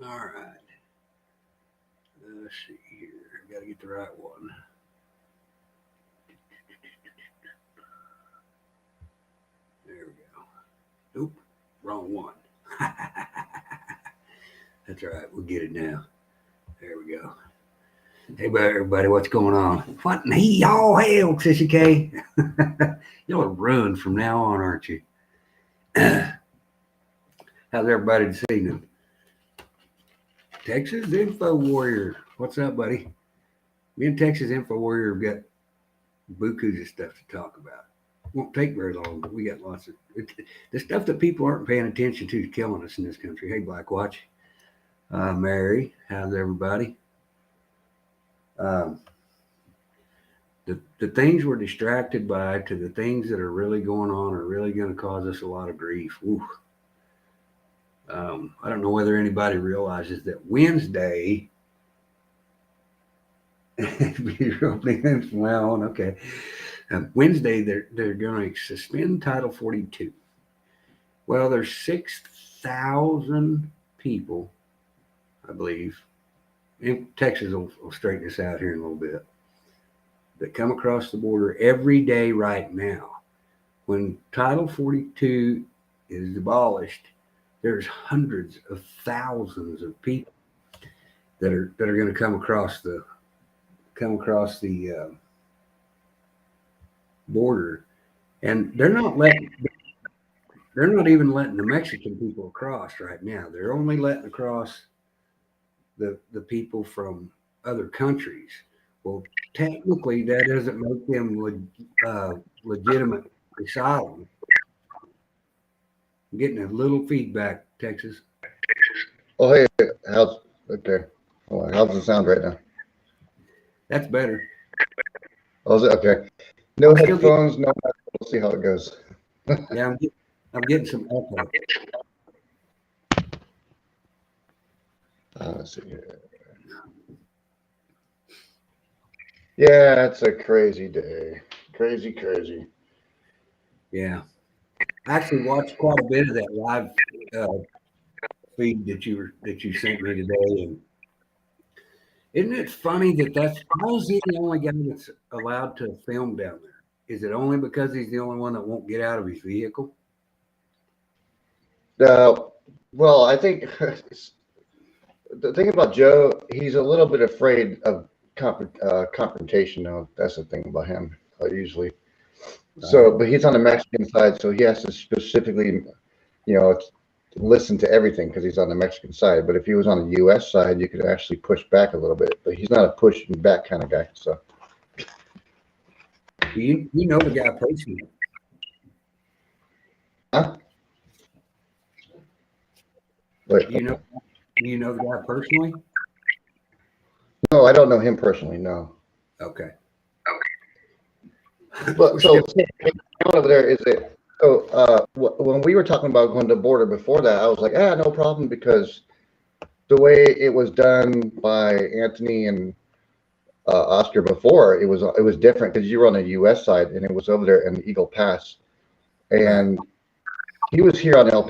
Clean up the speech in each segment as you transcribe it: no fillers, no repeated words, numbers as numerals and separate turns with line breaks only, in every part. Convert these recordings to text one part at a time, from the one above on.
All right. Let's see here. Got to get the right one. There we go. Oop, wrong one. That's all right. We'll get it now. There we go. Hey, everybody, what's going on? What in the all hell, Sissy K? You'll ruined from now on, aren't you? How's everybody this evening? Texas Info Warrior. What's up, buddy? Me and Texas Info Warrior have got bukus of stuff to talk about. Won't take very long, but we got lots of the stuff that people aren't paying attention to is killing us in this country. Hey, Black Watch. Mary, how's everybody? The things we're distracted by to the things that are really going on are really going to cause us a lot of grief. I don't know whether anybody realizes that Wednesday, you're opening from now on, okay. Wednesday, they're going to suspend Title 42. Well, there's 6,000 people, I believe. Texas will straighten this out here in a little bit, that come across the border every day right now. When Title 42 is abolished, there's hundreds of thousands of people that are going to come across the border, and they're not even letting the Mexican people across right now. They're only letting across the people from other countries. Well, technically, that doesn't make them legitimate asylum. I'm getting a little feedback, Texas.
Oh, hey, how's okay? How's it sound right now?
That's better.
Oh, is it okay? No headphones, no. We'll see how it goes.
Yeah, I'm getting some echo.
Let's see here. Yeah, it's a crazy day. Crazy.
Yeah, I actually watched quite a bit of that live feed that you sent me today, and isn't it funny how is he the only guy that's allowed to film down there? Is it only because he's the only one that won't get out of his vehicle?
Well, I think the thing about Joe, he's a little bit afraid of confrontation. Though that's the thing about him usually. So, but he's on the Mexican side, so he has to specifically, listen to everything because he's on the Mexican side. But if he was on the U.S. side, you could actually push back a little bit. But he's not a pushing back kind of guy. So,
you know the guy personally?
Huh?
Wait, you know the guy personally?
No, I don't know him personally. No.
Okay.
But so over there is it? So when we were talking about going to the border before that, I was like, no problem, because the way it was done by Anthony and Oscar before, it was different because you were on the U.S. side and it was over there in the Eagle Pass, and he was here in El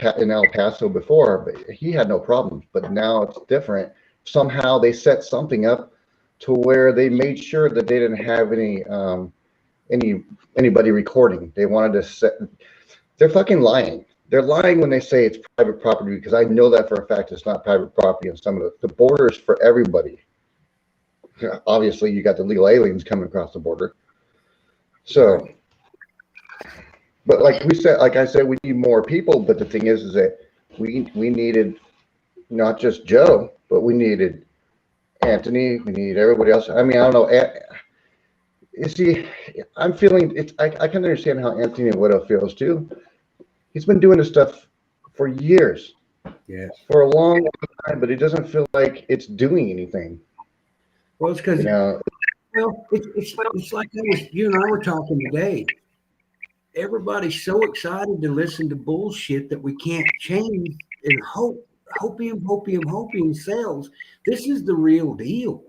Paso before, but he had no problems. But now it's different. Somehow they set something up to where they made sure that they didn't have anybody recording. They wanted to set. They're fucking lying. They're lying when they say it's private property, because I know that for a fact it's not private property. And some of the border is for everybody. Obviously, you got the legal aliens coming across the border. So, but like I said, we need more people. But the thing is that we needed not just Joe, but we needed Anthony. We need everybody else. I mean, I don't know. You see, I'm feeling it. I can understand how Anthony Widow feels too. He's been doing this stuff for years.
Yes.
For a long time, but it doesn't feel like it's doing anything.
Well, it's because it's like you and I were talking today. Everybody's so excited to listen to bullshit that we can't change, and hopium sells. This is the real deal.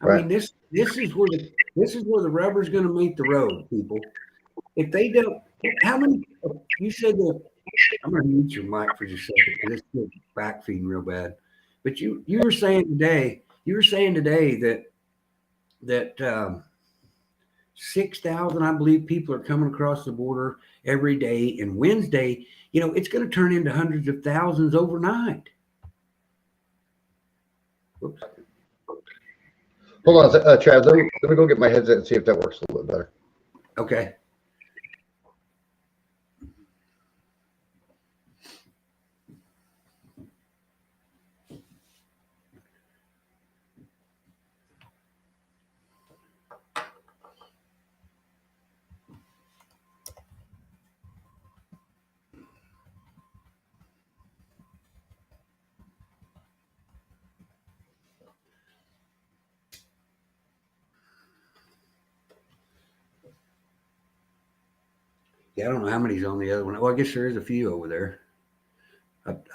I mean, this is where the rubber's going to meet the road, people. If they don't, how many? You said that I'm gonna mute your mic for just a second because it's still back feeding real bad. But you were saying today, that 6,000, I believe, people are coming across the border every day, and Wednesday, it's going to turn into hundreds of thousands overnight. Whoops.
Hold on, Trav. Let me go get my headset and see if that works a little bit better.
Okay. Yeah, I don't know how many's on the other one. Well, I guess there is a few over there.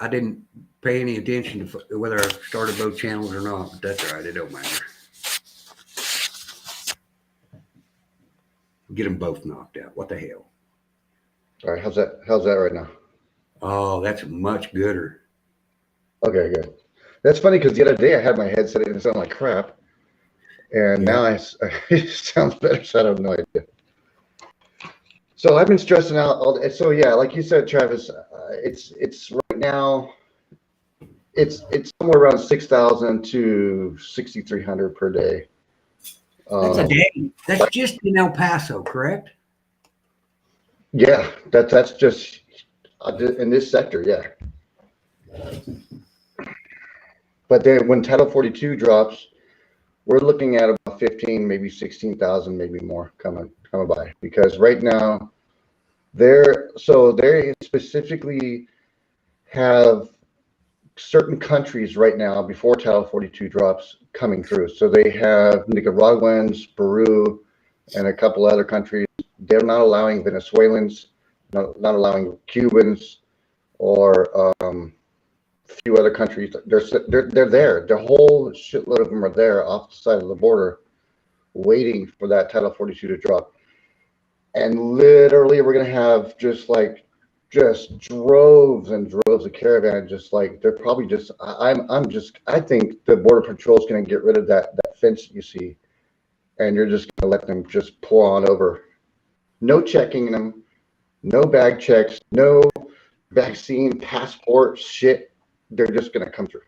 I didn't pay any attention to whether I started both channels or not, but that's all right. It don't matter. Get them both knocked out. What the hell?
All right, how's that right now?
Oh, that's much gooder.
Okay, good. That's funny because the other day I had my headset and it sounded like crap, and now it sounds better. So I have no idea. So I've been stressing out all day. So yeah, like you said, Travis, it's right now. It's somewhere around 6,000 to 6,300 per day.
That's a day. That's just in El Paso, correct?
Yeah, that's just in this sector, yeah. But then when Title 42 drops, we're looking at about 15, maybe 16,000, maybe more coming by. Because right now, they specifically have certain countries right now before Title 42 drops coming through. So they have Nicaraguans, Peru, and a couple other countries. They're not allowing Venezuelans, not allowing Cubans, or a few other countries. They're there. The whole shitload of them are there off the side of the border, waiting for that Title 42 to drop. And literally, we're gonna have just droves and droves of caravan. Just like they're probably just. I think the Border Patrol is gonna get rid of that fence that you see, and you're just gonna let them just pour on over. No checking them, no bag checks, no vaccine, passport shit. They're just gonna come through.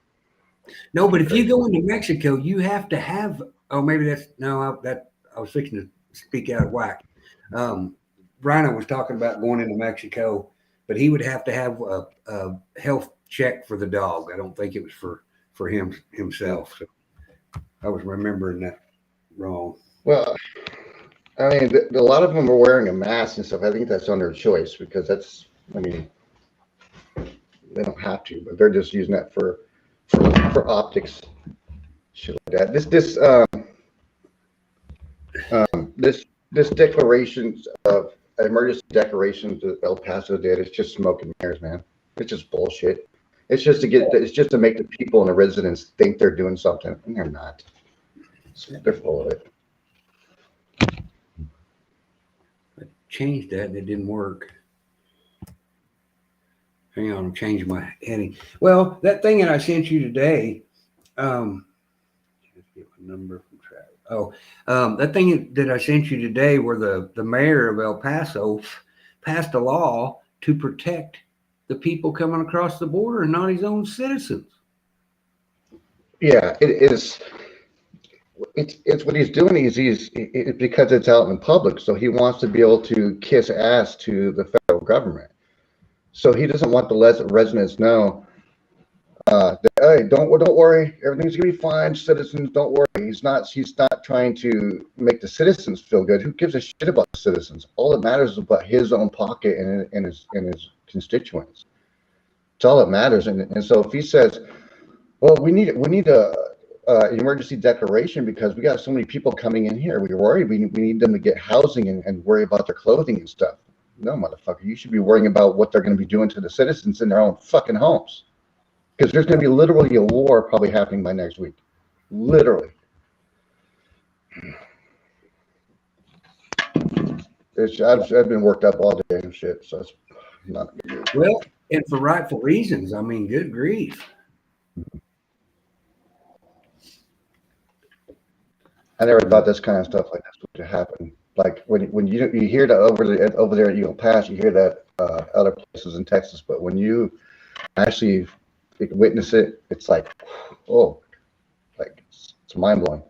No, but if you go into Mexico, you have to have. Oh, maybe that's no. I was fixing to speak out of whack. Rhino was talking about going into Mexico, but he would have to have a health check for the dog. I don't think it was for himself. So I was remembering that wrong.
Well, I mean, a lot of them are wearing a mask and stuff. I think that's under choice because that's. I mean, they don't have to, but they're just using that for optics, shit like that. This declaration of emergency declaration that El Paso did is just smoke and mirrors, man. It's just bullshit. It's just to make the people and the residents think they're doing something, and they're not. They're full of it.
I changed that and it didn't work. Hang on, I'm changing my heading. Well, that thing that I sent you today, let's get my number from Travis. That thing that I sent you today, where the mayor of El Paso passed a law to protect the people coming across the border and not his own citizens.
Yeah, it is. It's what he's doing. He's because it's out in public, so he wants to be able to kiss ass to the federal government. So he doesn't want the residents know. Hey, don't worry, everything's gonna be fine. Citizens, don't worry. He's not trying to make the citizens feel good. Who gives a shit about the citizens? All that matters is about his own pocket and his constituents. It's all that matters. And so if he says, well, we need an emergency declaration because we got so many people coming in here. We're worried. We need them to get housing and worry about their clothing and stuff. No, motherfucker, you should be worrying about what they're going to be doing to the citizens in their own fucking homes. Because there's going to be literally a war probably happening by next week. Literally. I've been worked up all day and shit. So Not good.
Well, and for rightful reasons. I mean, good grief.
I never thought this kind of stuff like this would happen. Like when you hear that over there at Eagle Pass, you hear that other places in Texas, but when you actually witness it, it's like, oh, like it's mind blowing.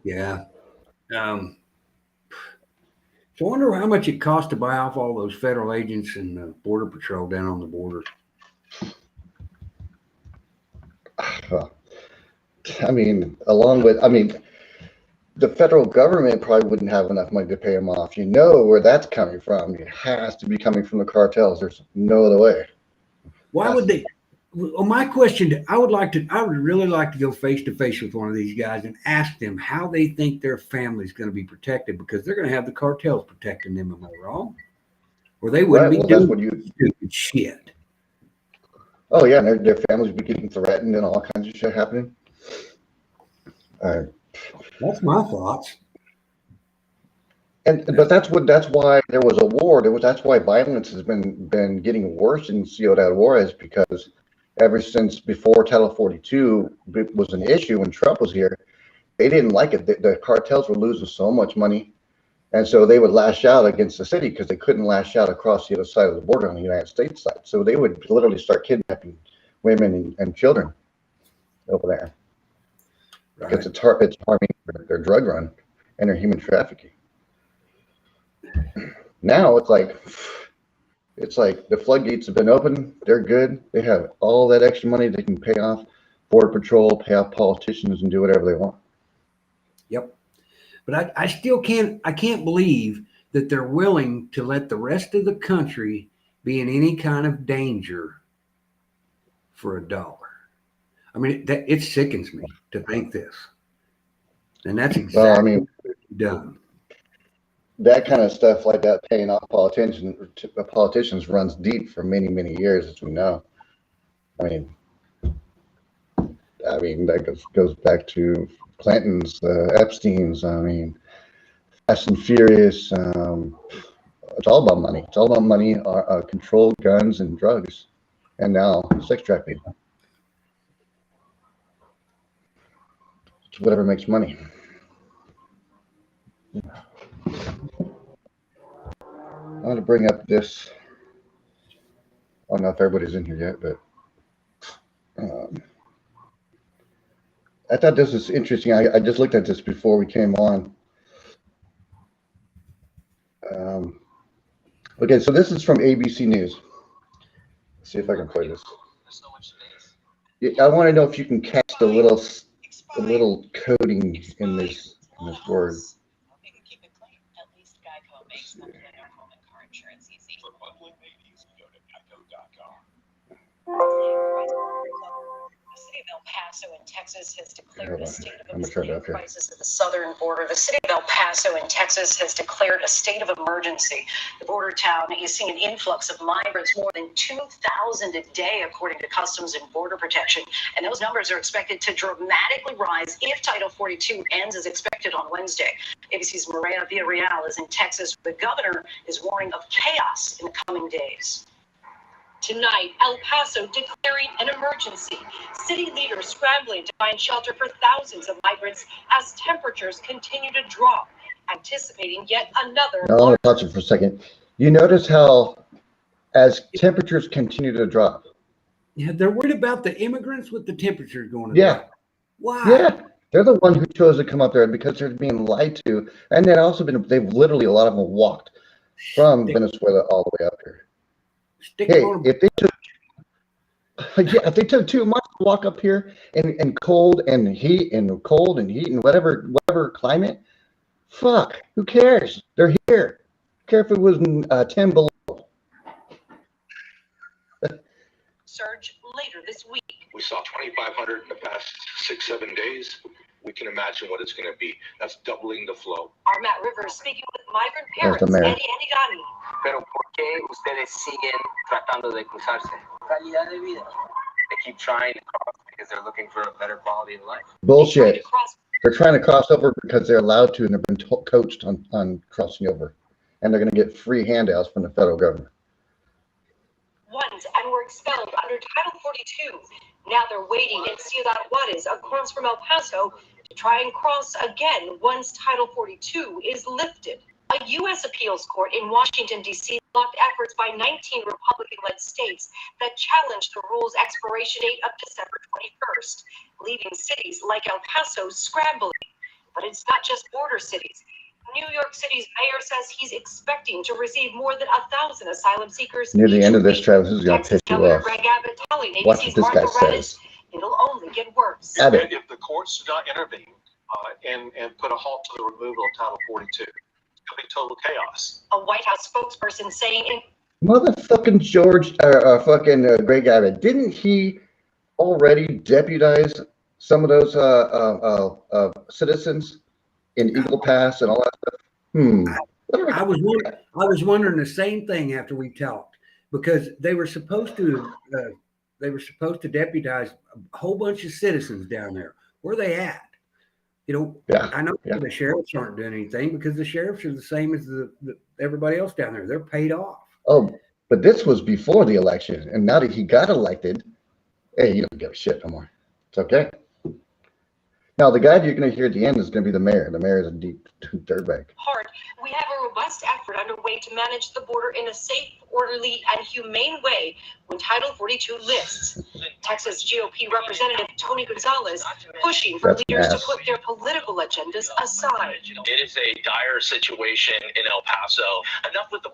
Yeah. So I wonder how much it costs to buy off all those federal agents and Border Patrol down on the border.
I mean, the federal government probably wouldn't have enough money to pay them off. You know where that's coming from. It has to be coming from the cartels. There's no other way.
Why would they? Well, my question, I would really like to go face to face with one of these guys and ask them how they think their family's going to be protected, because they're going to have the cartels protecting them. Am I wrong? Or they wouldn't be doing stupid shit.
Oh yeah, and their families be getting threatened and all kinds of shit happening.
That's my thoughts.
But that's why there was a war. That's why violence has been getting worse in Ciudad Juarez, because ever since before Title 42 was an issue when Trump was here, they didn't like it. The cartels were losing so much money, and so they would lash out against the city because they couldn't lash out across the other side of the border on the United States side. So they would literally start kidnapping women and children over there. Right. Because it's harming their drug run and their human trafficking. Now it's like the floodgates have been open. They're good. They have all that extra money they can pay off Border Patrol, pay off politicians, and do whatever they want.
Yep. But I still can't believe that they're willing to let the rest of the country be in any kind of danger for $1. I mean, it sickens me to think this. And that's exactly what they've done.
That kind of stuff like that, paying off politicians runs deep for many, many years, as we know. I mean that goes back to Clinton's, Epstein's. I mean, Fast and Furious. It's all about money. It's all about money, control, guns, and drugs, and now sex trafficking. It's whatever makes money. I want to bring up this. I don't know if everybody's in here yet, but I thought this was interesting. I just looked at this before we came on. Okay, so this is from ABC News. Let's see if I can play this. I want to know if you can catch the little coding in this word.
El Paso in Texas has declared a state of emergency crisis at the southern border. The city of El Paso in Texas has declared a state of emergency. The border town is seeing an influx of migrants, more than 2,000 a day, according to Customs and Border Protection. And those numbers are expected to dramatically rise if Title 42 ends as expected on Wednesday. ABC's Maria Villarreal is in Texas. The governor is warning of chaos in the coming days. Tonight, El Paso declaring an emergency. City leaders scrambling to find shelter for thousands of migrants as temperatures continue to drop, anticipating yet another.
I want to touch it for a second. You notice how, as temperatures continue to drop.
Yeah, they're worried about the immigrants with the temperatures going
up.
Why?
Yeah, they're the one who chose to come up there because they're being lied to, and they've literally, a lot of them walked from Venezuela all the way up here. If they took 2 months to walk up here in cold and heat and whatever climate, fuck, who cares? They're here. Care if it was 10 below.
Surge later this week.
We saw 2,500 in the past 6-7 days. We can imagine what it's going to be. That's doubling the flow.
Our Matt Rivers speaking with migrant parents, Eddie Enigani.
Pero ¿por qué ustedes siguen tratando de cruzarse? Calidad de vida. They keep trying to cross because they're looking for a better quality of life.
Bullshit. They're trying to cross over because they're allowed to, and they've been coached on crossing over, and they're going to get free handouts from the federal government.
Once and were expelled under Title 42. Now they're waiting in Ciudad Juarez, across from El Paso, to try and cross again once Title 42 is lifted. A U.S. appeals court in Washington, D.C. blocked efforts by 19 Republican-led states that challenged the rule's expiration date of December 21st, leaving cities like El Paso scrambling. But it's not just border cities. New York City's mayor says he's expecting to receive more than 1,000 asylum seekers.
Near the end of this,
week.
Travis, this is going to
Texas
piss you
Governor
off.
Greg Abbott telling
Watch
ABC's
what this guy
Martha Raddatz,
says.
it'll only get worse.
Abbott.
If the courts do not intervene and put a halt to the removal of Title 42, it's going to be total chaos.
A White House spokesperson saying in
Motherfucking Greg Abbott, didn't he already deputize some of those citizens in Eagle Pass and all that stuff?
I was wondering the same thing after we talked, because they were supposed to deputize a whole bunch of citizens down there. Where are they at? I know the sheriffs aren't doing anything because the sheriffs are the same as the everybody else down there. They're paid off.
Oh, but this was before the election, and now that he got elected, hey, you don't give a shit no more. It's okay. Now, the guy you're going to hear at the end is going to be the mayor. The mayor is a deep dirtbag.
Hard, we have a robust effort underway to manage the border in a safe, orderly, and humane way when Title 42 lifts. Texas GOP Representative Tony Gonzalez pushing for leaders to put their political agendas aside.
It is a dire situation in El Paso. Enough with the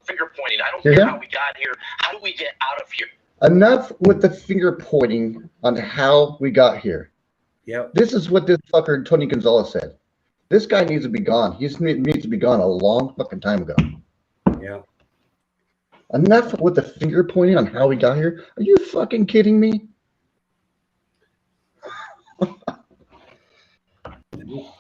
finger pointing. I don't care how we got here. How do we get out of here?
Enough with the finger pointing on how we got here.
Yep.
This is what this fucker Tony Gonzalez said. This guy needs to be gone. He needs to be gone a long fucking time ago.
Yeah.
Enough with the finger pointing on how we got here. Are you fucking kidding me?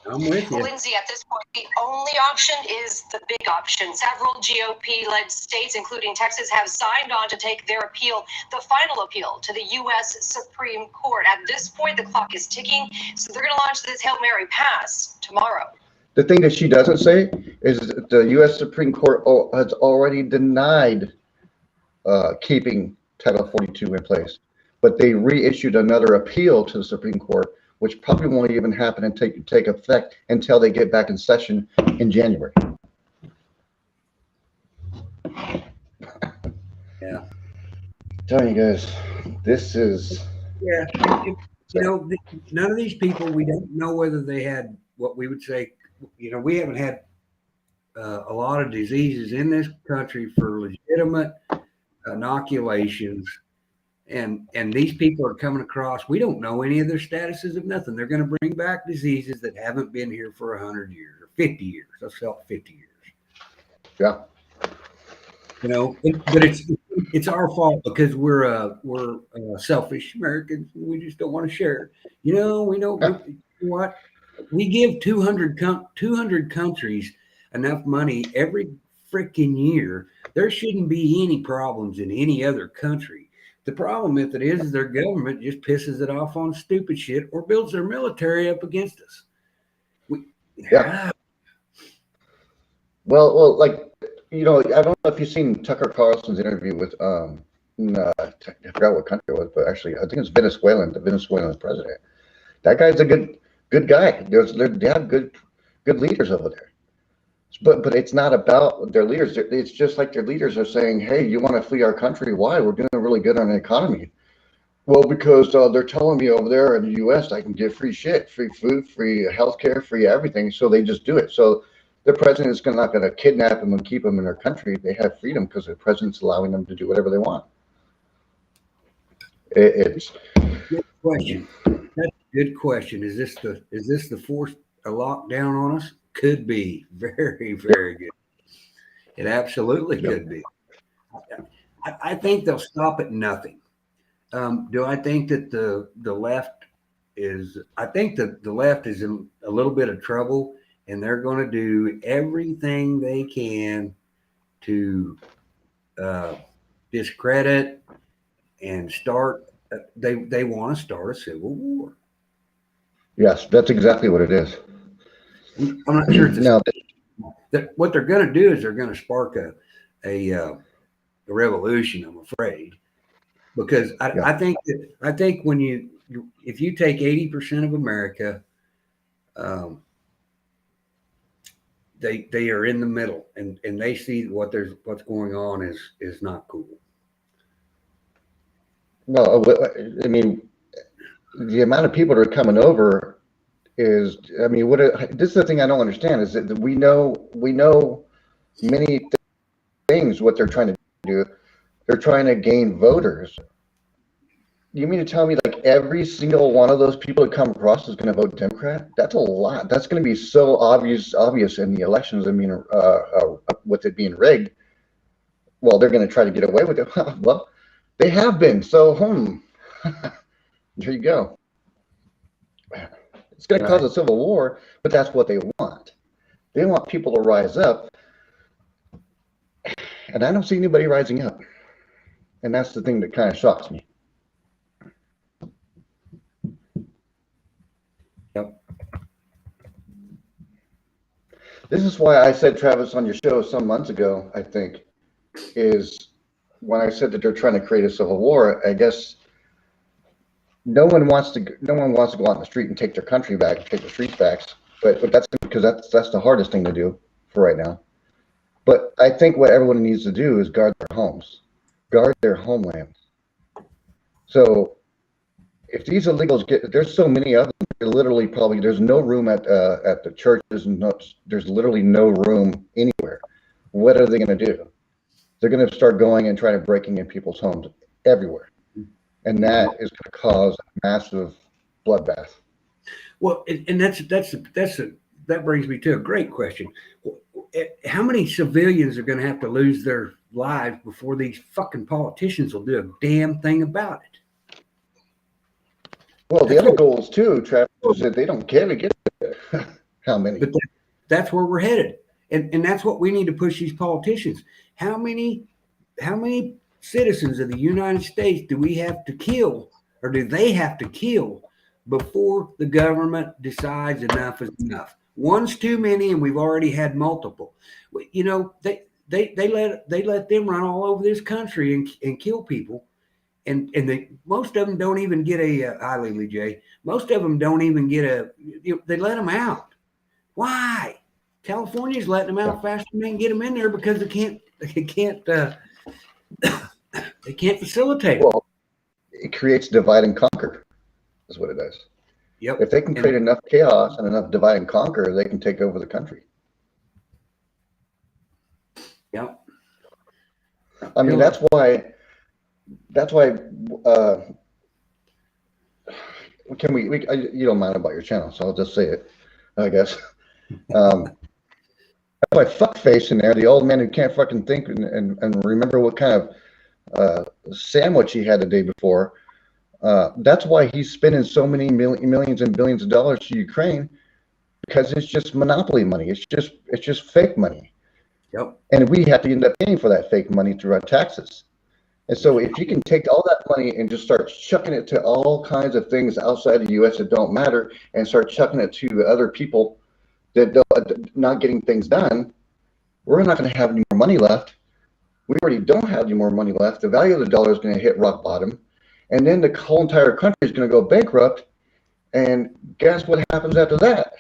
I'm with you.
Lindsay, at this point, the only option is the big option. Several GOP-led states, including Texas, have signed on to take their appeal, the final appeal, to the U.S. Supreme Court. At this point, the clock is ticking, so they're going to launch this Hail Mary pass tomorrow.
The thing that she doesn't say is that the U.S. Supreme Court has already denied keeping Title 42 in place, but they reissued another appeal to the Supreme Court, which probably won't even happen and take effect until they get back in session in January.
Yeah.
Telling you guys, this is
none of these people, we don't know whether they had what we would say, we haven't had a lot of diseases in this country for legitimate inoculations. And these people are coming across, we don't know any of their statuses of nothing. They're going to bring back diseases that haven't been here for 100 years or 50 years. Let's call it 50 years.
Yeah.
But it's our fault because we're selfish Americans. We just don't want to share. We don't. What? We give 200 countries enough money every freaking year. There shouldn't be any problems in any other country. The problem with it is their government just pisses it off on stupid shit or builds their military up against us.
Well, I don't know if you've seen Tucker Carlson's interview with I forgot what country it was, but actually I think it's Venezuelan, the Venezuelan president. That guy's a good guy. They have good leaders over there. But it's not about their leaders. It's just like their leaders are saying, hey, you want to flee our country? Why? We're doing really good on the economy. Well, because they're telling me over there in the U.S. I can get free shit, free food, free healthcare, free everything. So they just do it. So the president is not going to kidnap them and keep them in their country. They have freedom because the president's allowing them to do whatever they want. It's
good question. That's a good question. Is this the forced lockdown on us? Could be. Very, very good. It absolutely could be. I think they'll stop at nothing. Do I think that the left is? I think that the left is in a little bit of trouble, and they're going to do everything they can to discredit and start. They want to start a civil war.
Yes, that's exactly what it is.
I'm not sure it's
Now,
what they're going to do is they're going to spark a revolution. I'm afraid, because I think when if you take 80% of America, they are in the middle, and they see what's going on is not cool.
no, I mean, the amount of people that are coming over is, I mean, this is the thing I don't understand is that we know many things what they're trying to do. They're trying to gain voters. You mean to tell me like every single one of those people that come across is going to vote Democrat? That's a lot. That's going to be so obvious in the elections. I mean, with it being rigged. Well, they're going to try to get away with it. Well, they have been. So, there you go. It's going to cause a civil war, but that's what they want. They want people to rise up, and I don't see anybody rising up. And that's the thing that kind of shocks me.
Yep.
This is why I said, Travis, on your show some months ago, I think, is when I said that they're trying to create a civil war. I guess no one wants to go out in the street and take their country back, take the streets back. But that's because that's the hardest thing to do for right now. But I think what everyone needs to do is guard their homes, guard their homelands. So if these illegals there's so many of them. Literally, probably there's no room at the churches, and there's literally no room anywhere. What are they going to do? They're going to start going and trying to breaking in people's homes everywhere, and that is going to cause a massive bloodbath.
Well, and that brings me to a great question. How many civilians are going to have to lose their lives before these fucking politicians will do a damn thing about it?
Well, the other goals too, Travis, is that they don't care to get there. How many?
But that's where we're headed, and that's what we need to push these politicians. How many citizens of the United States do we have to kill, or do they have to kill, before the government decides enough is enough? One's too many, and we've already had multiple. You know, they let them run all over this country and kill people. And most of them don't even get hi, Lily J. Most of them don't even get they let them out. Why? California's letting them out faster than they can get them in there because they can't facilitate.
Well, it creates divide and conquer. Is what it does.
Yep.
If they can create enough chaos and enough divide and conquer, they can take over the country.
Yep.
I mean, that's why. Can we you don't mind about your channel, so I'll just say it, I guess. That's why fuckface in there, the old man who can't fucking think and remember what kind of sandwich he had the day before. That's why he's spending so many millions and billions of dollars to Ukraine, because it's just monopoly money. It's just fake money.
Yep.
And we have to end up paying for that fake money through our taxes. And so if you can take all that money and just start chucking it to all kinds of things outside the U.S. that don't matter, and start chucking it to other people that don't, not getting things done, we're not going to have any more money left. We already don't have any more money left. The value of the dollar is going to hit rock bottom. And then the whole entire country is going to go bankrupt. And guess what happens after that?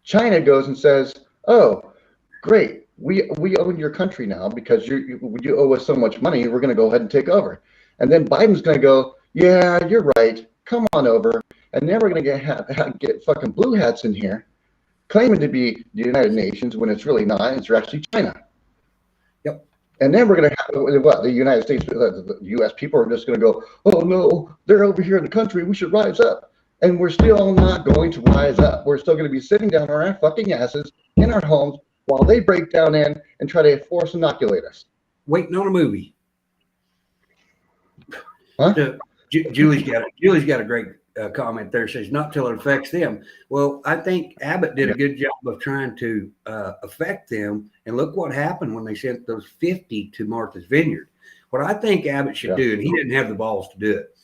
China goes and says, oh, great. We own your country now because you owe us so much money. We're going to go ahead and take over. And then Biden's going to go, yeah, you're right. Come on over. And then we're going to get fucking blue hats in here claiming to be the United Nations when it's really not. It's actually China.
Yep.
And then we're going to have what? The United States, the U.S. people are just going to go, oh, no, they're over here in the country. We should rise up. And we're still not going to rise up. We're still going to be sitting down on our fucking asses in our homes while they break down in and try to force inoculate us.
Waiting on a movie.
Huh?
Julie's got a great comment there. Says not till it affects them. Well, I think Abbott did a good job of trying to affect them. And look what happened when they sent those 50 to Martha's Vineyard. What I think Abbott should do, and he didn't have the balls to do it,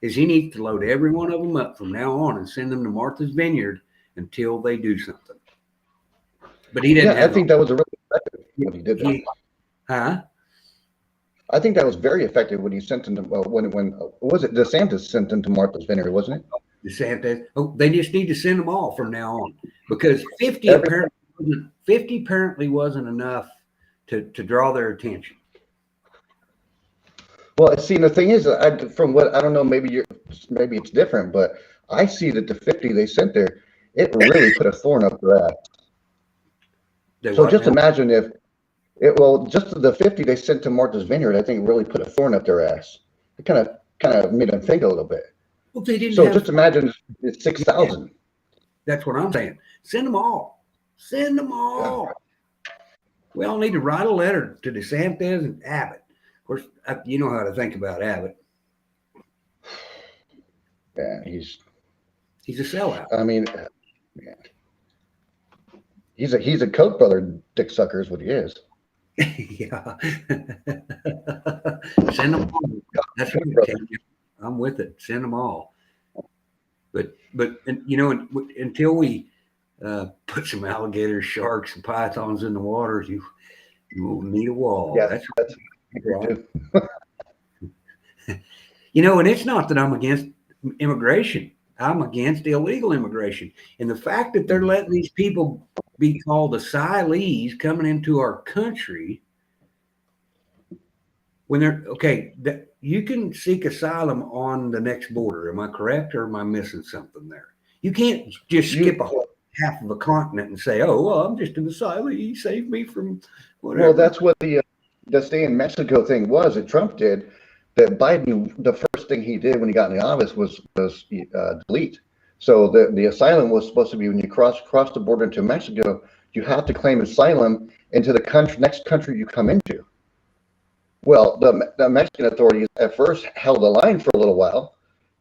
is he needs to load every one of them up from now on and send them to Martha's Vineyard until they do something. But he didn't.
Yeah, I think that was a really effective when he did that.
Huh?
I think that was very effective when he sent them to, when was it DeSantis sent them to Martha's Vineyard, wasn't it?
DeSantis. Oh, they just need to send them all from now on because 50 apparently wasn't enough to draw their attention.
Well, see, the thing is, from what I don't know, maybe it's different, but I see that the 50 they sent there, it really put a thorn up their ass. So just imagine if just the 50 they sent to Martha's Vineyard, I think really put a thorn up their ass. It kind of made them think a little bit.
Well, they didn't.
So just imagine it's 6,000.
That's what I'm saying. Send them all. Send them all. Yeah. We all need to write a letter to DeSantis and Abbott. Of course, you know how to think about Abbott.
Yeah, he's
a sellout.
I mean, yeah. He's a Koch brother dick sucker is what he is.
Yeah. Send them all. That's what I'm with it. Send them all. But you know, until we put some alligators, sharks, and pythons in the waters, you will need a wall.
Yeah,
that's
right.
You know, and it's not that I'm against immigration. I'm against illegal immigration. And the fact that they're letting these people be called asylees coming into our country when they're okay, you can seek asylum on the next border. Am I correct, or am I missing something there? You can't just skip half of a continent and say, "Oh, well, I'm just an asylee. Save me from whatever."
Well, that's what the stay in Mexico thing was that Trump did. That Biden, the first thing he did when he got in the office was delete. So the asylum was supposed to be when you cross the border into Mexico, you have to claim asylum into the next country you come into. Well, the Mexican authorities at first held the line for a little while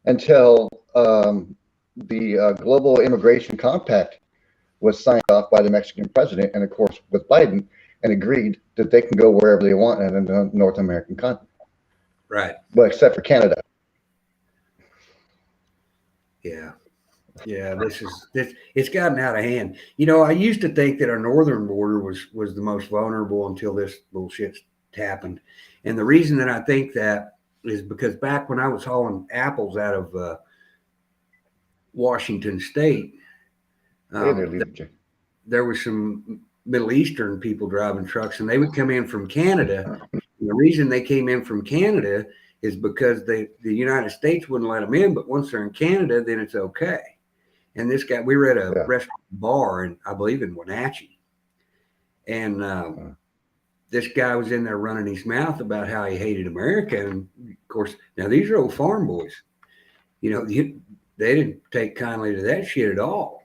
until the Global Immigration Compact was signed off by the Mexican president, and of course with Biden, and agreed that they can go wherever they want in the North American continent.
Right.
Well, except for Canada.
Yeah. Yeah, it's gotten out of hand. You know, I used to think that our northern border was the most vulnerable until this bullshit happened. And the reason that I think that is because back when I was hauling apples out of Washington State, there were some Middle Eastern people driving trucks, and they would come in from Canada. And the reason they came in from Canada is because the United States wouldn't let them in, but once they're in Canada, then it's okay. And this guy, we were at a restaurant bar, in, I believe in Wenatchee, and this guy was in there running his mouth about how he hated America. And of course, now these are old farm boys. You know, they didn't take kindly to that shit at all.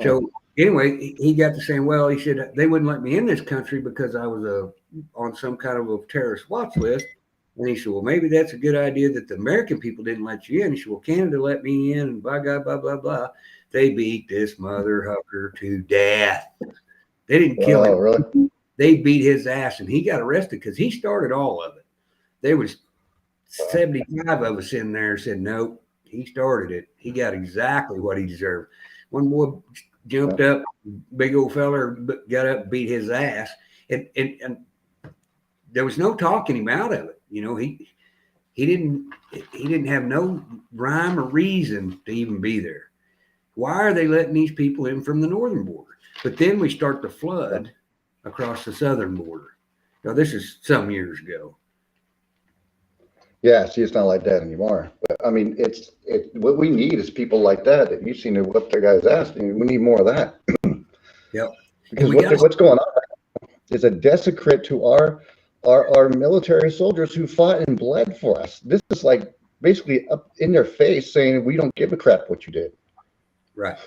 So anyway, he got to saying, well, he said they wouldn't let me in this country because I was on some kind of a terrorist watch list. And he said, well, maybe that's a good idea that the American people didn't let you in. He said, well, Canada let me in, and by God, blah, blah, blah. They beat this mother hucker to death. They didn't kill him.
Really?
They beat his ass, and he got arrested because he started all of it. There was 75 of us in there said, nope, he started it. He got exactly what he deserved. One boy jumped up, big old feller got up, beat his ass, and there was no talking him out of it. You know, he didn't have no rhyme or reason to even be there. Why are they letting these people in from the northern border? But then we start to flood across the southern border. Now, this is some years ago.
Yeah, see, it's not like that anymore. But I mean, what we need is people like that you've seen to whip their guys' ass. We need more of that.
Yep.
Because what's going on is a desecrate to our military soldiers who fought and bled for us. This is like basically up in their face saying we don't give a crap what you did.
Right.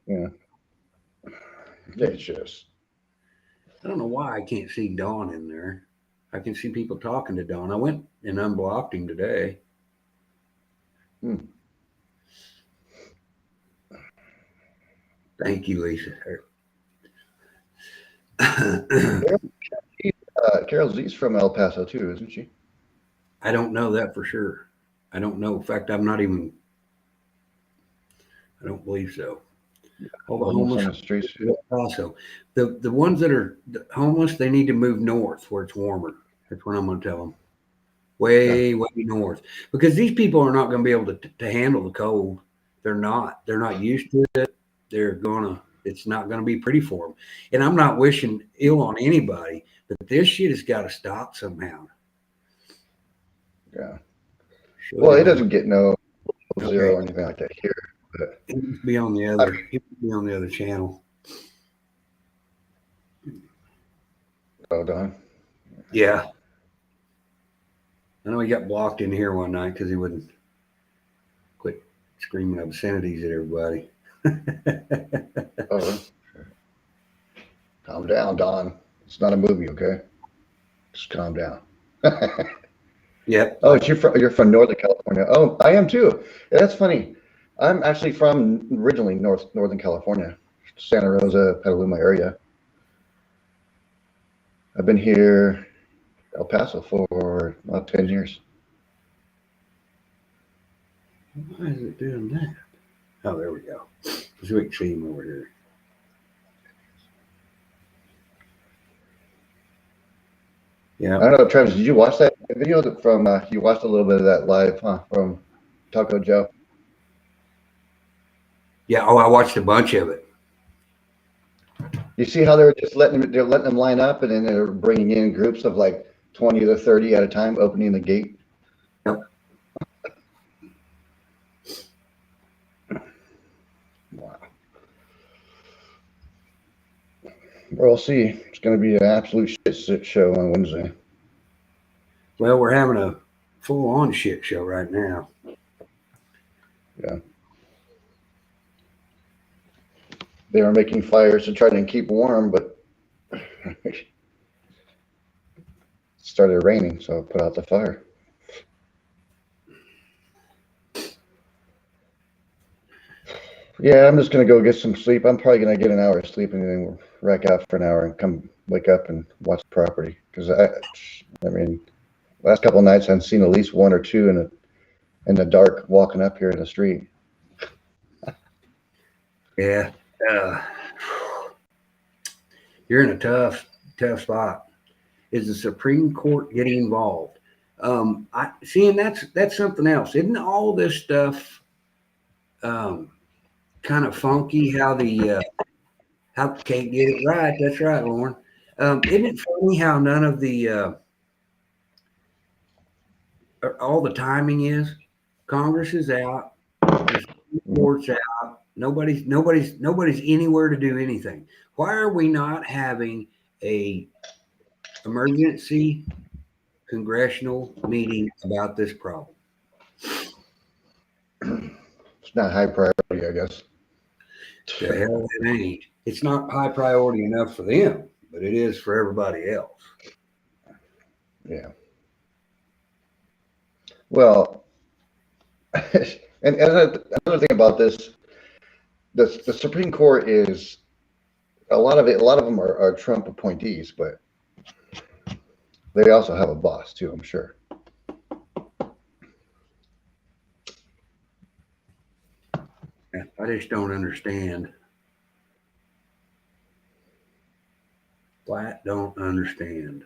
Yeah. It's just.
I don't know why I can't see Don in there. I can see people talking to Don. I went and unblocked him today. Thank you, Lisa.
Carol Z's from El Paso too, isn't she?
I don't know that for sure. I don't know. In fact, I'm not even. I don't believe so. All the
Homeless on
homeless
the streets.
also. The ones that are homeless, they need to move north where it's warmer. That's what I'm going to tell them. Way north, because these people are not going to be able to handle the cold. They're not. They're not used to it. They're gonna. It's not going to be pretty for them. And I'm not wishing ill on anybody, but this shit has got to stop somehow.
Yeah.
Should
Well, it
have-
doesn't get no
Okay.
zero or anything like that here. But
He must be on the other. He must be on the other channel.
well done.
Yeah. I know he got blocked in here one night because he wouldn't quit screaming obscenities at everybody.
Oh, calm down, Don. It's not a movie, okay? Just calm down.
Yep.
Oh, you're from Northern California. Oh, I am too. Yeah, that's funny. I'm actually from originally Northern California, Santa Rosa, Petaluma area. I've been here, El Paso, for about 10 years.
Why is it doing that? Oh, there we go. So we can see him over here. Yeah.
I don't know, Travis, did you watch that video from, you watched a little bit of that live, huh, from Taco Joe?
Yeah. Oh, I watched a bunch of it.
You see how they're letting them line up, and then they're bringing in groups of like 20 to 30 at a time, opening the gate.
Yep.
Wow. We'll see. It's going to be an absolute shit show on Wednesday.
Well, we're having a full-on shit show right now.
Yeah. They were making fires to try to keep warm, but it started raining, so I put out the fire. Yeah, I'm just gonna go get some sleep. I'm probably gonna get an hour of sleep and then we'll rack out for an hour and come wake up and watch the property. Because I mean, last couple of nights I've seen at least one or two in the dark walking up here in the street.
Yeah. You're in a tough spot. Is the Supreme Court getting involved? I seeing that's something else. Isn't all this stuff kind of funky? How can't get it right? That's right, Lauren. Isn't it funny how none of the all the timing is? Congress is out, the Supreme Court's out. Nobody's anywhere to do anything. Why are we not having a emergency congressional meeting about this problem?
It's not high priority, I guess.
The hell it ain't. It's not high priority enough for them, but it is for everybody else.
Yeah. Well, and another thing about this, the Supreme Court is a lot of them are Trump appointees, but they also have a boss too, I'm sure.
I just don't understand. Flat don't understand.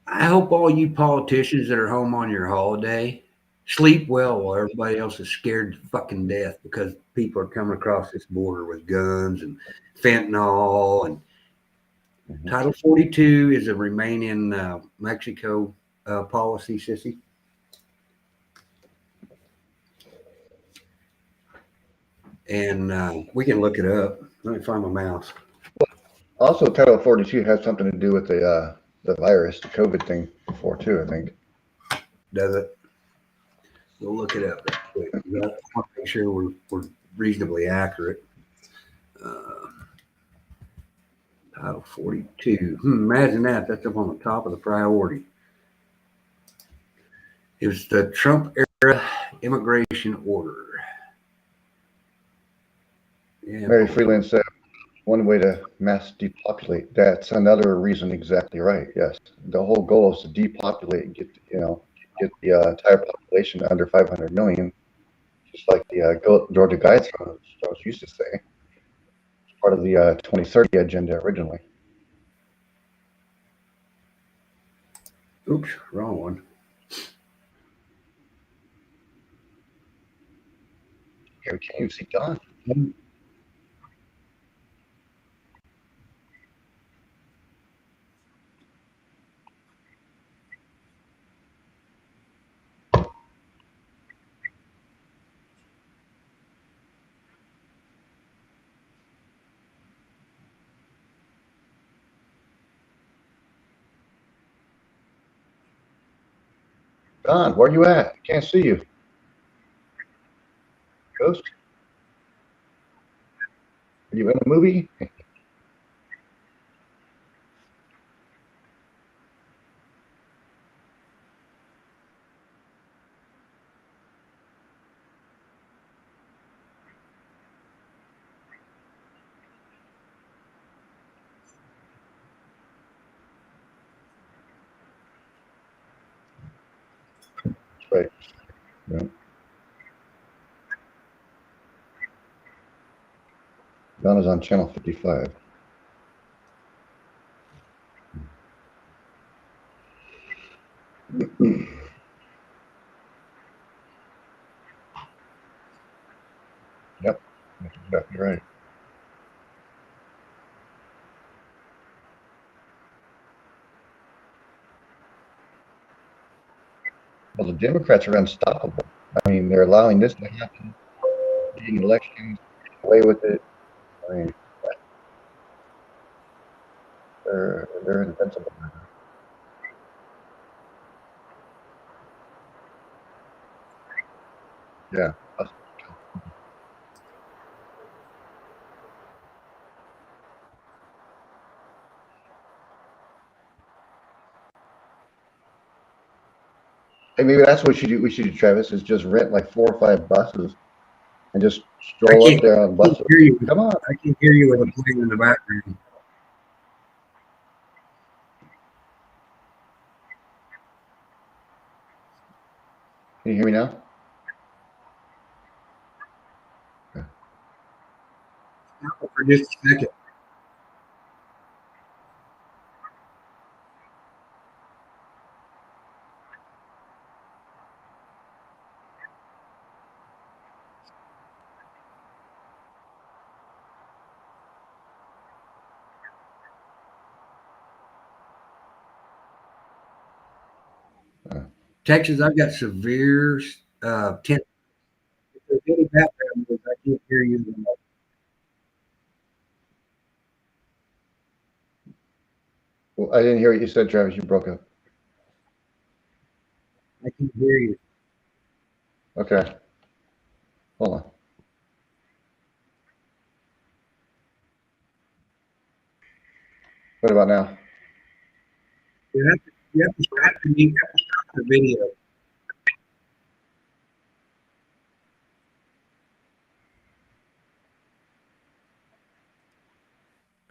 I hope all you politicians that are home on your holiday sleep well while everybody else is scared to fucking death because people are coming across this border with guns and fentanyl and Title 42 is a remain in Mexico policy, sissy. And we can look it up. Let me find my mouse.
Also, Title 42 has something to do with the virus, the COVID thing before too, I think.
Does it? We'll look it up real quick. We want to make sure we're reasonably accurate. Title 42. Imagine that. That's up on the top of the priority. It was the Trump era immigration order. Yeah.
Mary Freeland said, one way to mass depopulate. That's another reason exactly right. Yes. The whole goal is to depopulate and get the entire population to under 500 million, just like the Georgia Guidestones used to say. It's part of the 2030 agenda originally.
Oops, wrong one.
Here, can you see Don? Don, where you at? Can't see you. Ghost? Are you in a movie? That's right. Yeah. Don is on channel 55. Yep, that's exactly right. Well, the Democrats are unstoppable. I mean, they're allowing this to happen, getting elections, away with it. I mean, they're invincible. Yeah. Hey, maybe that's what we should do, Travis, is just rent like 4 or 5 buses and just stroll up there on buses.
Hear you.
Come on.
I can hear you with a plane in the background.
Can you hear me now?
For just a second. Texas, I've got severe tent. If there's any background noise, I can't hear you.
Well, I didn't hear what you said, Travis. You broke up.
I can hear you.
Okay. Hold on. What about now?
You have to stop the video.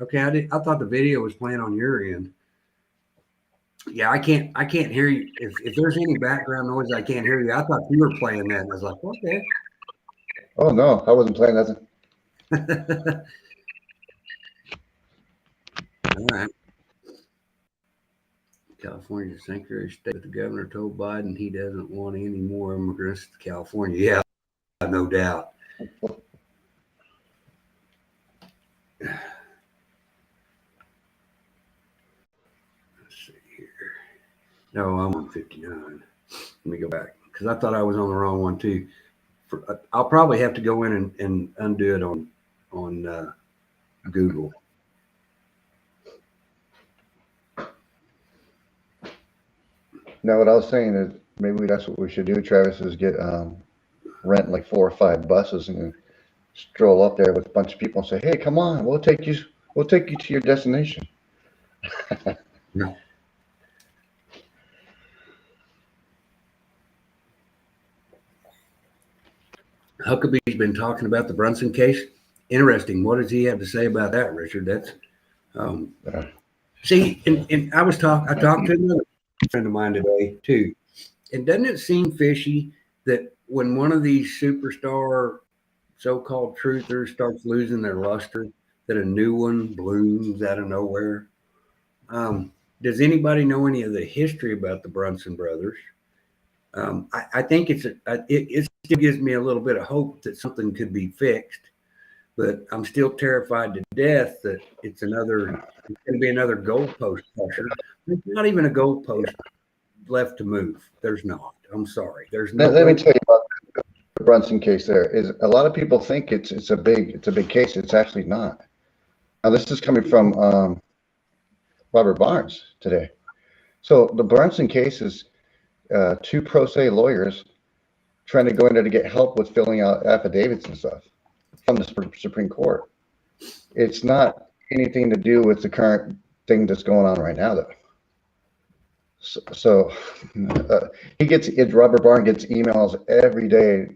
Okay, I thought the video was playing on your end. Yeah, I can't hear you. If there's any background noise, I can't hear you. I thought you were playing that, and I was like, okay.
Oh, no, I wasn't playing nothing.
All right. California's sanctuary state, but the governor told Biden he doesn't want any more immigrants to California. Yeah, no doubt. Let's see here. No, I'm on 59. Let me go back because I thought I was on the wrong one too. I'll probably have to go in and undo it on Google.
Now, what I was saying is maybe that's what we should do, Travis, is get rent like 4 or 5 buses and stroll up there with a bunch of people and say, "Hey, come on, we'll take you to your destination."
No. Huckabee's been talking about the Brunson case. Interesting. What does he have to say about that, Richard? That's
Yeah.
see, and I talked to another friend of mine today too. And doesn't it seem fishy that when one of these superstar so-called truthers starts losing their luster, that a new one blooms out of nowhere? Does anybody know any of the history about the Brunson brothers? I think it still gives me a little bit of hope that something could be fixed, but I'm still terrified to death that it's going to be another goalpost pusher. There's not even a goalpost left to move. There's not. I'm sorry. There's no.
Let me tell you about the Brunson case. There is a lot of people think it's a big case. It's actually not. Now this is coming from Robert Barnes today. So the Brunson case is two pro se lawyers trying to go in there to get help with filling out affidavits and stuff from the Supreme Court. It's not anything to do with the current thing that's going on right now, though. So Robert Barnes gets emails every day,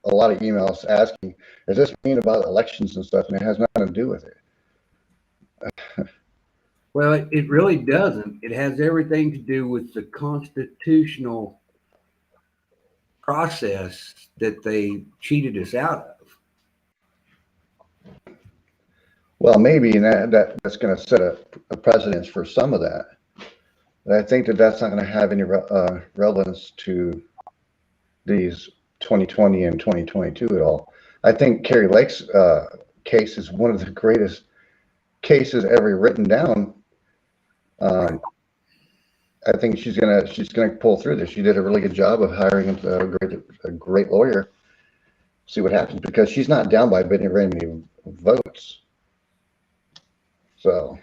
a lot of emails asking, "Does this mean about elections and stuff?" And it has nothing to do with it.
Well, it really doesn't. It has everything to do with the constitutional process that they cheated us out of.
Well, maybe, and that's going to set a precedence for some of that. But I think that's not going to have any relevance to these 2020 and 2022 at all. I think Kari Lake's case is one of the greatest cases ever written down. I think she's gonna pull through this. She did a really good job of hiring a great lawyer. See what happens, because she's not down by very many votes. So.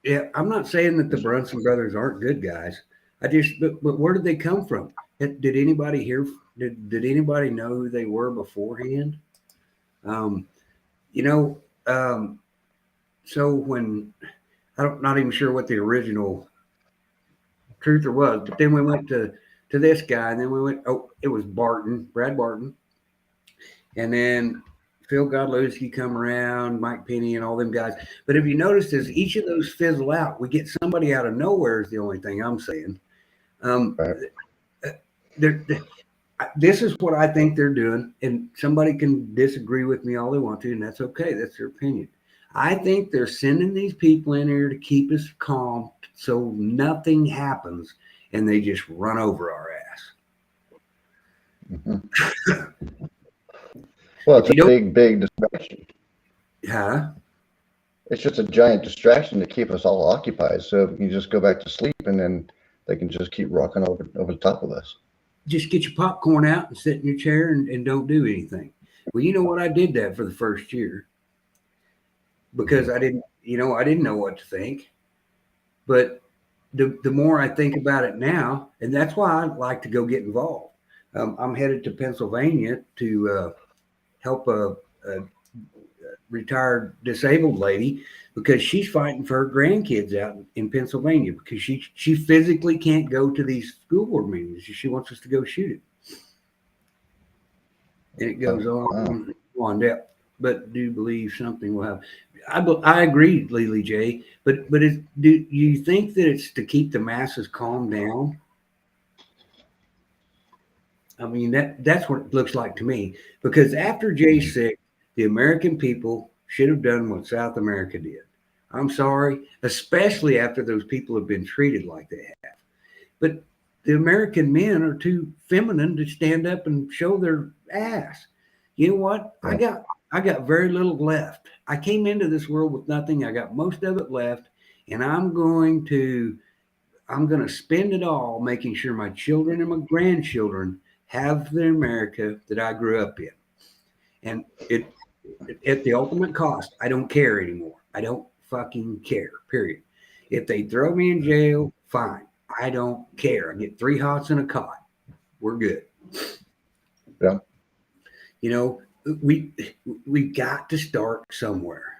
Yeah, I'm not saying that the Brunson brothers aren't good guys. But where did they come from? Did anybody hear? Did anybody know who they were beforehand? So when I'm not even sure what the original truther was, but then we went to this guy, and then we went. Oh, it was Brad Barton, and then Phil Godlewski come around, Mike Penny, and all them guys. But if you notice, as each of those fizzle out, we get somebody out of nowhere. Is the only thing I'm saying.
Right.
This is what I think they're doing, and somebody can disagree with me all they want to, and that's okay. That's their opinion. I think they're sending these people in here to keep us calm so nothing happens, and they just run over our ass.
Mm-hmm. Well, it's a big distraction.
Huh?
It's just a giant distraction to keep us all occupied. So you just go back to sleep, and then they can just keep rocking over the top of us. Just
get your popcorn out and sit in your chair and don't do anything. Well, you know what? I did that for the first year because I didn't know what to think. But the more I think about it now, and that's why I like to go get involved. I'm headed to Pennsylvania to help a retired disabled lady because she's fighting for her grandkids out in Pennsylvania because she physically can't go to these school board meetings. She wants us to go shoot it. And it goes on depth. But do believe something will happen. I agree, Lily J. But do you think that it's to keep the masses calmed down? I mean, that's what it looks like to me. Because after Jay's sick, the American people should have done what South America did. I'm sorry, especially after those people have been treated like they have. But the American men are too feminine to stand up and show their ass. You know what? I got very little left. I came into this world with nothing. I got most of it left, and I'm going to spend it all making sure my children and my grandchildren have the America that I grew up in. And at the ultimate cost, I don't care anymore. I don't fucking care, period. If they throw me in jail, fine. I don't care. I get 3 hots and a cot. We're good.
Yeah.
You know, we've got to start somewhere.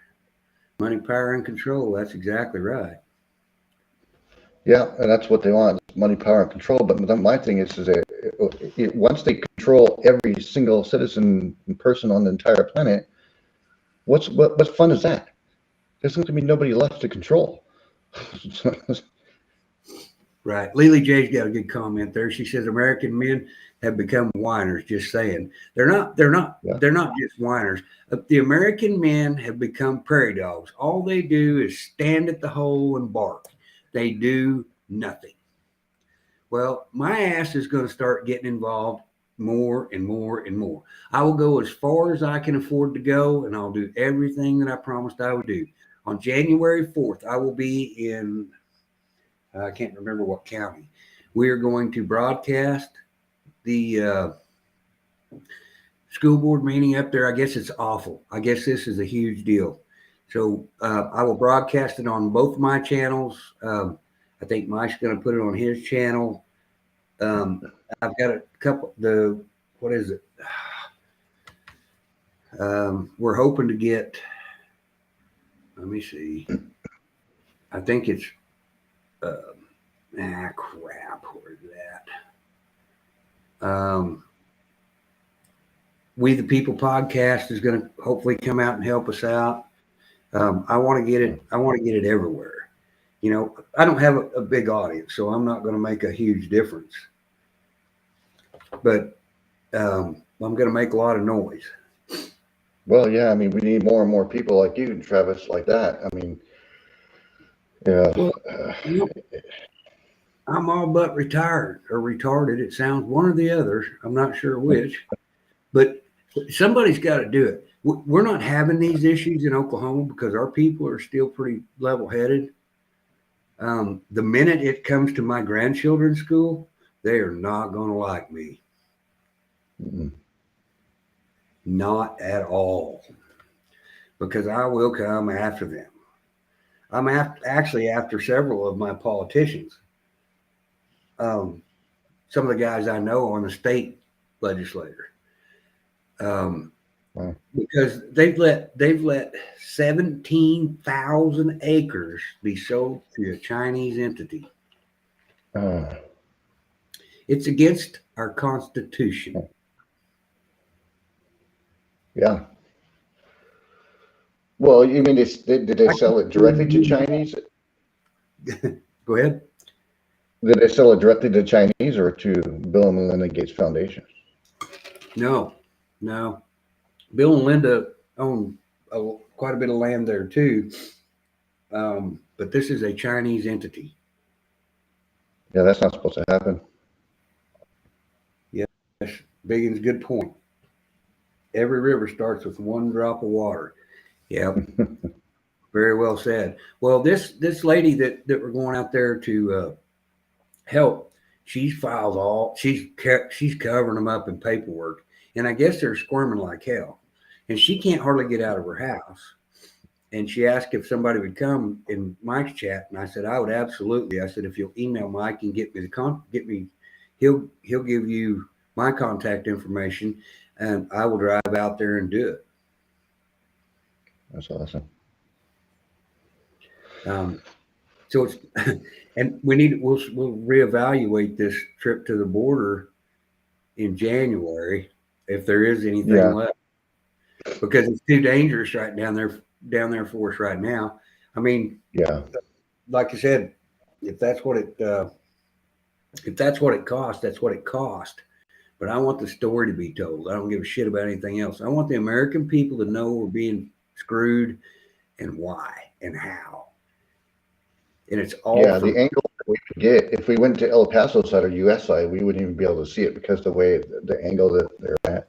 Money, power, and control. That's exactly right.
Yeah, and that's what they want: money, power, and control. But my thing is that once they control every single citizen and person on the entire planet, what fun is that? There's going to be nobody left to control.
Right. Lily J's got a good comment there. She says American men have become whiners. Just saying, they're not just whiners. The American men have become prairie dogs. All they do is stand at the hole and bark. They do nothing. Well, my ass is going to start getting involved more and more and more. I will go as far as I can afford to go, and I'll do everything that I promised I would do. On January 4th, I will be in, I can't remember what county. We are going to broadcast the school board meeting up there. I guess it's awful. I guess this is a huge deal. So I will broadcast it on both my channels. I think Mike's going to put it on his channel. I've got a couple, what is it? We're hoping to get, let me see. I think it's, crap. Where's that? We the People podcast is going to hopefully come out and help us out. I want to get it. I want to get it everywhere. You know, I don't have a big audience, so I'm not going to make a huge difference. But I'm going to make a lot of noise.
Well, yeah, I mean, we need more and more people like you, Travis, like that. I mean, yeah.
Well, I'm all but retired or retarded. It sounds one or the other. I'm not sure which, but somebody's got to do it. We're not having these issues in Oklahoma because our people are still pretty level-headed. The minute it comes to my grandchildren's school, they are not going to like me.
Mm-hmm.
Not at all. Because I will come after them. I'm actually after several of my politicians. Some of the guys I know on the state legislature.
Wow. Because
they've let 17,000 acres be sold to a Chinese entity. It's against our Constitution.
Yeah. Well, you mean did they sell it directly to Chinese?
Go ahead.
Did they sell it directly to Chinese or to Bill and Melinda Gates Foundation?
No. Bill and Linda own quite a bit of land there too, but this is a Chinese entity.
Yeah, that's not supposed to happen.
Yes, Biggins, good point. Every river starts with one drop of water. Yep. Very well said. Well, this lady that we're going out there to help, she's covering them up in paperwork, and I guess they're squirming like hell. And she can't hardly get out of her house. And she asked if somebody would come in Mike's chat, and I said I would absolutely. I said if you'll email Mike and get me, he'll give you my contact information, and I will drive out there and do it.
That's awesome.
So it's, and we'll reevaluate this trip to the border in January if there is anything left, because it's too dangerous right down there for us right now. I mean,
yeah,
like I said, if that's what it costs, that's what it cost. But I want the story to be told. I don't give a shit about anything else. I want the American people to know we're being screwed and why and how. And it's all
the angle that we could get if we went to El Paso side or US side, we wouldn't even be able to see it because the way the angle that they're at.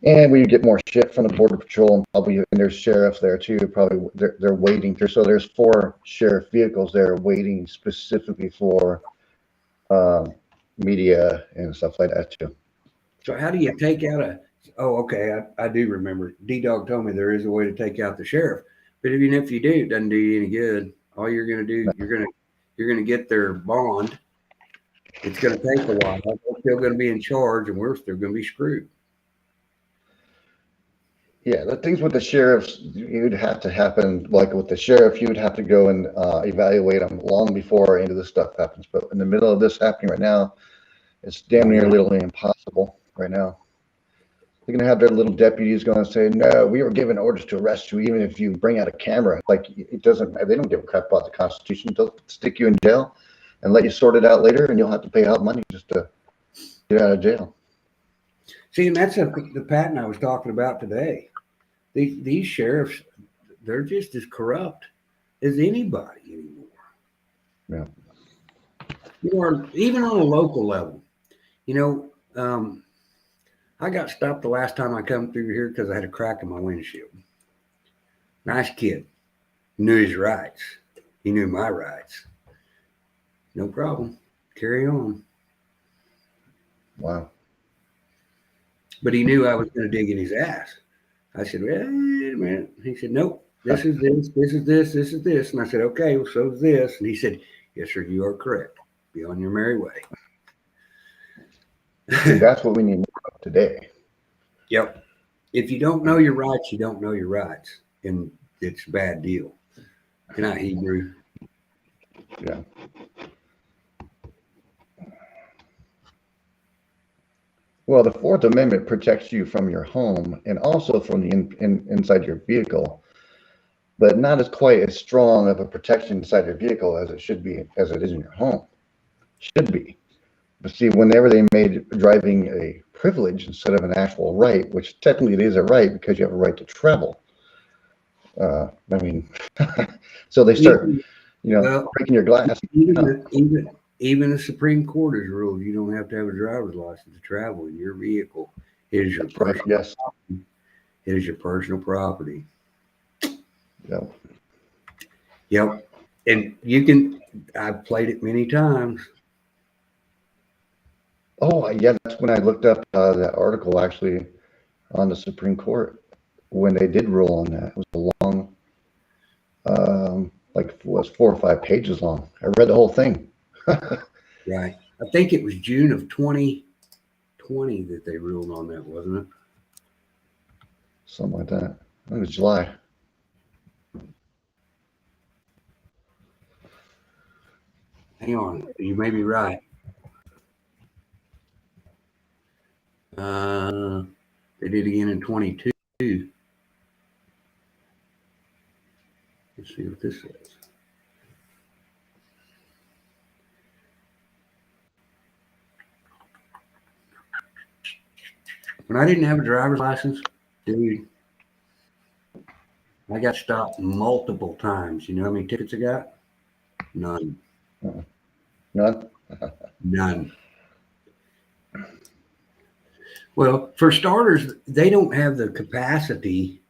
And we get more shit from the Border Patrol, and probably and there's sheriffs there too. Probably they're waiting. So there's 4 sheriff vehicles there waiting specifically for media and stuff like that too.
So how do you take out I do remember. D-Dog told me there is a way to take out the sheriff, but even if you do, it doesn't do you any good. All you're going to do, you're going to get their bond. It's going to take a while. They're still going to be in charge, and we're still going to be screwed.
Yeah, the things with the sheriffs, you'd have to happen, like with the sheriff, you would have to go and evaluate them long before any of this stuff happens. But in the middle of this happening right now, it's damn near literally impossible right now. They're gonna have their little deputies going to say, no, we were given orders to arrest you, even if you bring out a camera. Like, it doesn't, they don't give a crap about the Constitution. They'll stick you in jail and let you sort it out later, and you'll have to pay out money just to get out of jail.
See, and that's the pattern I was talking about today. These sheriffs, they're just as corrupt as anybody anymore.
Yeah.
Or even on a local level. You know, I got stopped the last time I come through here because I had a crack in my windshield. Nice kid. Knew his rights. He knew my rights. No problem. Carry on.
Wow.
But he knew I was going to dig in his ass. I said, wait a minute. He said, nope, this is this, this is this, this is this. And I said, okay, well, so is this. And he said, yes, sir, you are correct. Be on your merry way.
See, that's what we need more of today.
Yep. If you don't know your rights, you don't know your rights. And it's a bad deal. Good night, Hebrew.
Yeah. Well, the Fourth Amendment protects you from your home and also from the inside your vehicle, but not as quite as strong of a protection inside your vehicle as it should be, as it is in your home. Should be. But see, whenever they made driving a privilege instead of an actual right, which technically it is a right because you have a right to travel. I mean, so they start, breaking your glass.
Even the Supreme Court has ruled you don't have to have a driver's license to travel in your vehicle. It is your personal property. It is your personal property.
Yep.
Yep. And I've played it many times.
Oh, yeah, that's when I looked up that article actually on the Supreme Court when they did rule on that. It was a long, it was 4 or 5 pages long. I read the whole thing.
Right. I think it was June of 2020 that they ruled on that, wasn't it?
Something like that. I think it was July.
Hang on. You may be right. They did again in 22. Let's see what this says. When I didn't have a driver's license, dude, I got stopped multiple times. You know how many tickets I got? None.
None?
None. Well, for starters, they don't have the capacity.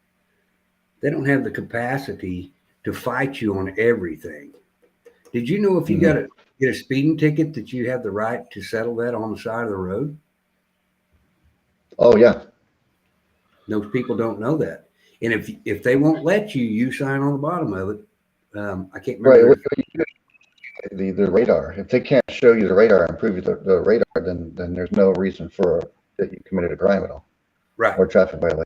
They don't have the capacity to fight you on everything. Did you know if you get a speeding ticket that you have the right to settle that on the side of the road?
Oh, yeah.
Those people don't know that. And if they won't let you, you sign on the bottom of it. I can't remember.
Right. The radar. If they can't show you the radar and prove you the radar, then there's no reason for that you committed a crime at all.
Right.
Or traffic violation.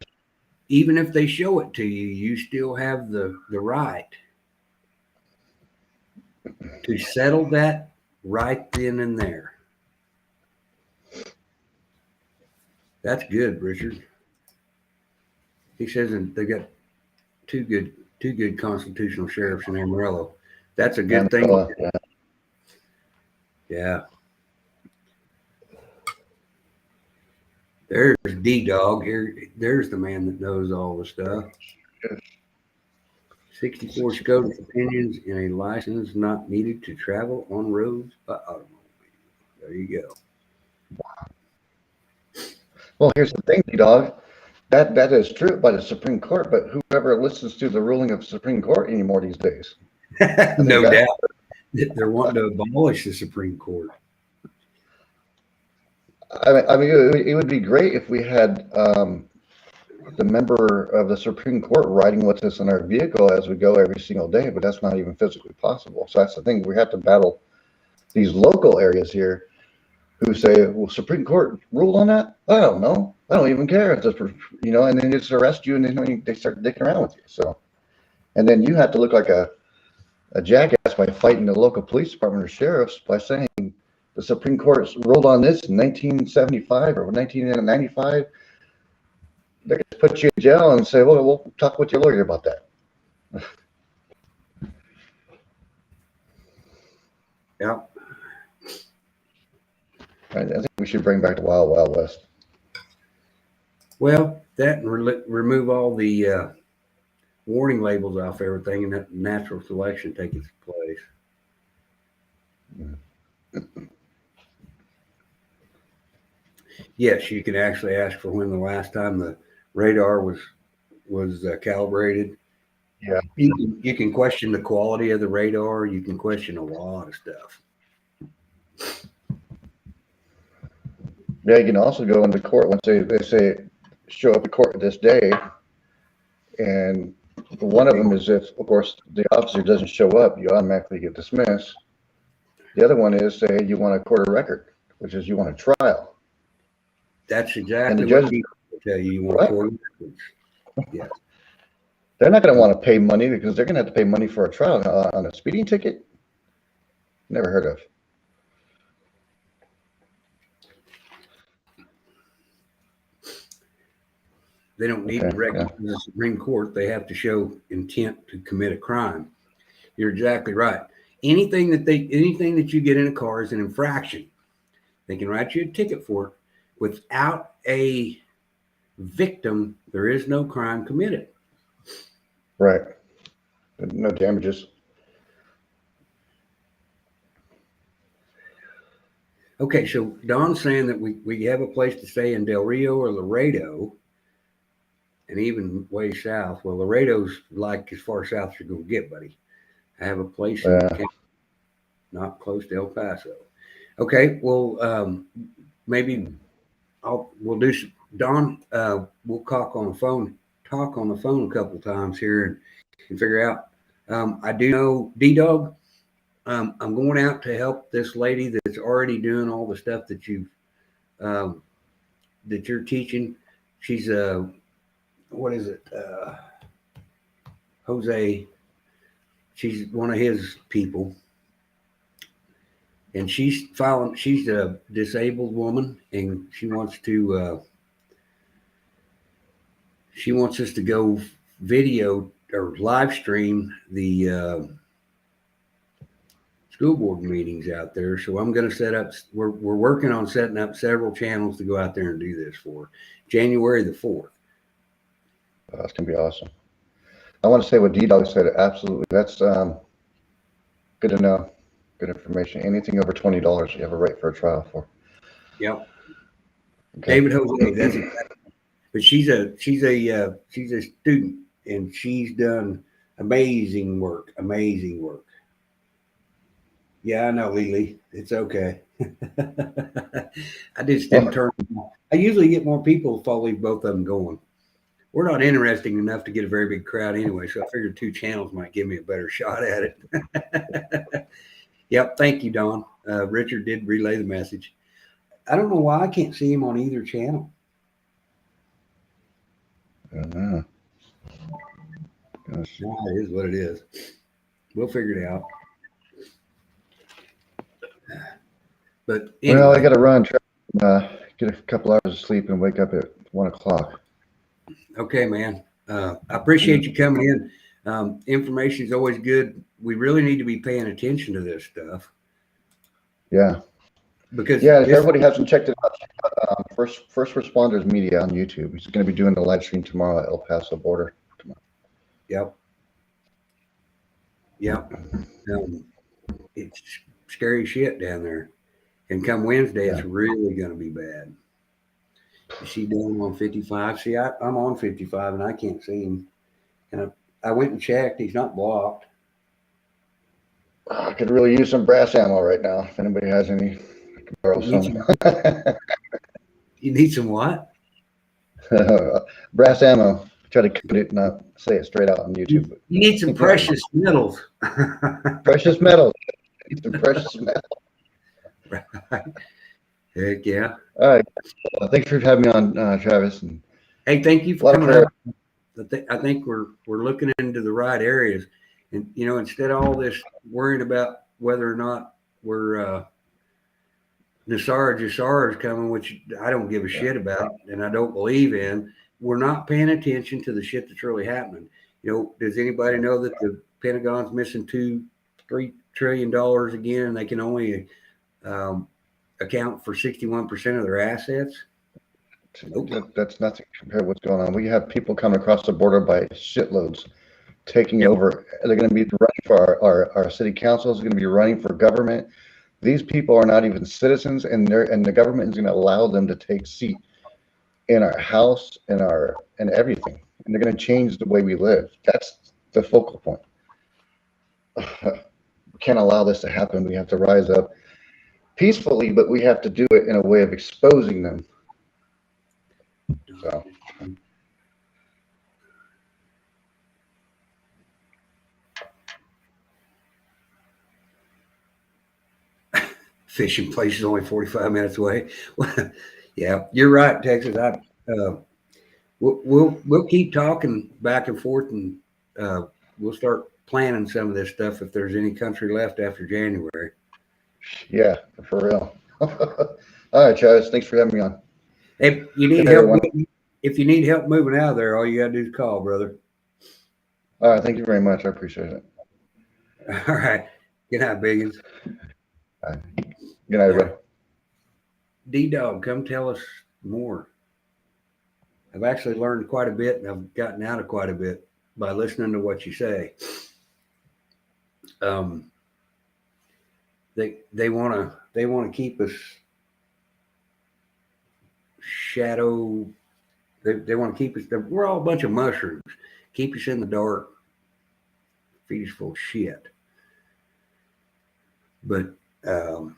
Even if they show it to you, you still have the right to settle that right then and there. That's good, Richard. He says they got two good constitutional sheriffs in Amarillo. That's a good thing. Yeah. There's D-Dog here. There's the man that knows all the stuff. 64 SCOTUS opinions in a license not needed to travel on roads by automobile. There you go.
Well, here's the thing, D-Dog. That is true by the Supreme Court, but whoever listens to the ruling of the Supreme Court anymore these days?
No doubt. They're wanting to abolish the Supreme Court.
I mean, it would be great if we had the member of the Supreme Court riding with us in our vehicle as we go every single day, but that's not even physically possible. So that's the thing. We have to battle these local areas here who say, well, Supreme Court ruled on that? I don't know. I don't even care. It's just, and then just arrest you and then they start dicking around with you. So, and then you have to look like a jackass by fighting the local police department or sheriffs by saying the Supreme Court ruled on this in 1975 or 1995. They could put you in jail and say, well, we'll talk with your lawyer about that.
Yeah.
I think we should bring back the Wild Wild West.
Well, that and remove all the warning labels off everything, and that natural selection take its place. Yes, you can actually ask for when the last time the radar was calibrated.
Yeah.
You can question the quality of the radar. You can question a lot of stuff.
Yeah, you can also go into court once they say show up at court this day, and one of them is if, of course, the officer doesn't show up, you automatically get dismissed. The other one is say you want a court of record, which is you want a trial.
That's exactly
judge-
what people tell you. You want
What?
court records. Yeah.
They're not going to want to pay money because they're going to have to pay money for a trial on a speeding ticket. Never heard of.
They don't need
Okay,
to recognize the Supreme Court. They have to show intent to commit a crime. You're exactly right. Anything that you get in a car is an infraction. They can write you a ticket for it. Without a victim, there is no crime committed.
Right. No damages.
Okay, so Don's saying that we have a place to stay in Del Rio or Laredo, and even way south. Well, Laredo's like as far south as you're going to get, buddy. I have a place in not close to El Paso. Okay, well, maybe we'll do some, Don. We'll talk on the phone a couple times here and figure out. I do know D-Dog. I'm going out to help this lady that's already doing all the stuff that that you're teaching. She's what is it? Jose. She's one of his people. And she's a disabled woman, and she wants us to go video or live stream the school board meetings out there. So I'm going to set up, we're working on setting up several channels to go out there and do this for January the 4th.
That's going to be awesome. I want to say what D-Dog said. Absolutely. That's good to know. Good information. Anything over $20, you have a right for a trial for.
Yep.
Okay.
David Jose, that's exactly. But she's a student, and she's done amazing work. Amazing work. Yeah, I know, Lily. It's okay. I just didn't turn. I usually get more people if I leave both of them going. We're not interesting enough to get a very big crowd anyway, so I figured 2 channels might give me a better shot at it. Yep. Thank you, Don. Richard did relay the message. I don't know why I can't see him on either channel.
I don't know. Gosh.
No, it is what it is. We'll figure it out. But anyway.
Well, I got to run. Get a couple hours of sleep and wake up at 1 o'clock.
Okay, man. I appreciate you coming in. Information is always good. We really need to be paying attention to this stuff.
Yeah.
Because
if everybody hasn't checked it out, First Responders Media on YouTube. He's going to be doing the live stream tomorrow at El Paso border.
Yep. It's scary shit down there. And come Wednesday, it's really going to be bad. You see Dylan on 55? See, I'm on 55 and I can't see him. And I went and checked. He's not blocked.
I could really use some brass ammo right now. If anybody has any, I can borrow some.
You need some what?
Brass ammo. Try to cut it, not say it straight out on YouTube.
You need some precious metals.
Precious metals. Some precious metal.
Right. Heck yeah.
All right. Thanks for having me on, Travis. And
hey, thank you for coming up. I think we're looking into the right areas. And, instead of all this worrying about whether or not we're Nassar Jassar is coming, which I don't give a shit about and I don't believe in, we're not paying attention to the shit that's really happening. You know, does anybody know that the Pentagon's missing $3 trillion again, and they can only account for 61% of their assets? Nope.
That's nothing compared to what's going on. We have people coming across the border by shitloads, taking over. They're going to be running for our city councils. They're going to be running for government. These people are not even citizens, and the government is going to allow them to take seat in our house and everything. And they're going to change the way we live. That's the focal point. We can't allow this to happen. We have to rise up peacefully, but we have to do it in a way of exposing them. So.
Fishing place is only 45 minutes away. Yeah, you're right, Texas. We'll keep talking back and forth, and we'll start planning some of this stuff if there's any country left after January.
Yeah, for real. All right, Travis. Thanks for having me on.
Hey, you need help. If you need help moving out of there, all you gotta do is call, brother.
All right, thank you very much. I appreciate it.
All right. Good night, Biggins.
All right. Good night, everybody.
D-Dog, come tell us more. I've actually learned quite a bit, and I've gotten out of quite a bit by listening to what you say. They want to keep us shadow. They want to keep us. We're all a bunch of mushrooms. Keep us in the dark. Feed us full of shit. But I'm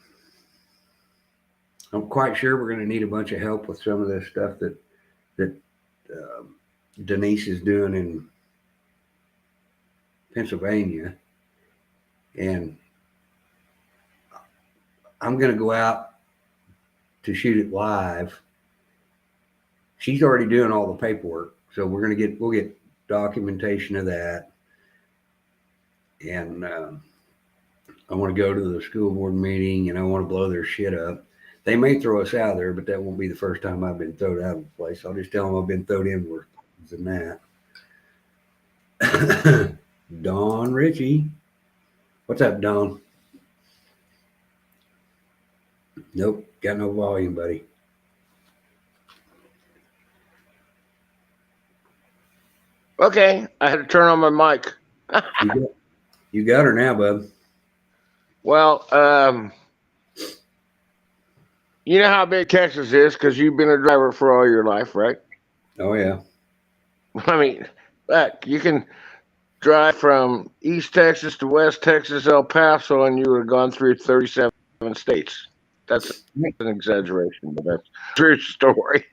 quite sure we're going to need a bunch of help with some of this stuff that Denise is doing in Pennsylvania. And I'm going to go out to shoot it live. She's already doing all the paperwork, so we'll get documentation of that. And I want to go to the school board meeting, and I want to blow their shit up. They may throw us out of there, but that won't be the first time I've been thrown out of the place. I'll just tell them I've been thrown in worse than that. Don Ritchie. What's up, Don? Nope, got no volume, buddy.
Okay, I had to turn on my mic.
You got her now, bub.
Well, you know how big Texas is because you've been a driver for all your life, right?
Oh, yeah.
I mean, heck, you can drive from East Texas to West Texas, El Paso, and you would have gone through 37 states. That's an exaggeration, but that's a true story.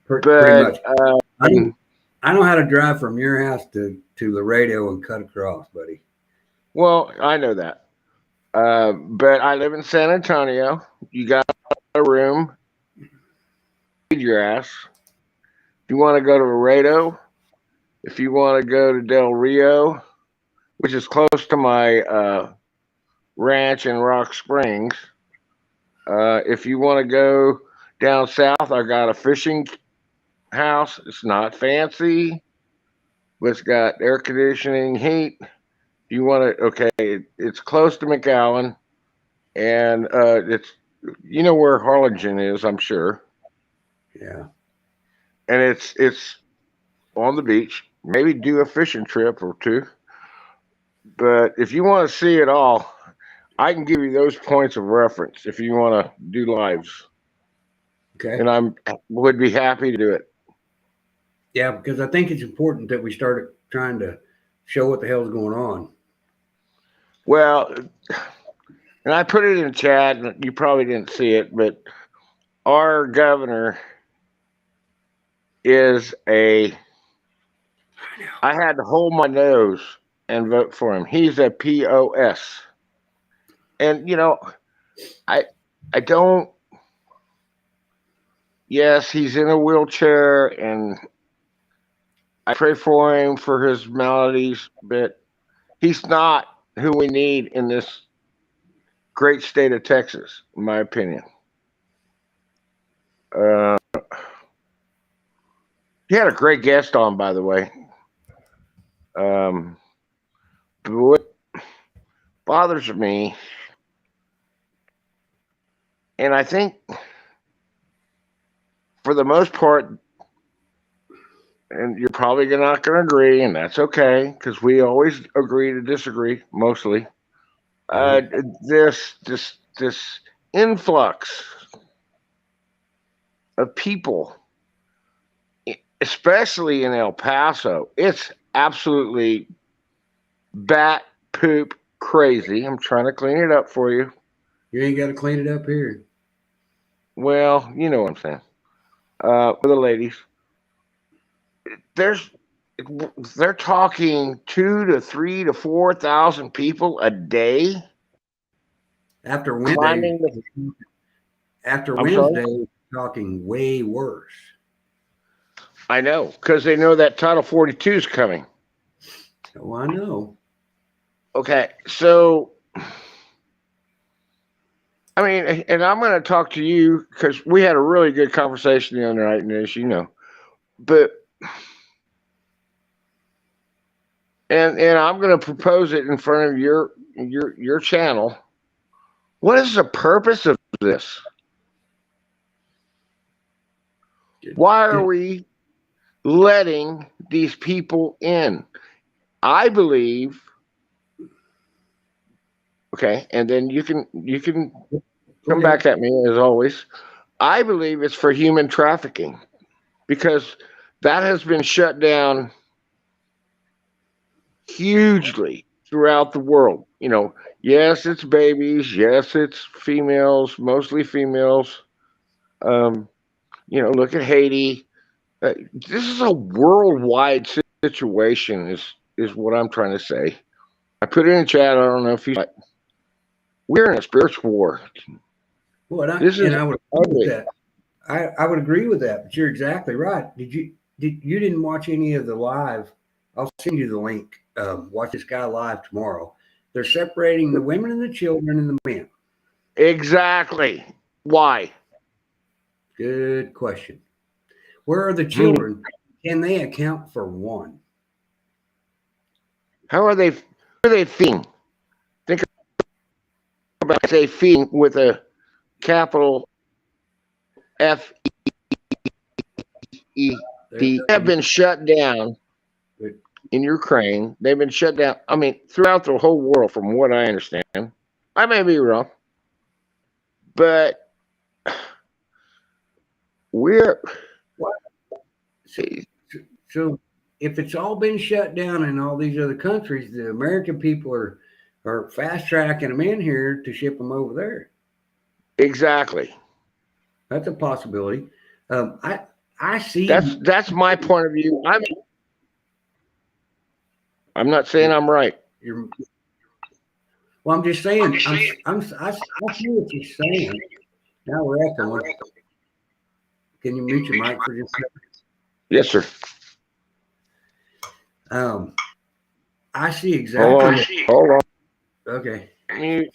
Pretty much. I know how to drive from your house to Laredo and cut across, buddy.
Well, I know that. But I live in San Antonio. You got a room. Feed your ass. If you want to go to Laredo, if you want to go to Del Rio, which is close to my ranch in Rock Springs, if you want to go down south, I got a fishing house. It's not fancy, but it's got air conditioning, heat. You want to, okay, it's close to McAllen, and it's, you know where Harlingen is, I'm sure.
Yeah.
And it's on the beach. Maybe do a fishing trip or two. But if you want to see it all, I can give you those points of reference if you want to do lives.
Okay.
And I would be happy to do it.
Yeah, because I think it's important that we start trying to show what the hell's going on.
Well, and I put it in chat, and you probably didn't see it, but our governor is I had to hold my nose and vote for him. He's a POS. And, you know, I don't, yes, he's in a wheelchair, and I pray for him for his maladies, but he's not who we need in this great state of Texas, in my opinion. You had a great guest on, by the way. But what bothers me, and I think for the most part, and you're probably not going to agree, and that's okay because we always agree to disagree mostly. Uh, this influx of people, especially in El Paso, it's absolutely bat poop crazy. I'm trying to clean it up for you.
You ain't got to clean it up here.
Well, you know what I'm saying. For the ladies, there's they're talking 2 to 3 to 4,000 people a day
After Wednesday,
climbing the.
after
I'm sorry.
Wednesday, talking way worse.
I know because they know that Title 42 is coming.
Oh, I know.
Okay, so I mean, and I'm going to talk to you because we had a really good conversation the other night, and as you know, but and I'm going to propose it in front of your channel. What is the purpose of this? Why are we letting these people in? I believe. Okay, and then you can come back at me as always. I believe it's for human trafficking because that has been shut down hugely throughout the world. You know, yes, it's babies, yes, it's females, mostly females. Um, you know, look at Haiti. This is a worldwide situation. Is what I'm trying to say. I put it in the chat. I don't know if you. We're in a spiritual war.
Well, I
This is
would agree with
ugly.
that. I would agree with that, but you're exactly right. You didn't watch any of the live? I'll send you the link. Watch this guy live tomorrow. They're separating the women and the children and the men.
Exactly. Why?
Good question. Where are the children? Can they account for one?
How are they? Who are they feeding? Think about say feeding with a capital F E D. They have been shut down in Ukraine. They've been shut down. I mean, throughout the whole world, from what I understand. I may be wrong, but we're.
So if it's all been shut down in all these other countries, the American people are fast tracking them in here to ship them over there.
Exactly.
That's a possibility. I see.
That's my point of view. I'm not saying I'm right.
Well, I'm just saying. I see what you're saying. Now we're echoing. Can you mute your mic for just a second?
Yes, sir.
I see exactly.
Hold on.
Okay.
Mute.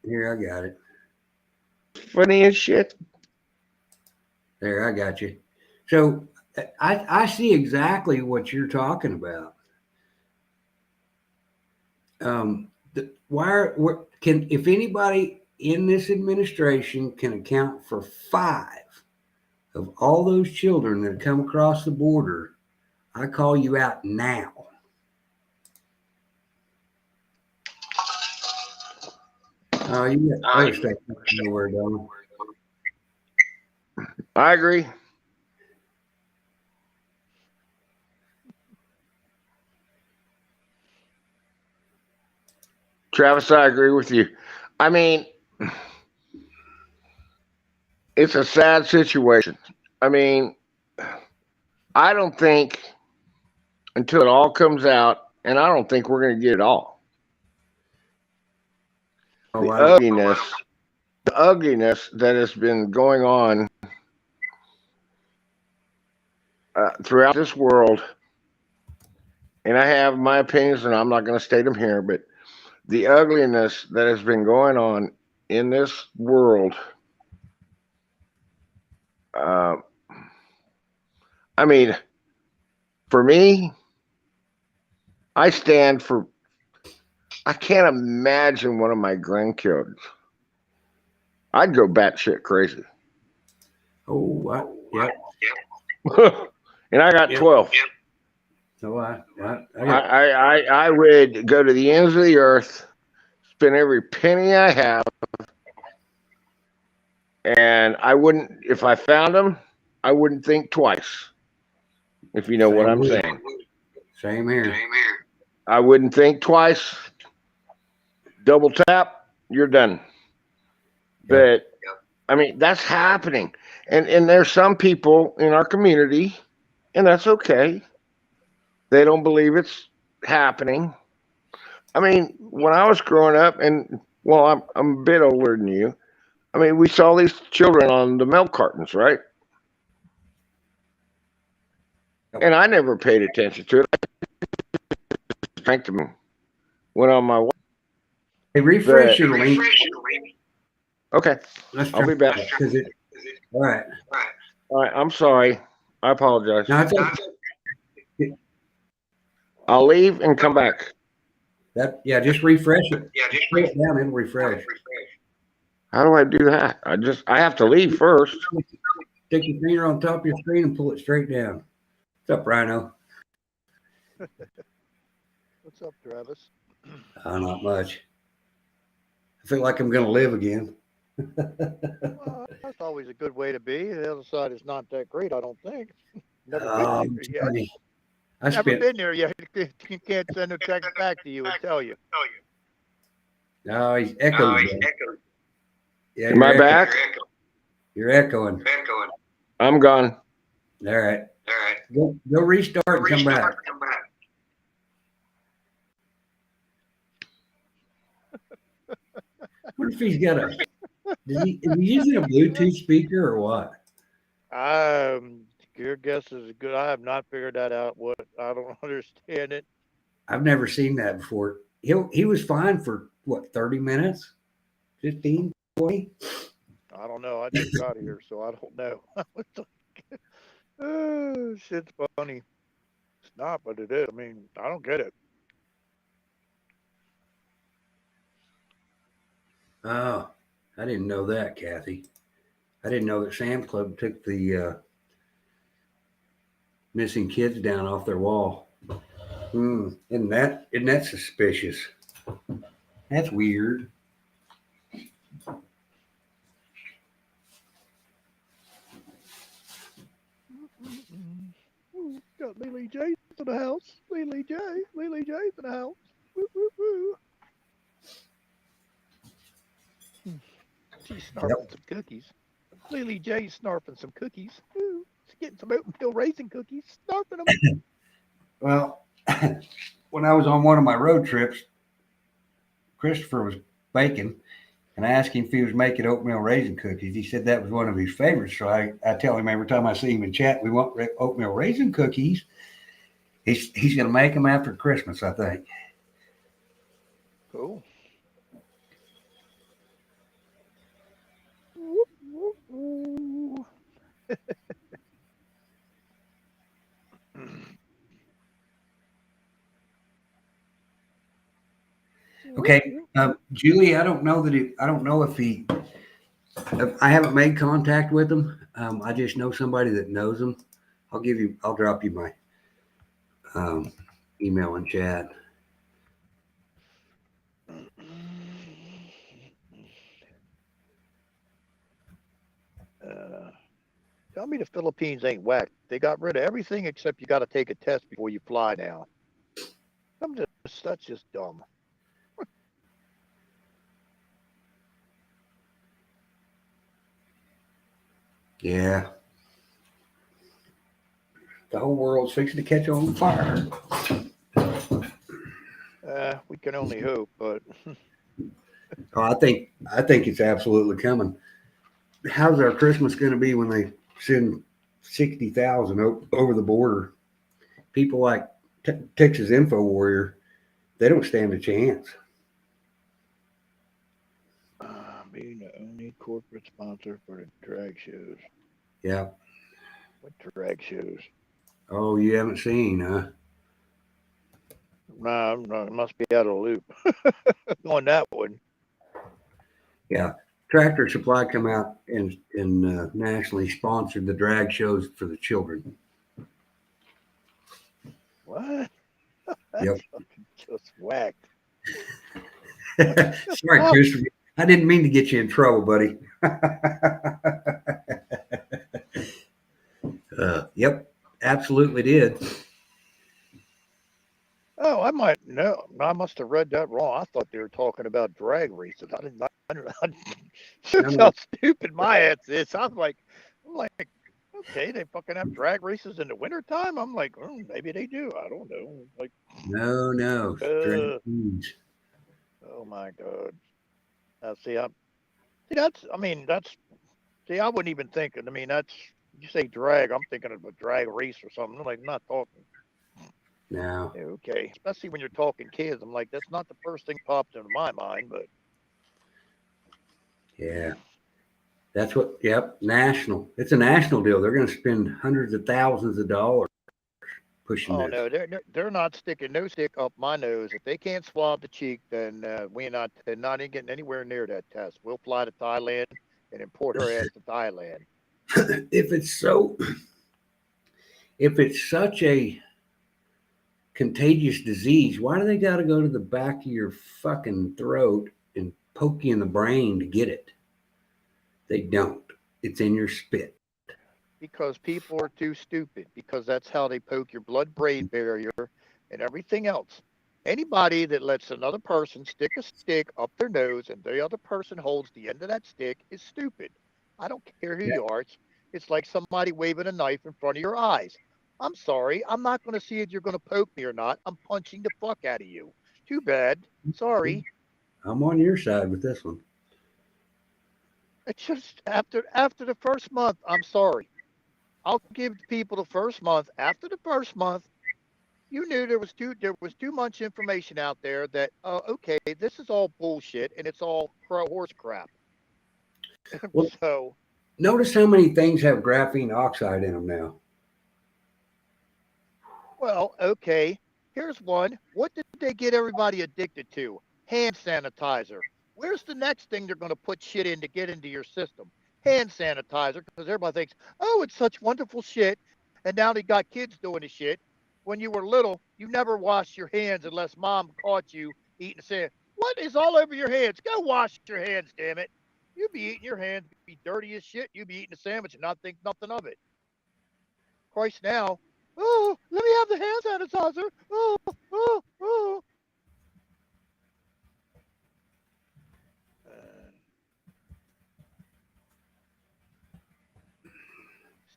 Here, I got it.
Funny as shit.
There, I got you. So I see exactly what you're talking about. If anybody in this administration can account for 5 of all those children that come across the border, I call you out now. Oh, you got other stuff nowhere, Donald.
I agree. Travis, I agree with you. I mean, it's a sad situation. I mean, I don't think until it all comes out, and I don't think we're going to get it all. The ugliness that has been going on throughout this world, and I have my opinions, and I'm not going to state them here, but the ugliness that has been going on in this world, I mean, for me, I stand for. I can't imagine one of my grandkids. I'd go batshit crazy.
Oh, what? Yep.
And I got
Yep.
12.
So I
I,
got
I would go to the ends of the earth, spend every penny I have, and I wouldn't, if I found them, I wouldn't think twice, if you know what I'm saying.
same here.
I wouldn't think twice. Double tap, you're done. But I mean, that's happening. And there's some people in our community, and that's okay. They don't believe it's happening. I mean, when I was growing up, and well, I'm a bit older than you. I mean, we saw these children on the milk cartons, right? And I never paid attention to it. I drank them, went on my way.
Hey, refresh
But
your link.
okay,
Let's
I'll
try
be back.
all right.
All right, I'm sorry. I apologize.
Now, it's
I'll leave and come back.
yeah, just refresh it. Pull it down and refresh.
How do I do that? I have to leave first.
Stick your finger on top of your screen and pull it straight down. What's up, Rhino?
What's up, Travis?
Not much. I feel like I'm going to live again.
Well, that's always a good way to be. The other side is not that great, I don't think. Never
I'm
been there yet.
funny. I
Never
spent.
been there yet. You can't send a text back to you and tell you.
No, he's echoing. Yeah,
Am I
you're
back?
You're echoing.
I'm gone.
All right. Go restart and come back. What if he's got is he using a Bluetooth speaker or what?
Your guess is good. I have not figured that out. I don't understand it.
I've never seen that before. He was fine for what, 30 minutes? 15, 20?
I don't know. I just got here, so I don't know. Oh, shit's funny. It's not, but it is. I mean, I don't get it.
Oh, I didn't know that, Kathy. I didn't know that Sam's Club took the missing kids down off their wall. Isn't that suspicious? That's weird.
Ooh, got Lily J's in the house. Lily J's in the house. Woo, woo, woo. She's snarfing some cookies. Lily J's snarfing some cookies. Ooh, she's getting some oatmeal raisin cookies. Snarfing them.
Well, when I was on one of my road trips, Christopher was baking, and I asked him if he was making oatmeal raisin cookies. He said that was one of his favorites. So I tell him every time I see him in chat, we want oatmeal raisin cookies. He's going to make them after Christmas, I think.
Cool.
Okay, Julie, I don't know if I haven't made contact with him. I just know somebody that knows him. I'll drop you my email and chat.
Tell me the Philippines ain't whack. They got rid of everything except you got to take a test before you fly now. That's just dumb.
Yeah. The whole world's fixing to catch on fire.
We can only hope, but
Oh, I think it's absolutely coming. How's our Christmas going to be when they send 60,000 over the border? People like Texas Info Warrior, they don't stand a chance.
being the only corporate sponsor for the drag shows.
Yeah.
What drag shows?
Oh, you haven't seen, huh?
Nah, it must be out of the loop on that one.
Yeah. Tractor Supply come out and nationally sponsored the drag shows for the children.
What? That's
Yep.
fucking just whacked.
Sorry, Christopher. I didn't mean to get you in trouble, buddy. Yep, absolutely did.
Oh, I might know. I must have read that wrong. I thought they were talking about drag races. I didn't. That's how stupid my ass is. I'm like, okay, they fucking have drag races in the wintertime? I'm like, maybe they do. I don't know. Like,
No. Drag queens.
oh my god. See, I wouldn't even think. I mean, you say drag, I'm thinking of a drag race or something. I'm like, not talking.
No.
Okay, especially when you're talking kids. I'm like, that's not the first thing popped into my mind, but
Yeah. That's what, yep, national. It's a national deal. They're going to spend hundreds of thousands of dollars pushing
oh
this.
no, they're not sticking no stick up my nose. If they can't swab the cheek, then they're not even getting anywhere near that test. We'll fly to Thailand and import her ass to Thailand.
If it's such a contagious disease, why do they got to go to the back of your fucking throat and poke you in the brain to get it? They don't. It's in your spit.
Because people are too stupid. Because that's how they poke your blood-brain barrier and everything else. Anybody that lets another person stick a stick up their nose and the other person holds the end of that stick is stupid. I don't care who you are. It's like somebody waving a knife in front of your eyes. I'm sorry. I'm not going to see if you're going to poke me or not. I'm punching the fuck out of you. Too bad. Sorry.
I'm on your side with this one.
It's just after the first month, I'm sorry. I'll give people the first month. After the first month, you knew there was too much information out there that okay, this is all bullshit and it's all horse crap.
Well,
So
notice how many things have graphene oxide in them now.
well, okay. Here's one. What did they get everybody addicted to? Hand sanitizer. Where's the next thing they're going to put shit in to get into your system? Hand sanitizer, because everybody thinks, oh, it's such wonderful shit. And now they got kids doing the shit. When you were little, you never washed your hands unless mom caught you eating a sandwich. What is all over your hands? Go wash your hands, damn it. You be eating your hands, be dirty as shit. You be eating a sandwich and not think nothing of it. Christ, now, oh, let me have the hand sanitizer. Oh.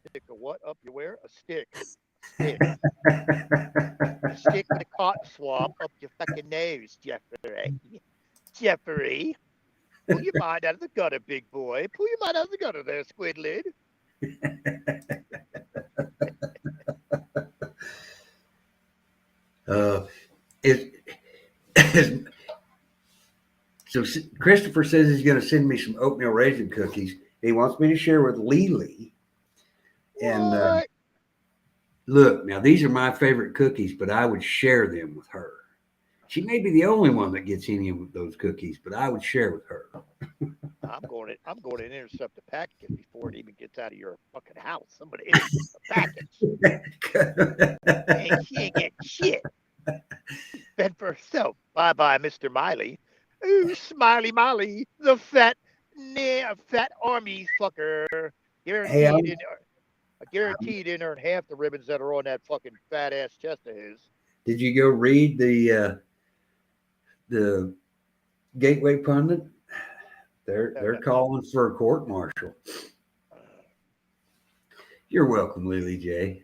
Stick a what up you wear? A stick. A stick with a cotton swab up your fucking nose, Jeffrey. Jeffrey. Pull your mind out of the gutter, big boy. Pull your mind out of the gutter there, Squidlid.
So Christopher says he's going to send me some oatmeal raisin cookies. He wants me to share with Lily. And look, now these are my favorite cookies, but I would share them with her. She may be the only one that gets any of those cookies, but I would share with her.
I'm going to intercept the packet before it even gets out of your fucking house. Somebody intercept the package. She ain't getting shit. Fend for herself. Bye, Mr. Miley. Ooh, Smiley Molly, the fat army fucker. Guaranteed didn't earn half the ribbons that are on that fucking fat ass chest of his.
Did you go read the Gateway Pundit? They're calling for a court martial. You're welcome, Lily J.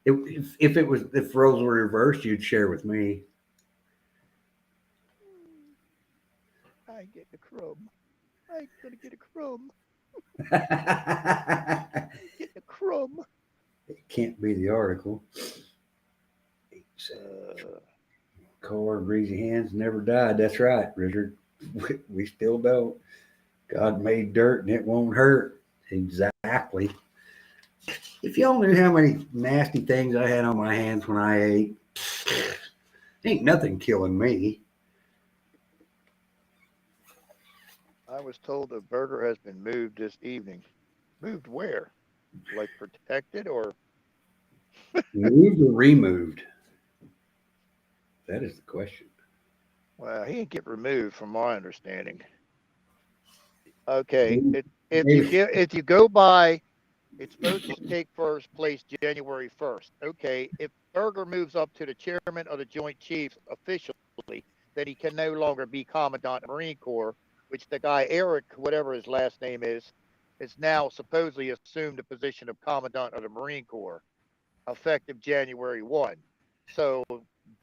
If roles were reversed, you'd share with me.
I ain't getting a crumb. I ain't gonna get a crumb. Getting a crumb.
It can't be the article. Cold, greasy hands never died. That's right, Richard. We still don't. God made dirt and it won't hurt. Exactly. If y'all knew how many nasty things I had on my hands when I ate, ain't nothing killing me.
I was told the burger has been moved this evening. Moved where? Like protected or?
Moved or removed? That is the question.
Well, he didn't get removed from my understanding. Okay, if you go by, it's supposed to take place January 1st. Okay, if Berger moves up to the chairman of the Joint Chiefs officially, then he can no longer be Commandant of the Marine Corps, which the guy Eric, whatever his last name is now supposedly assumed the position of Commandant of the Marine Corps, effective January 1. So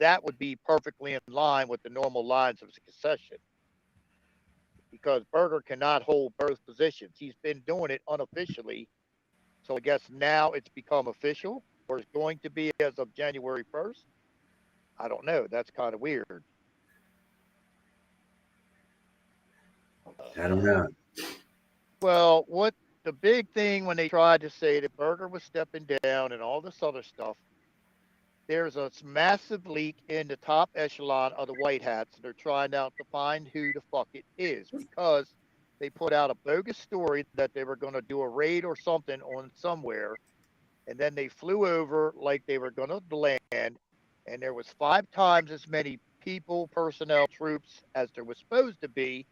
that would be perfectly in line with the normal lines of succession, because Berger cannot hold both positions. He's been doing it unofficially. So I guess now it's become official, or it's going to be as of January 1st. I don't know. That's kind of weird.
I don't know.
Well, what the big thing when they tried to say that Berger was stepping down and all this other stuff, there's a massive leak in the top echelon of the White Hats. They're trying out to find who the fuck it is, because they put out a bogus story that they were going to do a raid or something on somewhere, and then they flew over like they were going to land, and there was 5 times as many people, personnel, troops as there was supposed to be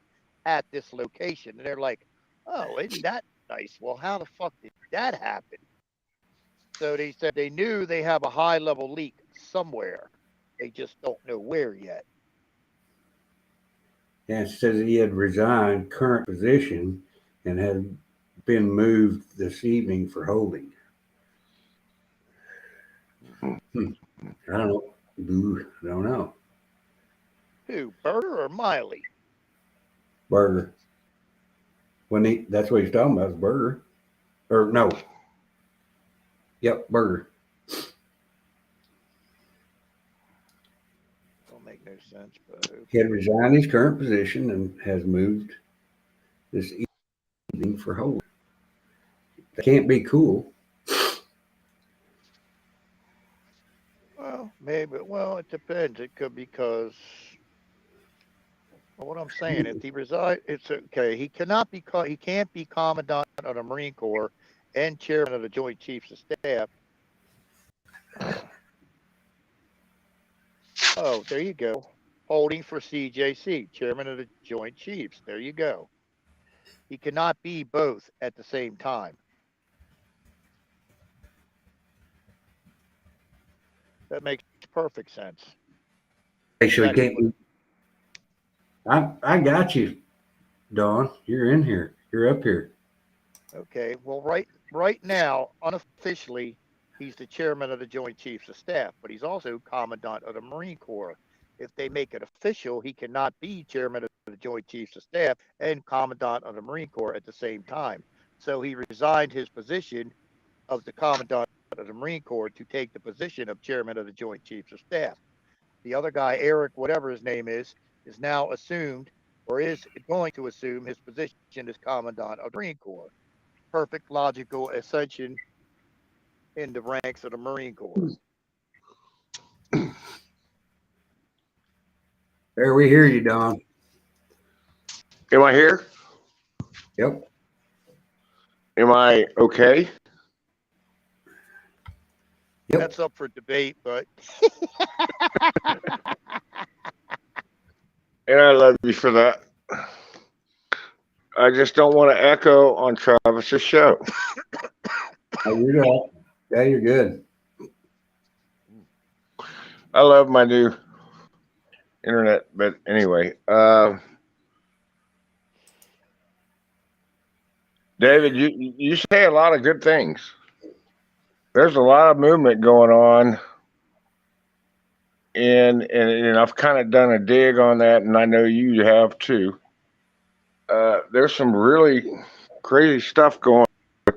at this location. And they're like, oh, isn't that nice? Well, how the fuck did that happen? So they said they knew they have a high level leak somewhere. They just don't know where yet.
Yeah, it says he had resigned current position and had been moved this evening for holding. I don't know. I don't know.
Who, Berger or Miley?
Berger. That's what he's talking about, is Berger. Or no. Yep, Berger.
Don't make no sense, but okay.
He had resigned his current position and has moved this evening for holding. That can't be cool.
Well, maybe. Well, it depends. It could be because. Well, what I'm saying, if he resigns, it's okay. He cannot be. He can't be Commandant of the Marine Corps and Chairman of the Joint Chiefs of Staff. Oh, there you go. Holding for CJC, Chairman of the Joint Chiefs. There you go. He cannot be both at the same time. That makes perfect sense.
Hey, so he can't be. I got you, Don. You're in here. You're up here.
Okay. Well, right now, unofficially, he's the Chairman of the Joint Chiefs of Staff, but he's also Commandant of the Marine Corps. If they make it official, he cannot be Chairman of the Joint Chiefs of Staff and Commandant of the Marine Corps at the same time. So he resigned his position of the Commandant of the Marine Corps to take the position of Chairman of the Joint Chiefs of Staff. The other guy, Eric, whatever his name is now assumed, or is going to assume, his position as Commandant of the Marine Corps. Perfect logical ascension in the ranks of the Marine Corps.
There, we hear you, Don.
Am I here?
Yep.
Am I okay?
Yep.
That's up for debate, but
And I love you for that. I just don't want to echo on Travis's show.
Oh, you're good. Yeah, you're good.
I love my new internet, but anyway, David, you say a lot of good things. There's a lot of movement going on, and I've kind of done a dig on that, and I know you have too. There's some really crazy stuff going on.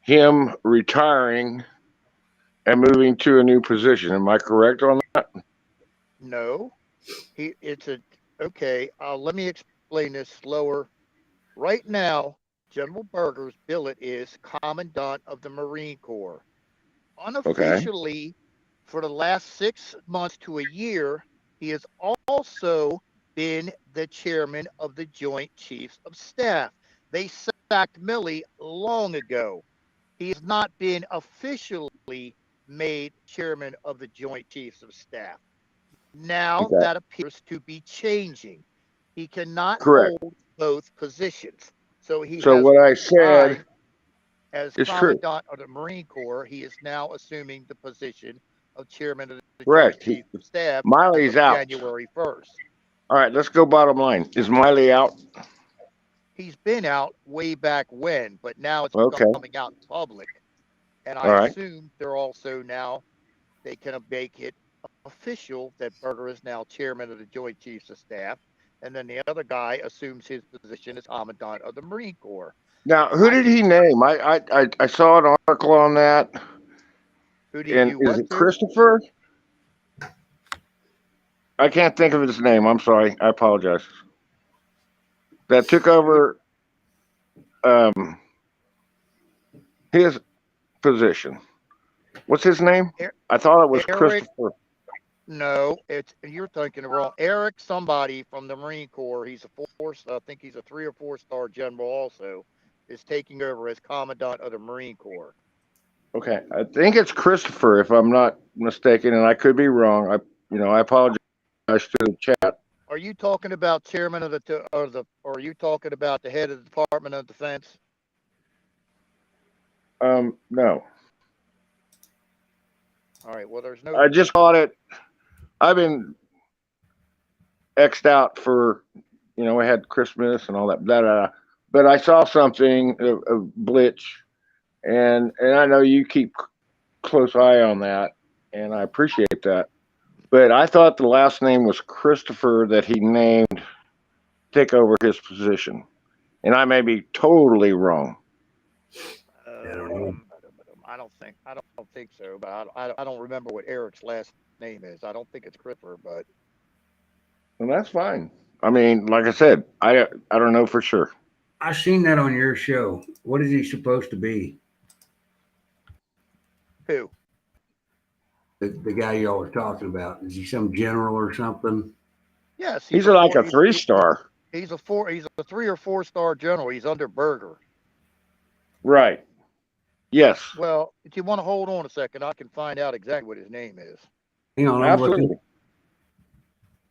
Him retiring and moving to a new position. Am I correct on that?
no. Okay. Let me explain this slower. Right now, General Berger's billet is Commandant of the Marine Corps.
Okay.
Unofficially, for the last 6 months to a year, he has also been the chairman of the Joint Chiefs of Staff. They sacked Milley long ago. He has not been officially made chairman of the Joint Chiefs of Staff. Now
Okay.
that appears to be changing. He cannot
Correct.
hold both positions. So he
So
has
what I said
resigned as
is true.
Commandant of the Marine Corps. He is now assuming the position of Chairman of the
Correct.
Joint Chiefs of Staff as
Miley's
of
out.
January 1st.
All right, let's go bottom line. Is Miley out?
He's been out way back when, but now it's
Okay.
coming out in public. And
All
I
right.
assume they're also now, they can make it official that Berger is now Chairman of the Joint Chiefs of Staff. And then the other guy assumes his position as Commandant of the Marine Corps.
Now, who did he name? I saw an article on that.
Who do
And
you
is
what
it
to?
Christopher? I can't think of his name. I'm sorry. I apologize. That took over his position. What's his name? I thought it was
Eric.
Christopher.
No, you're thinking wrong. Eric, somebody from the Marine Corps. He's a I think he's a 3 or 4 star general. Also, is taking over as Commandant of the Marine Corps.
Okay, I think it's Christopher, if I'm not mistaken, and I could be wrong. I apologize to the chat.
Are you talking about chairman of or are you talking about the head of the Department of Defense?
No.
All right. Well, there's no.
I just caught it. I've been X'd out for, I had Christmas and all that, blah, blah, blah. But I saw something, a blitz, and I know you keep close eye on that, and I appreciate that. But I thought the last name was Christopher that he named take over his position, and I may be totally wrong.
I don't think so, but I don't remember what Eric's last name is. I don't think it's Christopher, but.
And that's fine. I mean, like I said, I don't know for sure.
I seen that on your show. What is he supposed to be?
Who?
The guy y'all were talking about. Is he some general or something?
Yes,
he's like a 3-star.
He's a 3 or 4 star general. He's under Berger.
Right. Yes.
Well, if you want to hold on a second, I can find out exactly what his name is.
Hang on,
absolutely.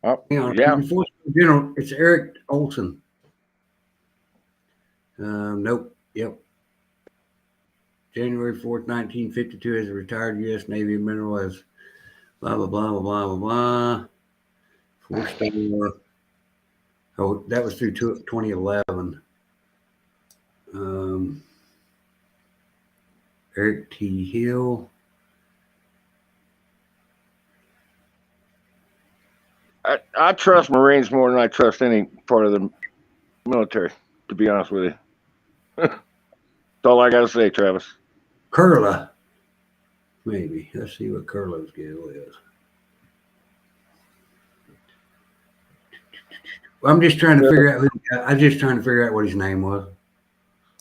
Hang on.
Yeah.
General, it's Eric Olson. Nope. Yep. January 4th, 1952, as a retired U.S. Navy admiral, as blah, blah, blah, blah, blah, blah. 4-star. Oh, that was through 2011. Eric T. Hill.
I trust Marines more than I trust any part of the military, to be honest with you. That's all I got to say, Travis.
Kurla. Maybe. Let's see what Kurla's deal is. I'm just trying to figure out what his name was.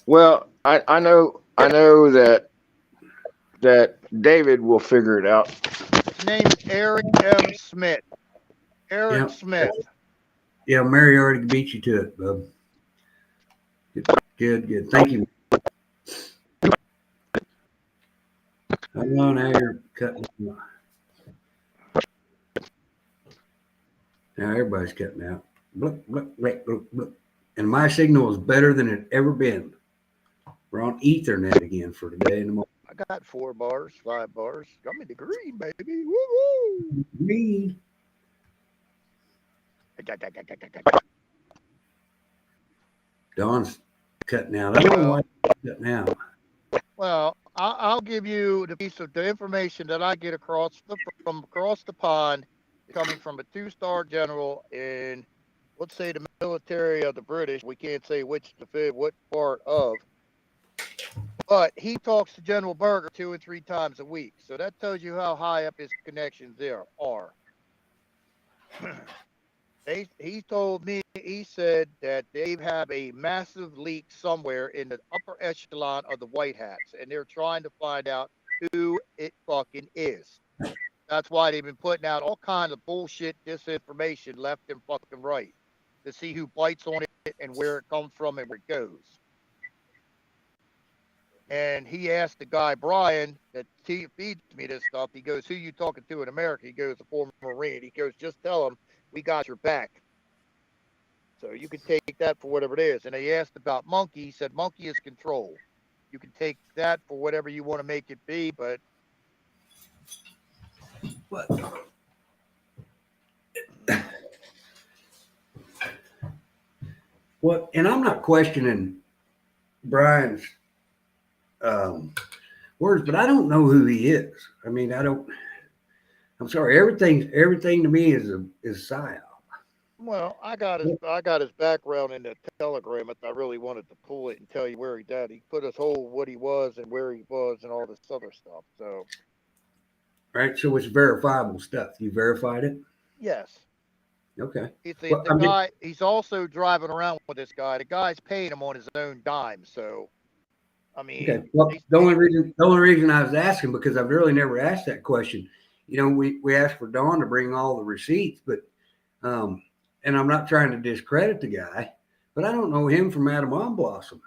Well, I know that David will figure it out.
His name is Eric M. Smith. Eric Smith.
Yeah, Mary already beat you to it, bub. Good. Thank you. I know now you're cutting. Now everybody's cutting out. Bloop, bloop, bloop, bloop, bloop. And my signal is better than it ever been. We're on Ethernet again for today in the morning.
I got 4 bars, 5 bars. Got me the green, baby. Woo-woo.
Green. Dawn's cutting out. I don't know why she's cutting out.
Well, I'll give you the piece of the information that I get from across the pond, coming from a 2-star general in, let's say, the military of the British. We can't say what part of, but he talks to General Berger 2 or 3 times a week. So that tells you how high up his connections there are. He told me, he said that they have a massive leak somewhere in the upper echelon of the White Hats, and they're trying to find out who it fucking is. That's why they've been putting out all kinds of bullshit disinformation left and fucking right to see who bites on it and where it comes from and where it goes. And he asked the guy, Brian, that feeds me this stuff. He goes, who you talking to in America? He goes, a former Marine. He goes, just tell him we got your back. So you can take that for whatever it is. And he asked about Monkey. He said, Monkey is control. You can take that for whatever you want to make it be, but
well, and I'm not questioning Brian's words, but I don't know who he is. I mean, I'm sorry. Everything to me is psyop.
well, I got his background in the telegram. If I really wanted to pull it and tell you where he's at, he put his whole what he was and where he was and all this other stuff. So,
Right. So it's verifiable stuff. You verified it.
yes.
Okay.
The guy, he's also driving around with this guy. The guy's paying him on his own dime. So, I mean,
okay. Well, the only reason I was asking, because I've really never asked that question. You know, we asked for Dawn to bring all the receipts, but and I'm not trying to discredit the guy, but I don't know him from Adam on Blossom.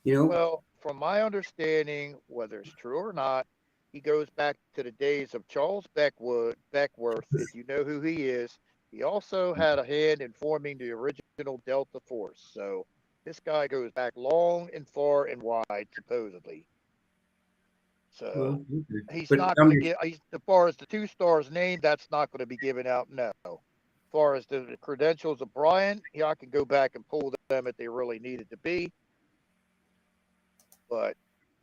You know.
Well, from my understanding, whether it's true or not, he goes back to the days of Charles Beckworth. If you know who he is, he also had a hand in forming the original Delta Force. So this guy goes back long and far and wide, supposedly. So he's not going to get, as far as the 2 stars name, that's not going to be given out. No. As far as the credentials of Brian, yeah, I can go back and pull them if they really needed to be. But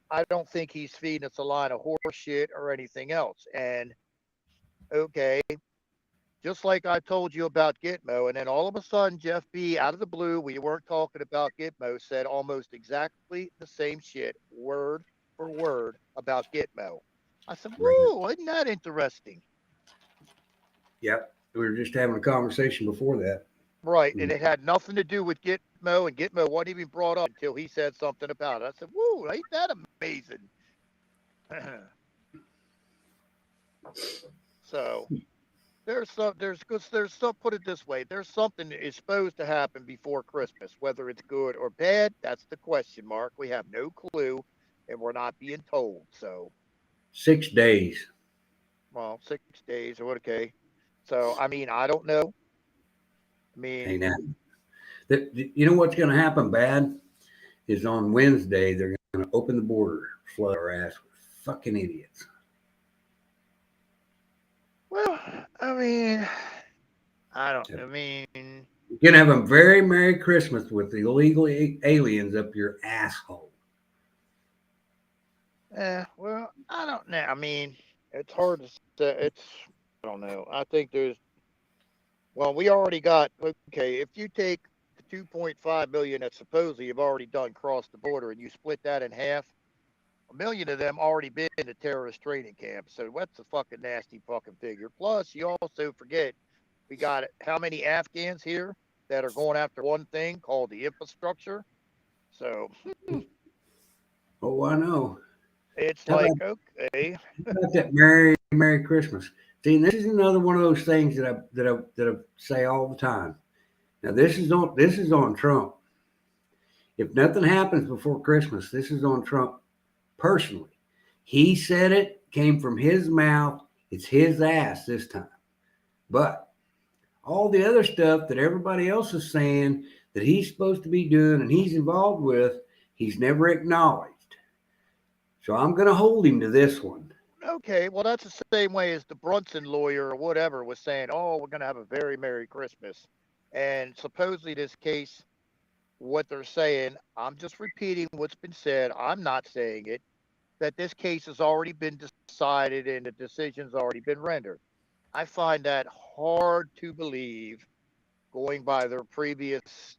I don't think he's feeding us a line of horse shit or anything else. And okay, just like I told you about Gitmo, and then all of a sudden, Jeff B, out of the blue, we weren't talking about Gitmo, said almost exactly the same shit, word for word, about Gitmo. I said, whoa, isn't that interesting?
Yep. We were just having a conversation before that.
Right. And it had nothing to do with Gitmo, and Gitmo wasn't even brought up until he said something about it. I said, whoa, ain't that amazing? So put it this way, there's something that is supposed to happen before Christmas. Whether it's good or bad, that's the question mark. We have no clue, and we're not being told. So
6 days.
Well, 6 days or okay. So I mean, I don't know. I mean,
Hey, now, you know what's going to happen bad is on Wednesday they're going to open the border, flood our ass with fucking idiots.
Well, I mean, I mean,
you're going to have a very Merry Christmas with the illegal aliens up your asshole.
Well, I don't know. I mean, it's hard to say. I don't know. I think we already got, okay, if you take the 2.5 million that supposedly you've already done cross the border and you split that in half, 1 million of them already been to terrorist training camps. So that's a fucking nasty fucking figure. Plus, you also forget we got how many Afghans here that are going after one thing called the infrastructure. So,
oh, I know.
It's like, okay.
About that Merry Christmas. See, this is another one of those things that I say all the time. Now, this is on Trump. If nothing happens before Christmas, this is on Trump personally. He said it, came from his mouth. It's his ass this time. But all the other stuff that everybody else is saying that he's supposed to be doing and he's involved with, he's never acknowledged. So I'm going to hold him to this one.
Okay, well, that's the same way as the Brunson lawyer or whatever was saying, oh, we're going to have a very Merry Christmas. And supposedly this case, what they're saying, I'm just repeating what's been said. I'm not saying it, that this case has already been decided and the decision's already been rendered. I find that hard to believe going by their previous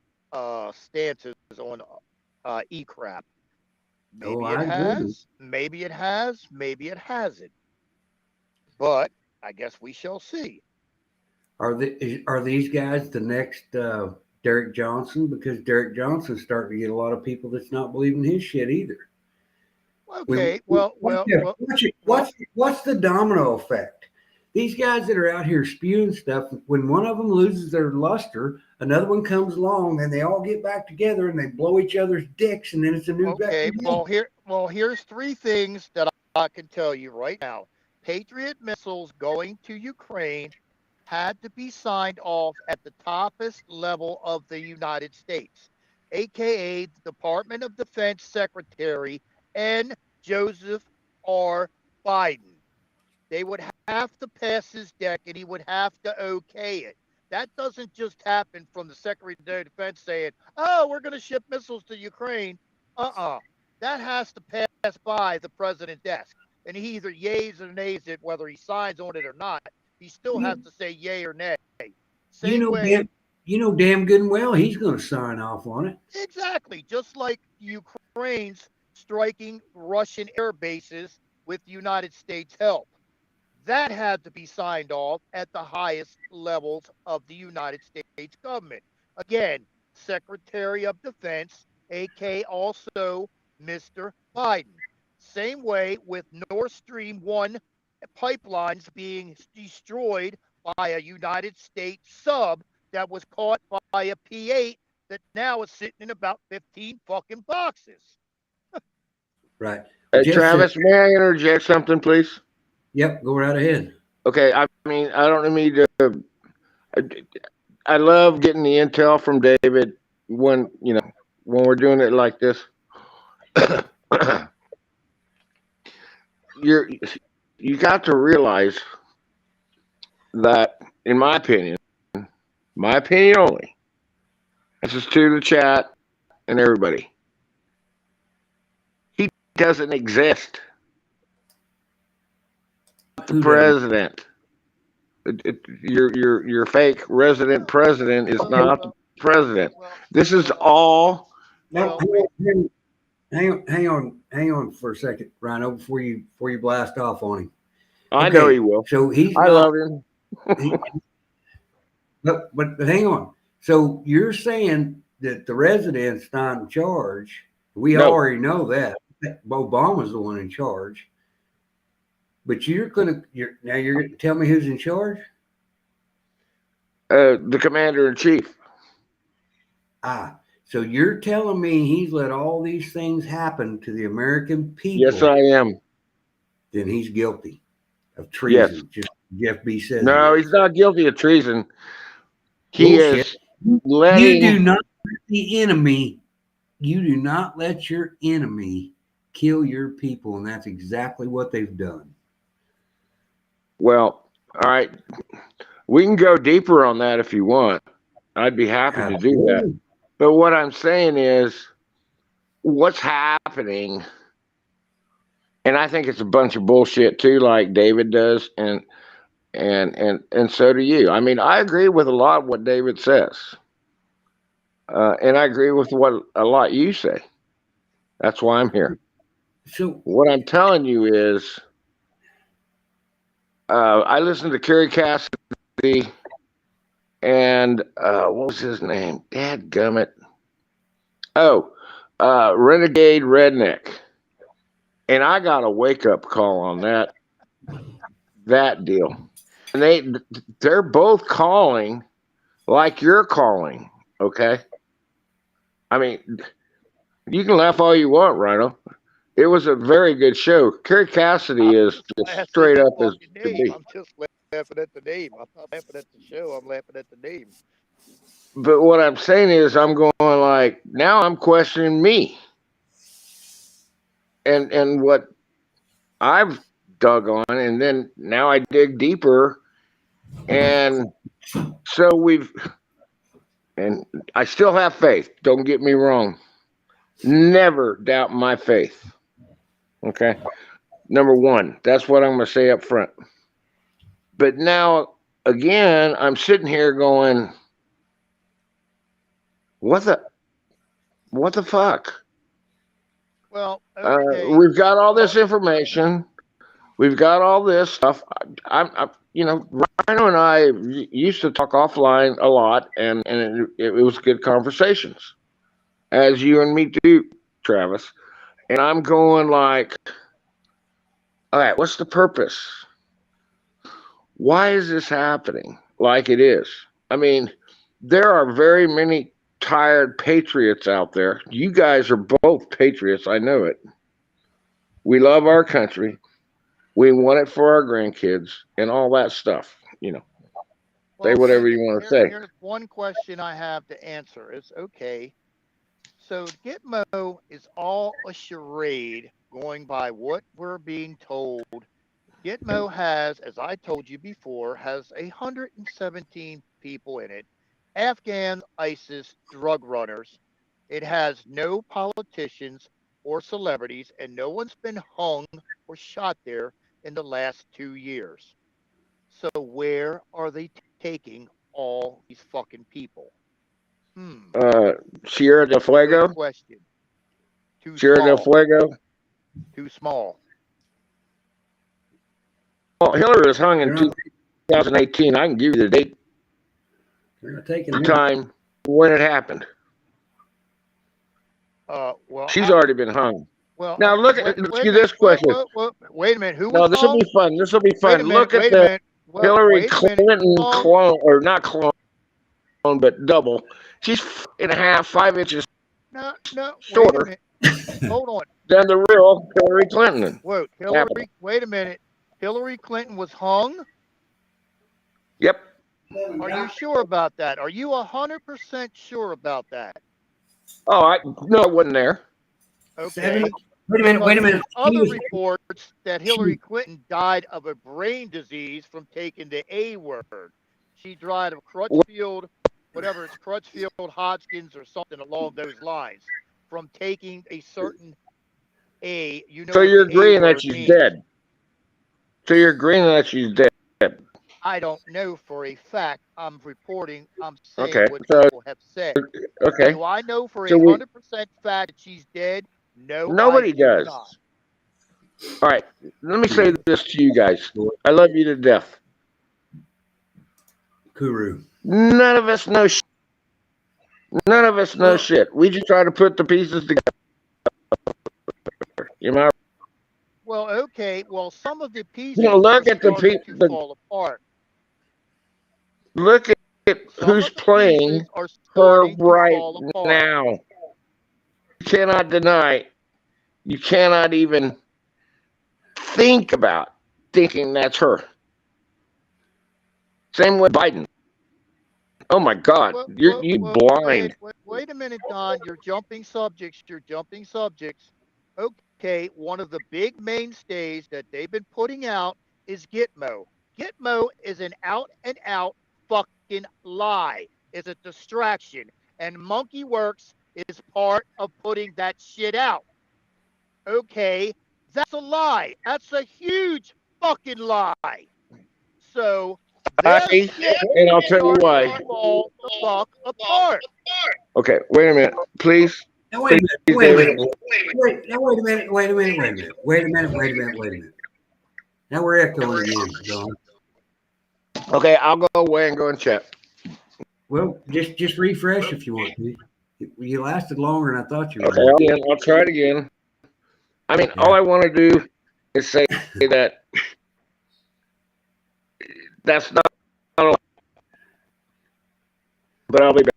stances on E-crap. Maybe it has, maybe it hasn't. But I guess we shall see.
Are these guys the next Derek Johnson? Because Derek Johnson's starting to get a lot of people that's not believing his shit either.
Okay, well,
What's the domino effect? These guys that are out here spewing stuff, when one of them loses their luster, another one comes along, and they all get back together and they blow each other's dicks, and then it's a new.
okay. Here's three things that I can tell you right now. Patriot missiles going to Ukraine had to be signed off at the toppest level of the United States, aka the Department of Defense Secretary N. Joseph R. Biden. They would have to pass his deck, and he would have to okay it. That doesn't just happen from the Secretary of Defense saying, "Oh, we're going to ship missiles to Ukraine." That has to pass by the president's desk, and he either yays or nays it, whether he signs on it or not. He still has to say yay or nay.
You know damn good and well he's going to sign off on it.
Exactly, just like Ukraine's striking Russian air bases with United States help. That had to be signed off at the highest levels of the United States government. Again, Secretary of Defense, aka also Mr. Biden. Same way with Nord Stream 1 pipelines being destroyed by a United States sub that was caught by a P-8 that now is sitting in about 15 fucking boxes.
Right.
Hey, Travis, may I interject something, please?
Yep, go right ahead.
Okay, I mean, I don't need to. I love getting the intel from David when we're doing it like this. You got to realize that, in my opinion only, this is to the chat and everybody, he doesn't exist. The president, your fake resident president is not the president. This is all.
No, hang on for a second, Rhino, before you blast off on him.
I know he will.
So
I love him.
But hang on. So you're saying that the resident's not in charge? We already know that. Obama's the one in charge. But you're going to tell me who's in charge?
The commander in chief.
So you're telling me he's let all these things happen to the American people?
Yes, I am.
Then he's guilty of treason.
Yes.
Just Jeff B. says.
No, he's not guilty of treason. He is letting.
You do not let the enemy. You do not let your enemy kill your people, and that's exactly what they've done.
Well, all right. We can go deeper on that if you want. I'd be happy to do that. But what I'm saying is, what's happening, and I think it's a bunch of bullshit too, like David does, and so do you. I mean, I agree with a lot of what David says, and I agree with what a lot you say. That's why I'm here.
So
what I'm telling you is, I listened to Kerry Cassidy and what was his name? Dadgummit. Renegade Redneck. And I got a wake-up call on that deal. And they're both calling like you're calling, okay? I mean, you can laugh all you want, Rhino. It was a very good show. Kerry Cassidy is just straight up as to be.
I'm just laughing at the name. I'm not laughing at the show. I'm laughing at the name.
But what I'm saying is, I'm going like, now I'm questioning me, and what I've dug on, and then now I dig deeper, and so and I still have faith. Don't get me wrong. Never doubt my faith. Okay. Number one, that's what I'm going to say up front. But now, again, I'm sitting here going, what the fuck?
Well, okay.
We've got all this information. We've got all this stuff. you know, Rhino and I used to talk offline a lot, and it was good conversations, as you and me do, Travis. And I'm going like, all right, what's the purpose? Why is this happening like it is? I mean, there are very many tired patriots out there. You guys are both patriots. I know it. We love our country. We want it for our grandkids and all that stuff. You know, say whatever you want to say.
Here's one question I have to answer. It's okay. So Gitmo is all a charade going by what we're being told. Gitmo has, as I told you before, has 117 people in it. Afghan ISIS drug runners. It has no politicians or celebrities, and no one's been hung or shot there in the last 2 years. So where are they taking all these fucking people?
Sierra del Fuego.
Good question.
Sierra del Fuego.
Too small.
Well, Hillary was hung in 2018. I can give you the date, the time when it happened.
Well,
she's already been hung.
Well,
now look at this question.
Wait a minute. Who was
No, this will be fun. This will be fun. Look at the Hillary Clinton clone, or not clone, but double. She's in half, 5 inches shorter
Hold on.
than the real Hillary Clinton.
Whoa, Hillary. Wait a minute. Hillary Clinton was hung?
Yep.
Are you sure about that? Are you 100% sure about that?
Oh, no, it wasn't there.
Okay.
Wait a minute.
Other reports that Hillary Clinton died of a brain disease from taking the A word. She died of Crutchfield, whatever it's Crutchfield, Hodgkins, or something along those lines, from taking a certain A. You know.
So you're agreeing that she's dead. So you're agreeing that she's dead.
I don't know for a fact. I'm reporting. I'm saying what
so,
people have said.
Okay.
Do I know for 100% fact that she's dead? No.
Nobody does.
Not.
All right. Let me say this to you guys. I love you to death.
Kuru.
None of us know shit. None of us know shit. We just try to put the pieces together. You know?
Well, okay. Well, some of the pieces
look at the people
fall apart.
Look at who's playing her right now. You cannot deny. You cannot even think about thinking that's her. Same with Biden. Oh my God, you blind.
Wait a minute, Don. You're jumping subjects. Okay, one of the big mainstays that they've been putting out is Gitmo. Gitmo is an out-and-out fucking lie. It's a distraction. And Monkey Works is part of putting that shit out. Okay, that's a lie. That's a huge fucking lie. So,
and I'll tell you why.
Fall the fuck apart.
Okay, wait a minute, please.
Now, wait a minute. Now we're echoing again, John.
Okay, I'll go away and go and check.
Well, just refresh if you want to. You lasted longer than I thought you would.
Okay, I'll try it again. I mean, all I want to do is say that that's not a, but I'll be back.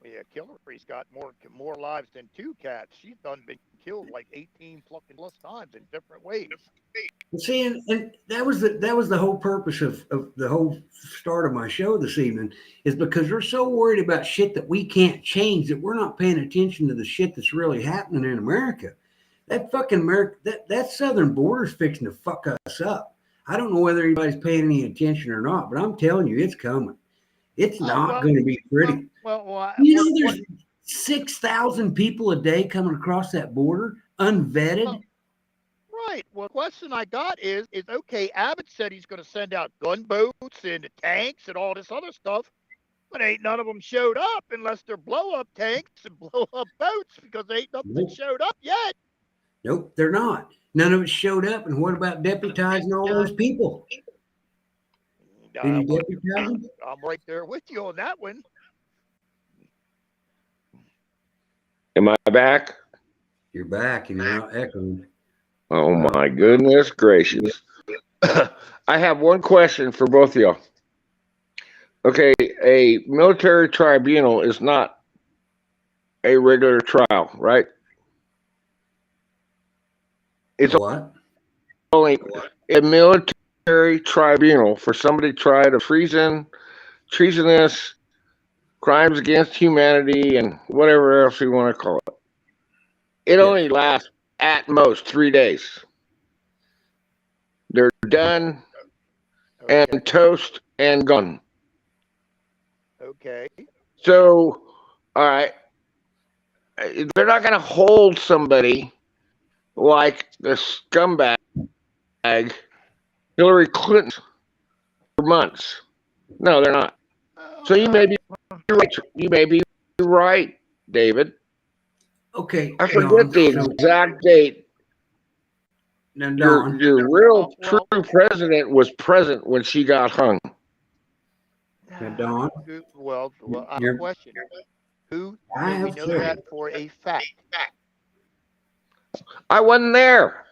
Yeah, Hillary's got more lives than two cats. She's been killed like 18 fucking plus times in different ways.
See, and that was the whole purpose of the whole start of my show this evening, is because we're so worried about shit that we can't change that we're not paying attention to the shit that's really happening in America. That fucking America, that southern border's fixing to fuck us up. I don't know whether anybody's paying any attention or not, but I'm telling you, it's coming. It's not going to be pretty. There's 6,000 people a day coming across that border, unvetted.
Right. Well, the question I got is okay, Abbott said he's going to send out gunboats and tanks and all this other stuff, but ain't none of them showed up unless they're blow-up tanks and blow-up boats, because ain't nothing showed up yet.
Nope, they're not. None of it showed up. And what about deputizing all those people? Did he deputize them?
I'm right there with you on that one.
Am I back?
You're back and you're not echoing.
Oh my goodness gracious. I have one question for both of y'all. Okay, a military tribunal is not a regular trial, right? It's
What?
only a military tribunal for somebody tried of treasonous crimes against humanity, and whatever else you want to call it. It only lasts at most 3 days. They're done and toast and gone.
Okay.
So, all right, they're not going to hold somebody like the scumbag Hillary Clinton for months. No, they're not. So you may be right. You may be right, David.
Okay.
I forget the exact date.
Now, Don,
Your real true president was present when she got hung.
Now, Don.
Well, I have a question. Who do we know that for a fact?
I wasn't there.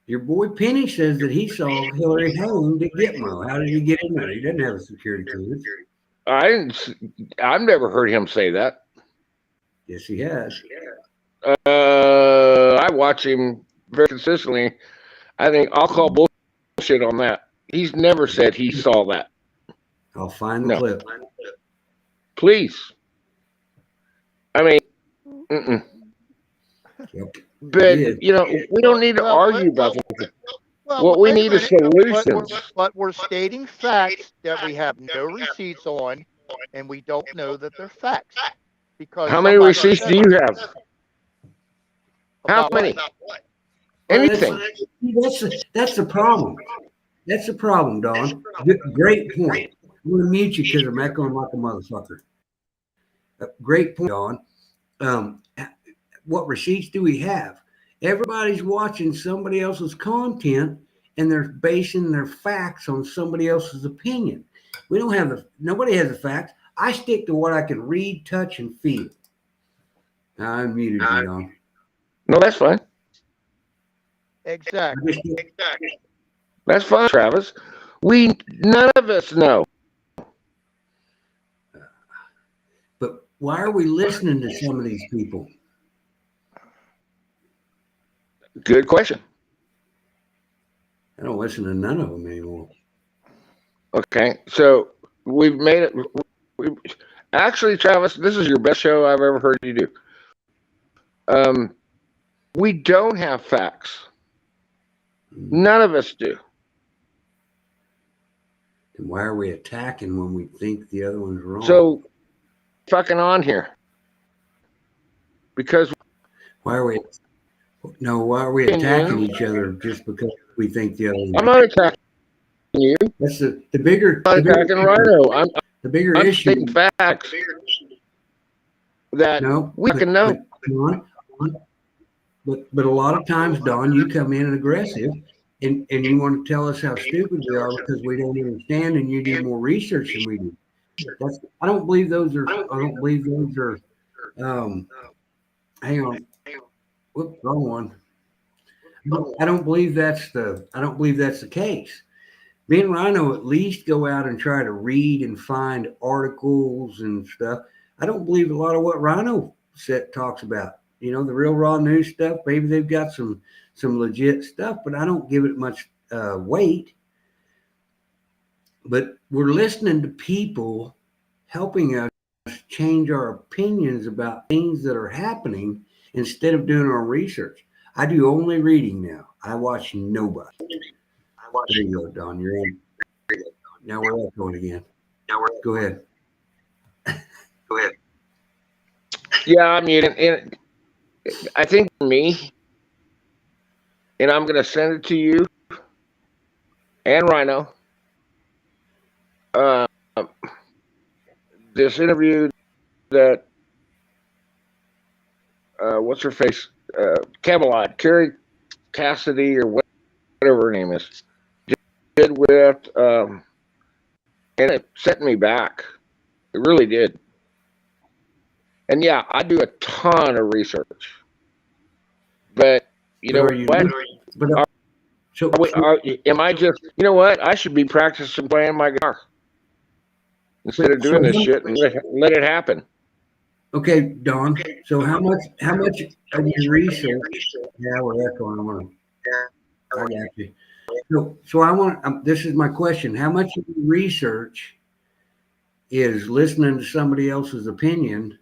Your boy Penny says that he saw Hillary hanged at Gitmo. How did he get in there? He doesn't have a security clearance.
I've never heard him say that.
Yes, he has.
I watch him very consistently. I think I'll call bullshit on that. He's never said he saw that.
I'll find the clip.
Please. I mean, but you know, we don't need to argue about this. What we need is solutions.
But we're stating facts that we have no receipts on, and we don't know that they're facts. Because
how many receipts do you have? How many? Anything.
That's the problem. That's the problem, Don. Great point. I'm going to mute you because I'm echoing like a motherfucker. Great point, Don. What receipts do we have? Everybody's watching somebody else's content and they're basing their facts on somebody else's opinion. We don't have nobody has the facts. I stick to what I can read, touch, and feel. Now, I muted you, Don.
No, that's fine.
Exactly.
That's fine, Travis. None of us know.
But why are we listening to some of these people?
Good question.
I don't listen to none of them anymore.
Okay, so we've made it. Actually, Travis, this is your best show I've ever heard you do. We don't have facts. None of us do.
And why are we attacking when we think the other one's wrong?
So, fucking on here. Because
why are we attacking each other just because we think the other one's
I'm not attacking you.
That's the bigger
attacking Rhino.
The bigger
I'm
issue.
stating facts that we can know.
But a lot of times, Don, you come in aggressive and you want to tell us how stupid we are because we don't understand and you do more research than we do. I don't believe those are hang on. Whoops, wrong one. I don't believe that's the case. Me and Rhino at least go out and try to read and find articles and stuff. I don't believe a lot of what Rhino talks about. You know, the real raw news stuff. Maybe they've got some legit stuff, but I don't give it much weight. But we're listening to people helping us change our opinions about things that are happening instead of doing our research. I do only reading now. I watch nobody. There you go, Don. You're in. Now we're echoing again. Go ahead. Go ahead.
Yeah, I mean, and I think for me, and I'm going to send it to you and Rhino, this interview that what's her face? Camelot, Carrie Cassidy or whatever her name is, did with, and it set me back. It really did. And yeah, I do a ton of research, but you know what?
So,
Am I just, you know what? I should be practicing playing my guitar instead of doing this shit and let it happen.
Okay, Don. So how much of your research? Yeah, we're echoing. I got you. So I want. This is my question. How much of your research is listening to somebody else's opinion,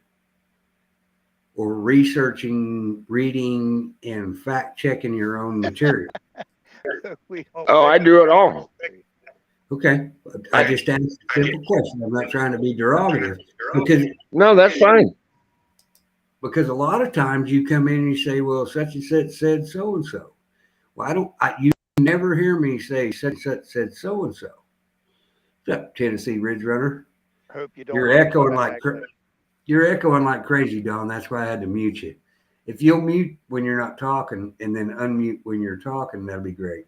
or researching, reading, and fact checking your own material?
Oh, I do it all.
Okay, I just asked a simple question. I'm not trying to be derogative, because
no, that's fine.
Because a lot of times you come in and you say, "Well, such and such said so and so." Well, you never hear me say such and such said so and so. What's up, Tennessee Ridge Runner?
Hope you don't.
You're echoing like crazy, Don. That's why I had to mute you. If you'll mute when you're not talking and then unmute when you're talking, that'll be great.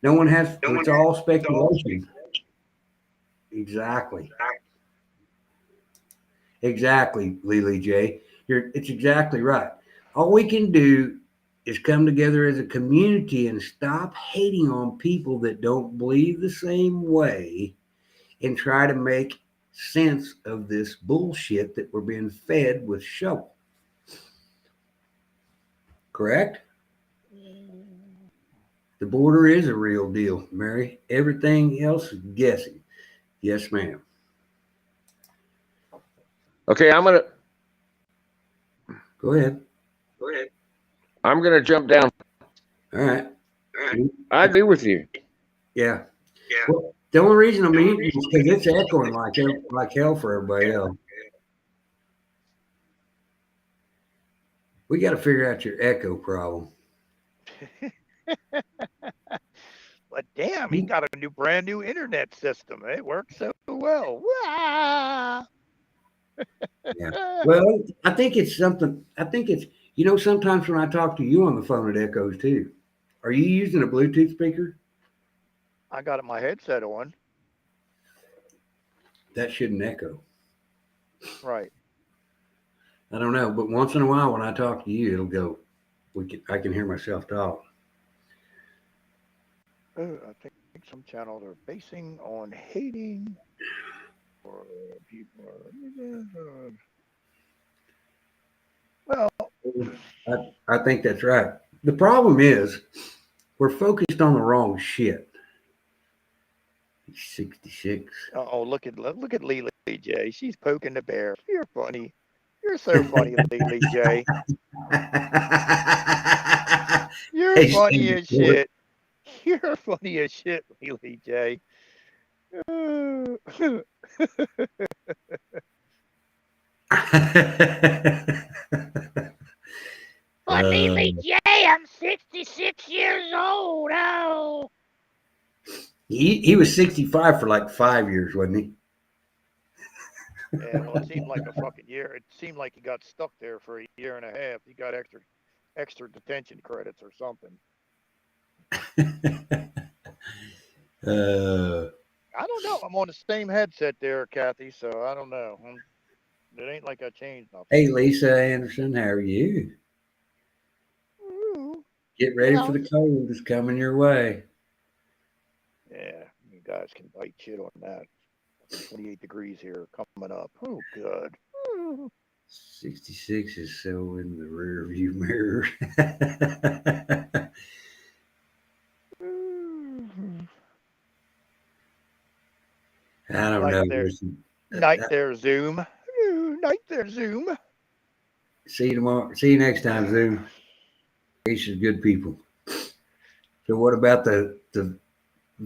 It's all speculation. Exactly, Lily J. It's exactly right. All we can do is come together as a community and stop hating on people that don't believe the same way and try to make sense of this bullshit that we're being fed with shovel. Correct? The border is a real deal, Mary. Everything else is guessing. Yes, ma'am.
Okay,
Go ahead.
I'm gonna jump down.
All right.
I agree with you.
Yeah. Well, the only reason I'm muting is because it's echoing like hell for everybody else. We got to figure out your echo problem.
But damn, he got a brand new internet system. It works so well.
Yeah. Well, I think it's something. Sometimes when I talk to you on the phone, it echoes too. Are you using a Bluetooth speaker?
I got my headset on.
That shouldn't echo.
Right.
I don't know, but once in a while when I talk to you, it'll go. I can hear myself talk.
I think some channels are basing on hating or people. Well,
I think that's right. The problem is we're focused on the wrong shit. 66.
Oh, look at Lily J. She's poking the bear. You're funny. You're so funny, Lily J. You're funny as shit. You're funny as shit, Lily J.
But Lily J, I'm 66 years old. Oh.
He was 65 for like 5 years, wasn't he?
Yeah, well, it seemed like a fucking year. It seemed like he got stuck there for a year and a half. He got extra detention credits or something. I don't know. I'm on the same headset there, Kathy, so I don't know. It ain't like I changed nothing.
Hey, Lisa Anderson, how are you?
Ooh.
Get ready for the cold. It's coming your way.
Yeah, you guys can bite shit on that. 28 degrees here coming up. Oh, good.
66 is so in the rear view mirror. I don't know.
Night there, Zoom. Night there, Zoom.
See you tomorrow. See you next time, Zoom. Gracious, good people. So what about the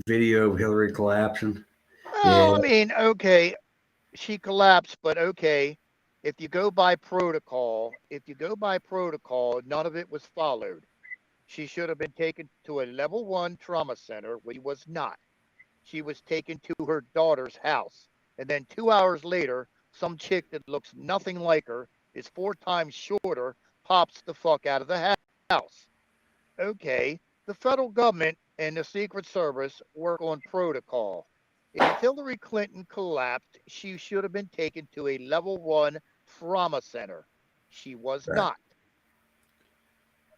video of Hillary collapsing?
Oh, yeah. I mean, okay, she collapsed, but okay, if you go by protocol, none of it was followed. She should have been taken to a level 1 trauma center, which was not. She was taken to her daughter's house. And then 2 hours later, some chick that looks nothing like her is 4 times shorter, pops the fuck out of the house. Okay, the federal government and the Secret Service work on protocol. If Hillary Clinton collapsed, she should have been taken to a level 1 trauma center. She was
Right.
not.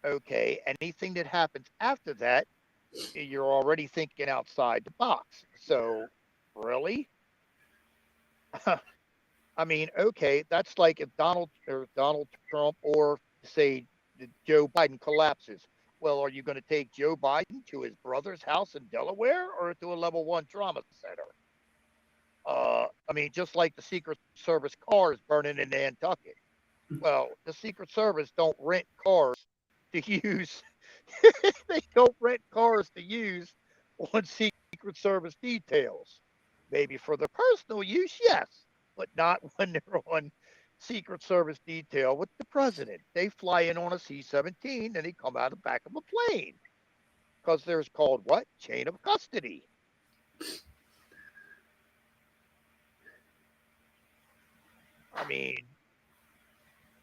Okay, anything that happens after that, you're already thinking outside the box. So, really? I mean, okay, that's like if Donald Trump or say Joe Biden collapses. Well, are you going to take Joe Biden to his brother's house in Delaware or to a level 1 trauma center? I mean, just like the Secret Service cars burning in Nantucket. Well, the Secret Service don't rent cars to use. They don't rent cars to use on Secret Service details. Maybe for their personal use, yes, but not when they're on Secret Service detail with the president. They fly in on a C-17 and they come out the back of a plane because there's called what? Chain of custody. I mean,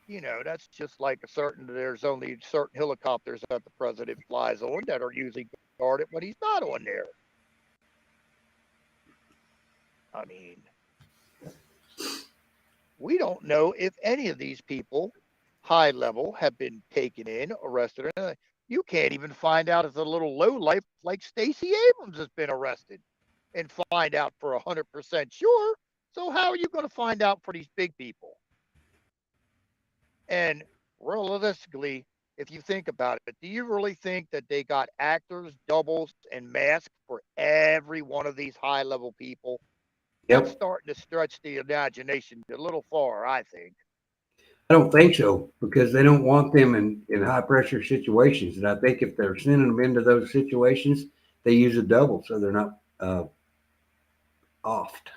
you know, that's just like there's only certain helicopters that the president flies on that are usually guarded when he's not on there. I mean, we don't know if any of these people, high level, have been taken in, arrested. You can't even find out if the little low life like Stacey Abrams has been arrested and find out for 100% sure. So how are you going to find out for these big people? And realistically, if you think about it, do you really think that they got actors, doubles, and masks for every one of these high level people?
Yep.
That's starting to stretch the imagination a little far, I think.
I don't think so because they don't want them in high pressure situations. And I think if they're sending them into those situations, they use a double so they're not offed.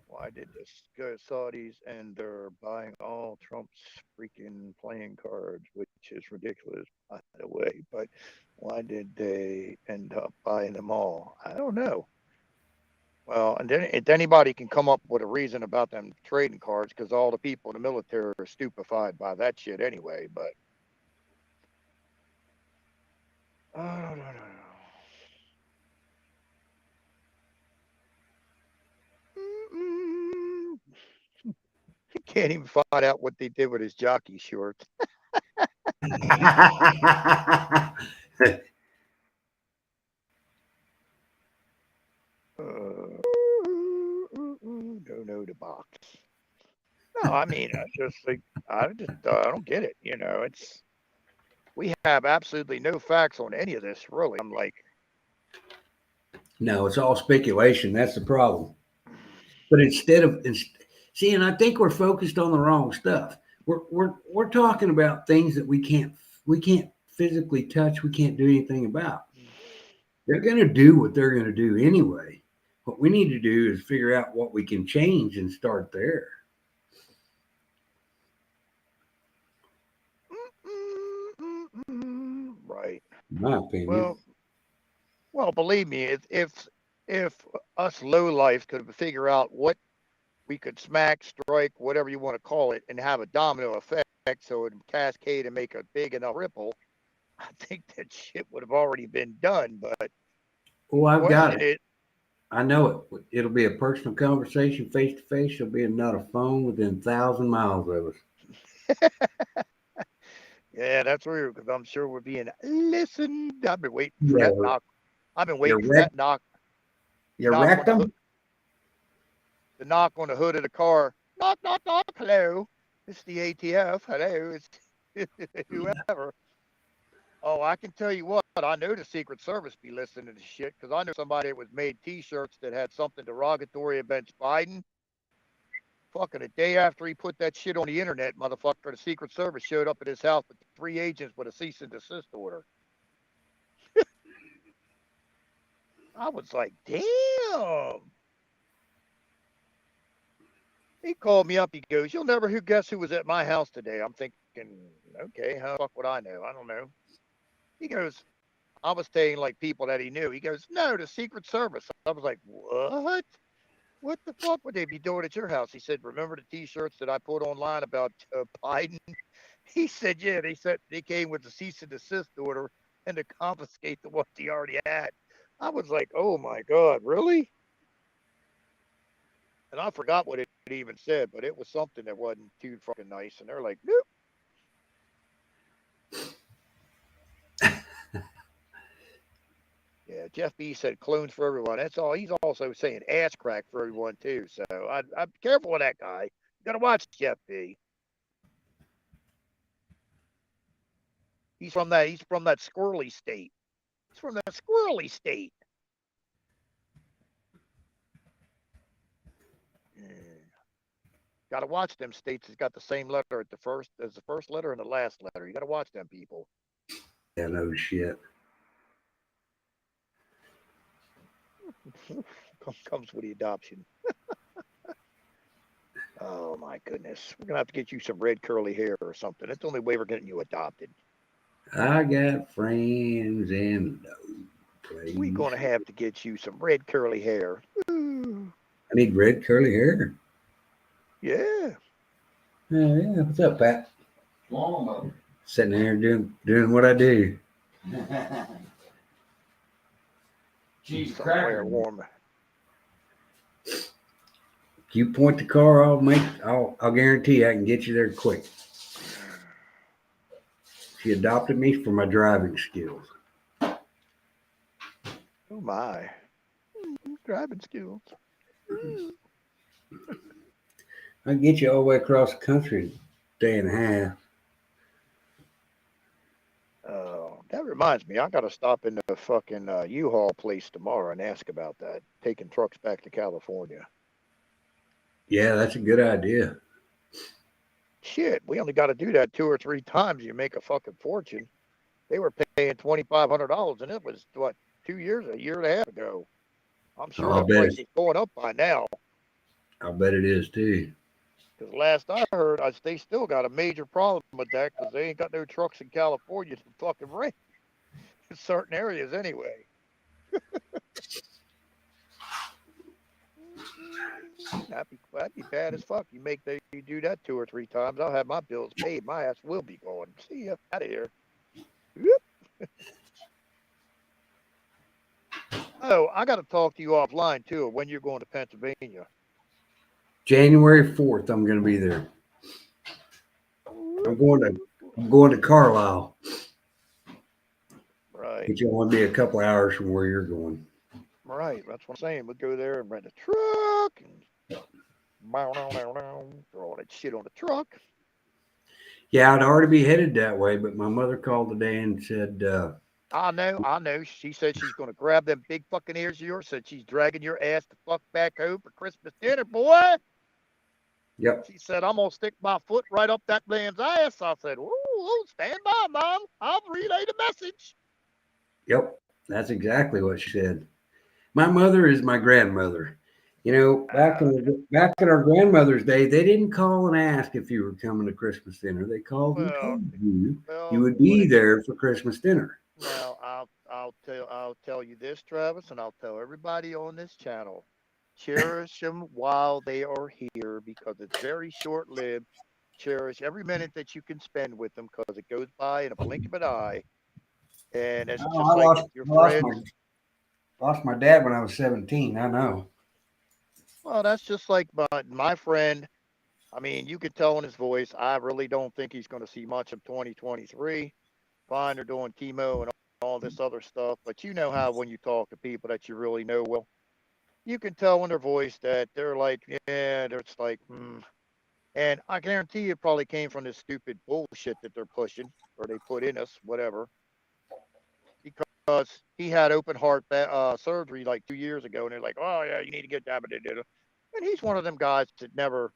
Why did this go Saudis and they're buying all Trump's freaking playing cards, which is ridiculous, by the way. But why did they end up buying them all? I don't know. Well, and then if anybody can come up with a reason about them trading cards, because all the people in the military are stupefied by that shit anyway. But I don't know. Can't even find out what they did with his jockey shorts. No, the box. No, I mean, I don't get it. You know, we have absolutely no facts on any of this, really. I'm like,
No, it's all speculation. That's the problem. But see, and I think we're focused on the wrong stuff. We're talking about things that we can't physically touch. We can't do anything about. They're going to do what they're going to do anyway. What we need to do is figure out what we can change and start there.
right.
In my opinion.
Well, believe me, if us low life could figure out what we could smack, strike, whatever you want to call it, and have a domino effect so it would cascade and make a big enough ripple, I think that shit would have already been done. But
I've got it. I know it. It'll be a personal conversation, face to face. It'll be not a phone within 1,000 miles of us.
Yeah, that's weird because I'm sure we're being listened. I've been waiting for that knock. I've been waiting for that knock.
You wrecked them?
The knock on the hood of the car. Knock, knock, knock. Hello. It's the ATF. Hello. It's whoever. Oh, I can tell you what. I know the Secret Service be listening to this shit because I know somebody that was made T-shirts that had something derogatory against Biden. Fucking a day after he put that shit on the internet, motherfucker, the Secret Service showed up at his house with 3 agents with a cease and desist order. I was like, damn. He called me up. He goes, "You'll never guess who was at my house today." I'm thinking, okay, how the fuck would I know? I don't know. He goes, I was saying like people that he knew. He goes, no, the Secret Service. I was like, what? What the fuck would they be doing at your house? He said, remember the T-shirts that I put online about Biden? He said, yeah. They said they came with the cease and desist order and to confiscate the ones he already had. I was like, oh my God, really? And I forgot what it even said, but it was something that wasn't too fucking nice. And they're like, nope. Yeah, Jeff B said clones for everyone. That's all. He's also saying ass crack for everyone too. So I'm careful with that guy. You gotta watch Jeff B. He's from that squirrely state. He's from that squirrely state. Gotta watch them states. It's got the same letter at the first as the first letter and the last letter. You gotta watch them people.
Yeah, no shit.
Comes with the adoption. Oh my goodness. We're gonna have to get you some red curly hair or something. That's the only way we're getting you adopted.
I got friends in no place.
We're gonna have to get you some red curly hair. Ooh.
I need red curly hair.
Yeah.
Yeah. What's up, Pat? Sitting there doing what I do.
Cheese
Somewhere
cracker.
warm.
If you point the car, I'll guarantee I can get you there quick. She adopted me for my driving skills.
Oh my. Driving skills.
I can get you all the way across the country in a day and a half.
Oh, that reminds me. I got to stop in the fucking U-Haul place tomorrow and ask about that. Taking trucks back to California.
Yeah, that's a good idea.
Shit, we only got to do that 2 or 3 times. You make a fucking fortune. They were paying $2,500, and it was what, a year and a half ago. I'm sure the price is going up by now.
I'll bet it is too.
Because last I heard, they still got a major problem with that because they ain't got no trucks in California to fucking rent in certain areas anyway. That'd be bad as fuck. You do that 2 or 3 times, I'll have my bills paid. My ass will be going. See ya. Out of here. Whoop. Oh, I got to talk to you offline too when you're going to Pennsylvania.
January 4th, I'm going to be there. I'm going to Carlisle.
Right.
It's only be a couple hours from where you're going.
Right. That's what I'm saying. We'll go there and rent a truck and throw all that shit on the truck.
Yeah, I'd already be headed that way, but my mother called today and said,
I know. She said she's going to grab them big fucking ears of yours. Said she's dragging your ass the fuck back home for Christmas dinner, boy.
Yep.
She said, I'm going to stick my foot right up that man's ass. I said, ooh, stand by, Mom. I'll relay the message.
Yep, that's exactly what she said. My mother is my grandmother. You know, back in our grandmother's day, they didn't call and ask if you were coming to Christmas dinner. They called and told you you would be there for Christmas dinner.
Well, I'll tell you this, Travis, and I'll tell everybody on this channel. Cherish them while they are here because it's very short-lived. Cherish every minute that you can spend with them because it goes by in a blink of an eye. And it's just like your friends.
Lost my dad when I was 17. I know.
Well, that's just like my friend. I mean, you could tell in his voice, I really don't think he's going to see much of 2023. Fine, they're doing chemo and all this other stuff. But you know how when you talk to people that you really know well, you can tell in their voice that they're like, yeah, they're just like, And I guarantee it probably came from this stupid bullshit that they're pushing or they put in us, whatever. Because he had open heart surgery like 2 years ago, and they're like, oh, yeah, you need to get that. And he's one of them guys that never,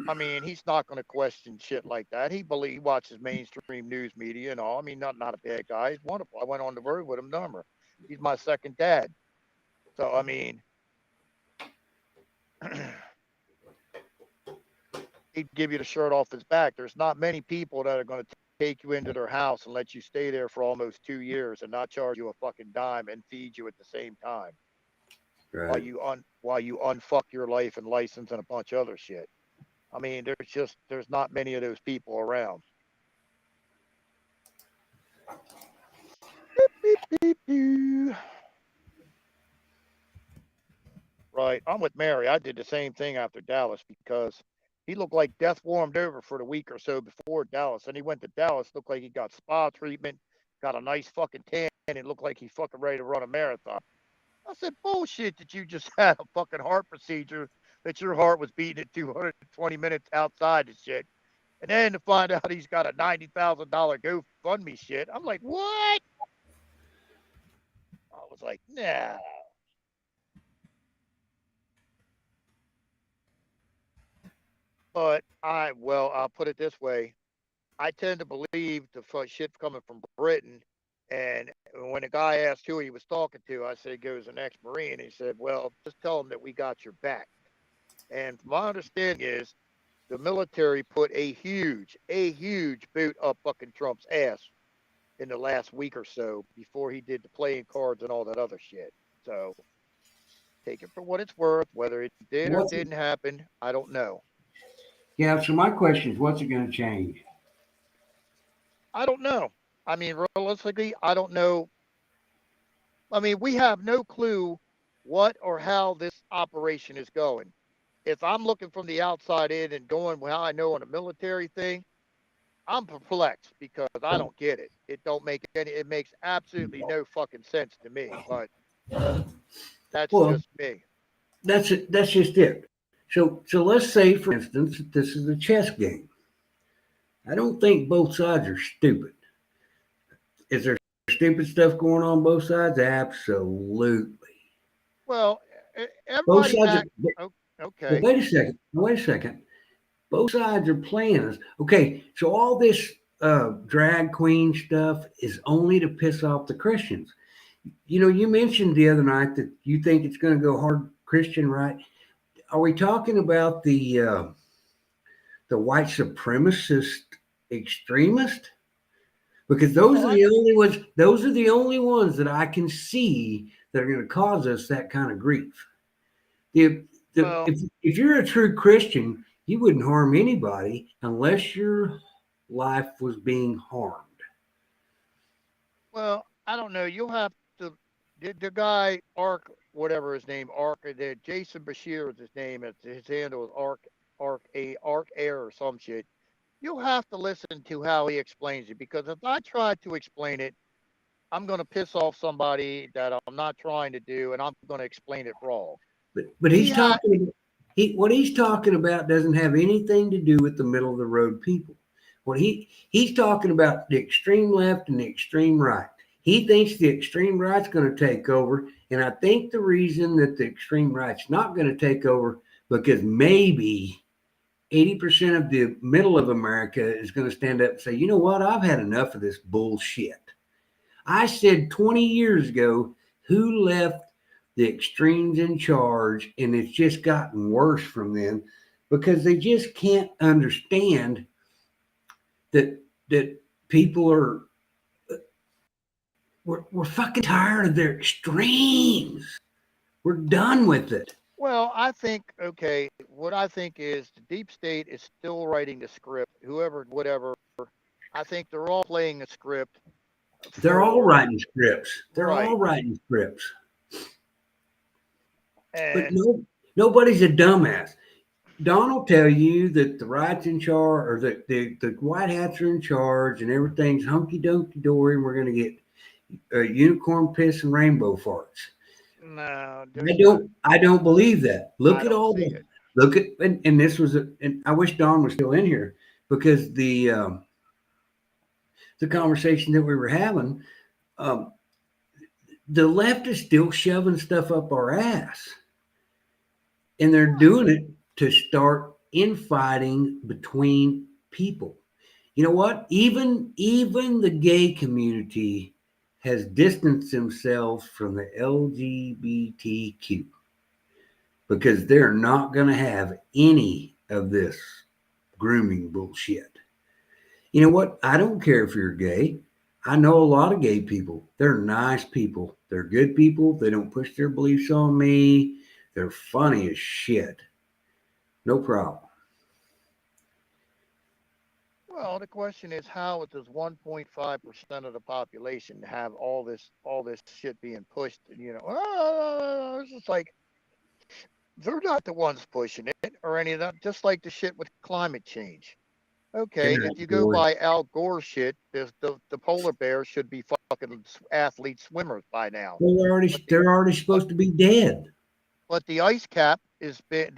I mean, he's not going to question shit like that. He watches mainstream news media and all. I mean, not a bad guy. He's wonderful. I went on the road with him, number. He's my second dad. So, I mean, he'd give you the shirt off his back. There's not many people that are going to take you into their house and let you stay there for almost 2 years and not charge you a fucking dime and feed you at the same time while
Right.
you unfuck your life and license and a bunch of other shit. I mean, there's not many of those people around. Beep, beep, beep, beep. Right. I'm with Mary. I did the same thing after Dallas because he looked like death warmed over for the week or so before Dallas. And he went to Dallas, looked like he got spa treatment, got a nice fucking tan, and it looked like he's fucking ready to run a marathon. I said, bullshit that you just had a fucking heart procedure, that your heart was beating at 220 minutes outside the shit. And then to find out he's got a $90,000 GoFundMe shit. I'm like, what? I was like, nah. But I'll put it this way. I tend to believe the shit coming from Britain. And when a guy asked who he was talking to, I said, he goes, an ex-Marine. He said, well, just tell him that we got your back. And my understanding is the military put a huge boot up fucking Trump's ass in the last week or so before he did the playing cards and all that other shit. So take it for what it's worth. Whether it did or didn't happen, I don't know.
Yeah. So my question is, what's it going to change?
I don't know. I mean, realistically, I don't know. I mean, we have no clue what or how this operation is going. If I'm looking from the outside in and going how I know on a military thing, I'm perplexed because I don't get it. It makes absolutely no fucking sense to me, but that's just me.
That's it. That's just it. So let's say, for instance, that this is a chess game. I don't think both sides are stupid. Is there stupid stuff going on both sides? Absolutely.
Well,
Both
everybody
sides
okay.
Wait a second. Both sides are playing us. Okay, so all this drag queen stuff is only to piss off the Christians. You know, you mentioned the other night that you think it's going to go hard Christian, right? Are we talking about the white supremacist extremist? Because those are the only ones. Those are the only ones that I can see that are going to cause us that kind of grief. If you're a true Christian, you wouldn't harm anybody unless your life was being harmed.
Well, I don't know. You'll have to. The guy Ark, whatever his name, Jason Bashir is his name. His handle is Ark Air or some shit. You'll have to listen to how he explains it, because if I try to explain it, I'm going to piss off somebody that I'm not trying to do, and I'm going to explain it wrong.
But what he's talking about doesn't have anything to do with the middle of the road people. What he's talking about the extreme left and the extreme right. He thinks the extreme right's going to take over, and I think the reason that the extreme right's not going to take over because maybe 80% of the middle of America is going to stand up and say, you know what, I've had enough of this bullshit. I said 20 years ago, who left the extremes in charge, and it's just gotten worse from them because they just can't understand that people are, we're fucking tired of their extremes. We're done with it.
Well, what I think is the deep state is still writing the script, whatever. I think they're all playing a script.
They're all writing scripts. But nobody's a dumbass. Don will tell you that the right's in charge, or that the white hats are in charge, and everything's hunky dunky dory, and we're going to get unicorn piss and rainbow farts.
No,
I don't believe that. Look at and this was and I wish Don was still in here, because the conversation that we were having, the left is still shoving stuff up our ass, and they're doing it to start infighting between people. You know what? Even the gay community has distanced themselves from the LGBTQ because they're not going to have any of this grooming bullshit. You know what? I don't care if you're gay. I know a lot of gay people. They're nice people. They're good people. They don't push their beliefs on me. They're funny as shit. No problem.
Well, the question is, how does 1.5% of the population have all this shit being pushed? You know, it's just like they're not the ones pushing it or any of that. Just like the shit with climate change. Okay,
They're
if you go
outdoors.
by Al Gore shit, the polar bears should be fucking athlete swimmers by now.
They're already supposed to be dead.
But the ice cap is the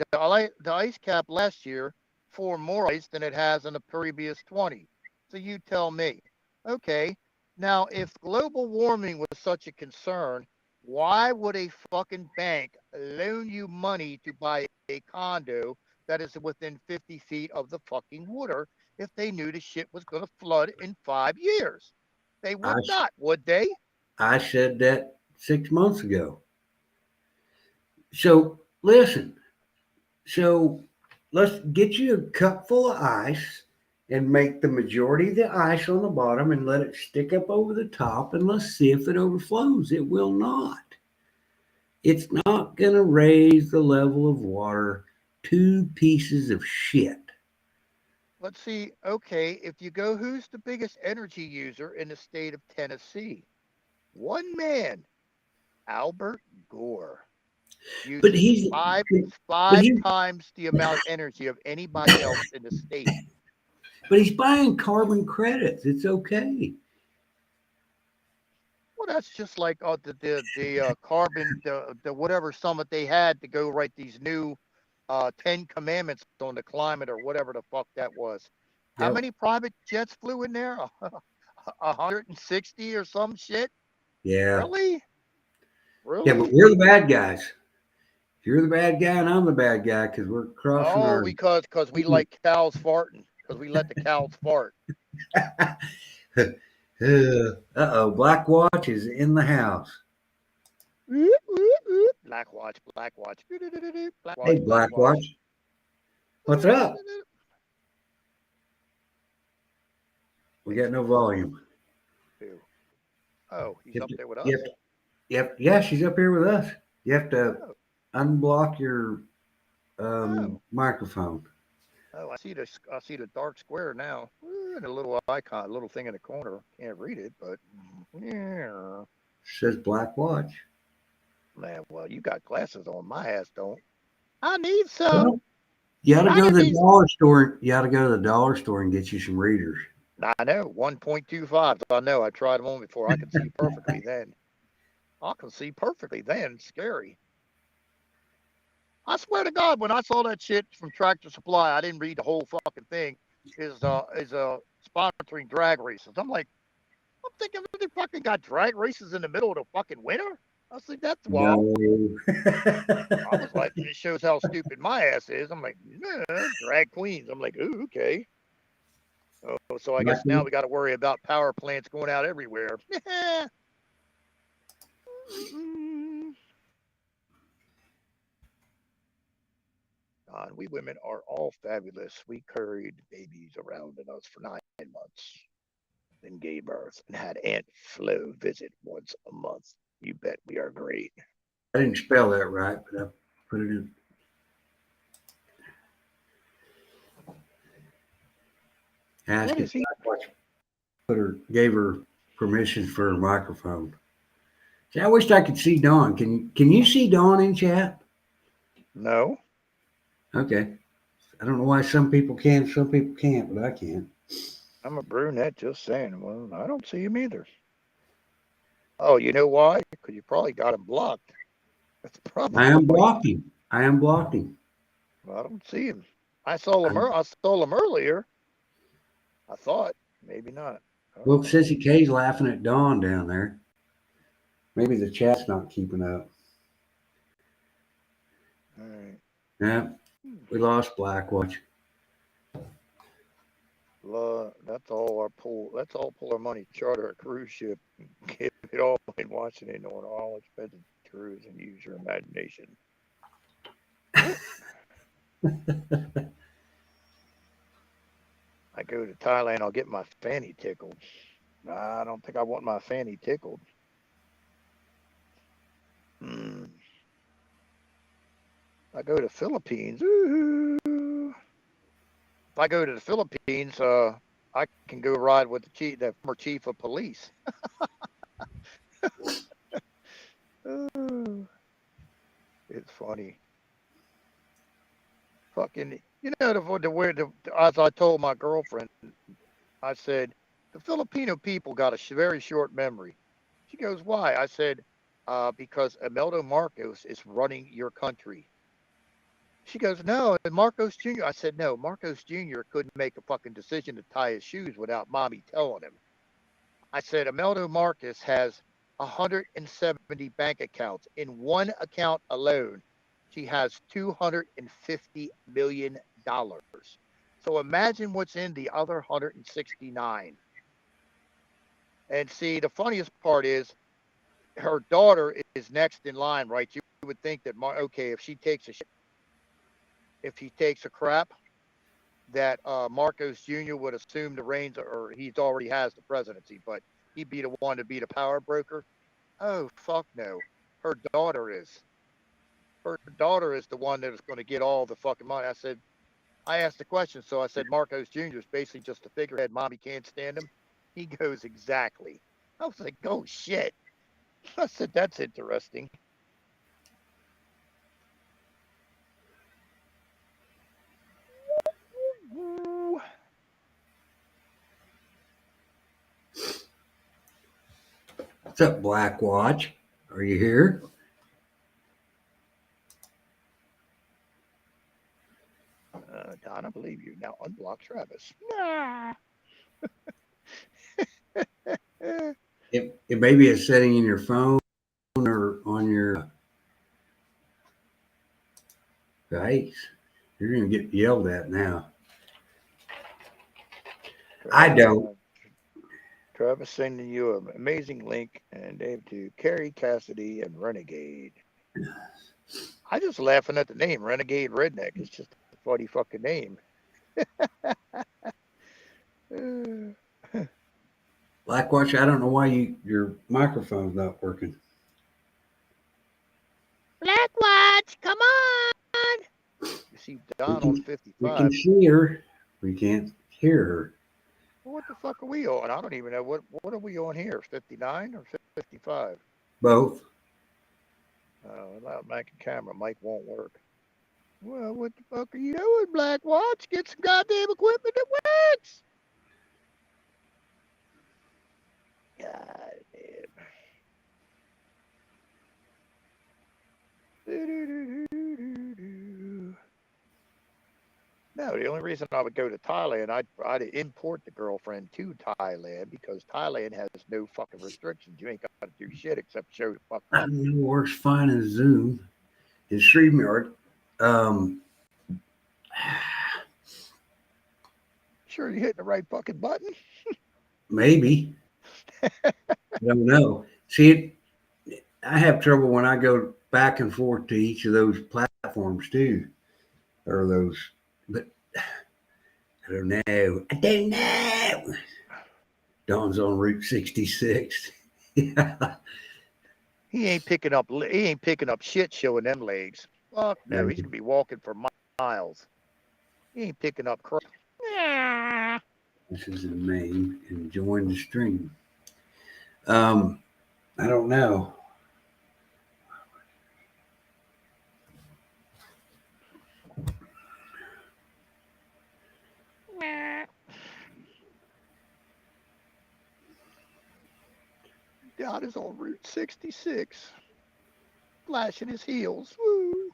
ice cap last year formed more ice than it has in the previous 20. So you tell me. Okay, now if global warming was such a concern, why would a fucking bank loan you money to buy a condo that is within 50 feet of the fucking water if they knew the shit was going to flood in 5 years? They would
I,
not, would they?
I said that 6 months ago. So listen. So let's get you a cup full of ice and make the majority of the ice on the bottom and let it stick up over the top and let's see if it overflows. It will not. It's not going to raise the level of water 2 pieces of shit.
Let's see. Okay, if you go, who's the biggest energy user in the state of Tennessee? One man, Albert Gore,
But
uses
he's
five
but
five
he
times the amount of energy of anybody else in the state.
but he's buying carbon credits. It's okay.
Well, that's just like the carbon the whatever summit they had to go write these new 10 commandments on the climate or whatever the fuck that was. How
Yep.
many private jets flew in there? 160 or some shit?
Yeah.
Really?
Yeah, but
Really?
we're the bad guys. You're the bad guy and I'm the bad guy because we're crossing
Oh,
our.
because we like cows farting. Because we let the cows fart.
Uh-oh, Black Watch is in the house.
Black watch, black watch. Black
Hey,
watch, black
Black
watch.
Watch, what's up? We got no volume.
Oh, he's
You have
up
to,
there with us?
yeah, she's up here with us. You have to
Oh,
unblock your
oh,
microphone.
oh, I see the dark square now. And a little icon, a little thing in the corner. Can't read it, but yeah.
Says Black Watch.
Man, well, you got glasses on. My ass don't. I need some.
Well, you ought to
I
go to
got
the
these.
dollar store. You ought to go to the dollar store and get you some readers.
I know 1.25. I know. I tried them on before. I can see perfectly then. I can see perfectly then. Scary. I swear to God, when I saw that shit from Tractor Supply, I didn't read the whole fucking thing. Is sponsoring drag races. I'm thinking they fucking got drag races in the middle of the fucking winter. I was like, that's wild.
No.
I was like, it shows how stupid my ass is. I'm like, nah, drag queens. I'm like, ooh, okay. Oh, so I guess now we got to worry about power plants going out everywhere. God, we women are all fabulous. We carried babies around in us for 9 months, then gave birth and had Aunt Flo visit once a month. You bet we are great.
I didn't spell that right, but I put it in. Asked if Black Watch gave her permission for her microphone. See, I wished I could see Dawn. Can you see Dawn in chat?
No.
Okay. I don't know why some people can, some people can't, but I can.
I'm a brunette, just saying. Well, I don't see him either. Oh, you know why? Because you probably got him blocked. That's probably.
I am blocking. I am blocking.
I don't see him. I saw him earlier. I thought maybe not.
Well, Sissy K's laughing at Dawn down there. Maybe the chat's not keeping up.
All right.
Yeah, we lost Black Watch.
That's all pull our money, charter a cruise ship, get it all in Washington on all expensive cruise and use your imagination. I go to Thailand, I'll get my fanny tickled. I don't think I want my fanny tickled. If I go to Philippines, ooh, if I go to the Philippines, I can go ride with the former chief of police. It's funny. Fucking, as I told my girlfriend, I said, the Filipino people got a very short memory. She goes, why? I said, because Imelda Marcos is running your country. She goes, no, and Marcos Jr. I said, no, Marcos Jr. couldn't make a fucking decision to tie his shoes without mommy telling him. I said, Imelda Marcos has 170 bank accounts. In one account alone, she has $250 million. So imagine what's in the other 169. And see, the funniest part is her daughter is next in line, right? You would think that, okay, if he takes a crap, that Marcos Jr. would assume the reins, or he already has the presidency, but he'd be the one to be the power broker. Oh, fuck no. Her daughter is. Her daughter is the one that is going to get all the fucking money. I asked the question, so I said Marcos Jr. is basically just a figurehead. Mommy can't stand him. He goes, exactly. I was like, oh, shit. I said, that's interesting.
What's up, Black Watch? Are you here?
Don, I believe you. Now unblock Travis.
Nah.
It may be a setting in your phone or on your device. You're going to get yelled at now. I don't.
Travis sending you an amazing link, and Dave to Carrie Cassidy and Renegade. I just laughing at the name, Renegade Redneck. It's just a funny fucking name.
Blackwatch, I don't know why your microphone's not working.
Blackwatch, come on!
You see Don on 55.
We can see her. We can't hear her.
What the fuck are we on? I don't even know. What are we on here? 59 or 55?
Both.
Without making camera, mic won't work. Well, what the fuck are you doing, Blackwatch? Get some goddamn equipment that works. God damn. No, the only reason I would go to Thailand, I'd import the girlfriend to Thailand because Thailand has no fucking restrictions. You ain't got to do shit except show the fuck up.
I know it works fine in Zoom. In StreamYard.
Sure you're hitting the right fucking button?
Maybe. I don't know. See, I have trouble when I go back and forth to each of those platforms too. Or those, but I don't know. Don's on Route 66. Yeah.
He ain't picking up shit showing them legs. Fuck no, he's gonna be walking for miles. He ain't picking up crap.
This is in Maine and join the stream. I don't know.
Don is on Route 66, flashing his heels. Woo!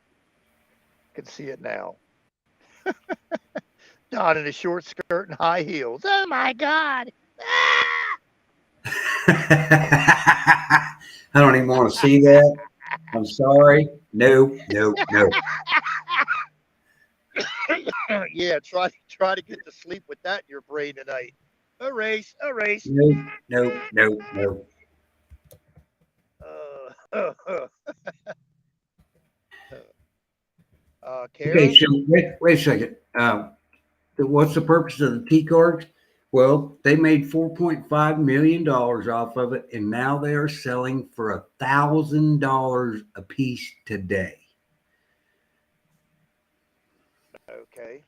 Can see it now. Don in a short skirt and high heels.
Oh my God!
I don't even want to see that. I'm sorry. No.
Yeah, try to get to sleep with that in your brain tonight. Erase.
No.
Karen?
Okay, so wait a second. What's the purpose of the T cards? Well, they made $4.5 million off of it, and now they are selling for $1,000 a piece today.
Okay.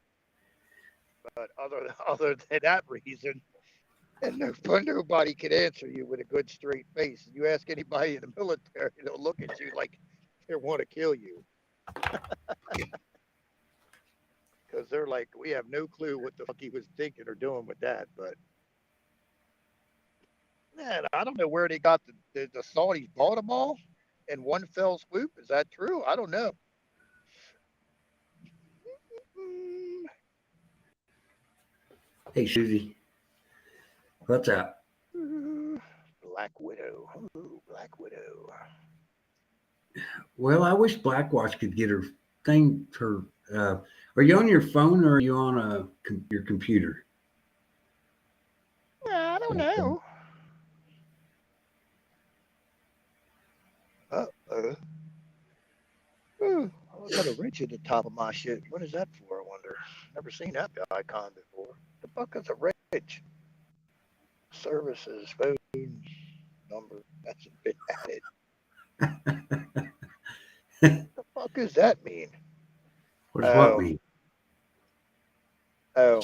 But other than that reason, and nobody can answer you with a good straight face. You ask anybody in the military, they'll look at you like they want to kill you. Because they're like, we have no clue what the fuck he was thinking or doing with that. But man, I don't know where they got the Saudis bought them all in one fell swoop. Is that true? I don't know.
Hey, Susie, what's up?
Black Widow. Ooh, Black Widow.
Well, I wish Blackwatch could get her thing. Are you on your phone or are you on your computer?
I don't know. Ooh, I got a wrench at the top of my shit. What is that for, I wonder? Never seen that icon before. The fuck is a wrench? Services, phone number. That's been added. The fuck does that mean?
What does what mean?
Oh,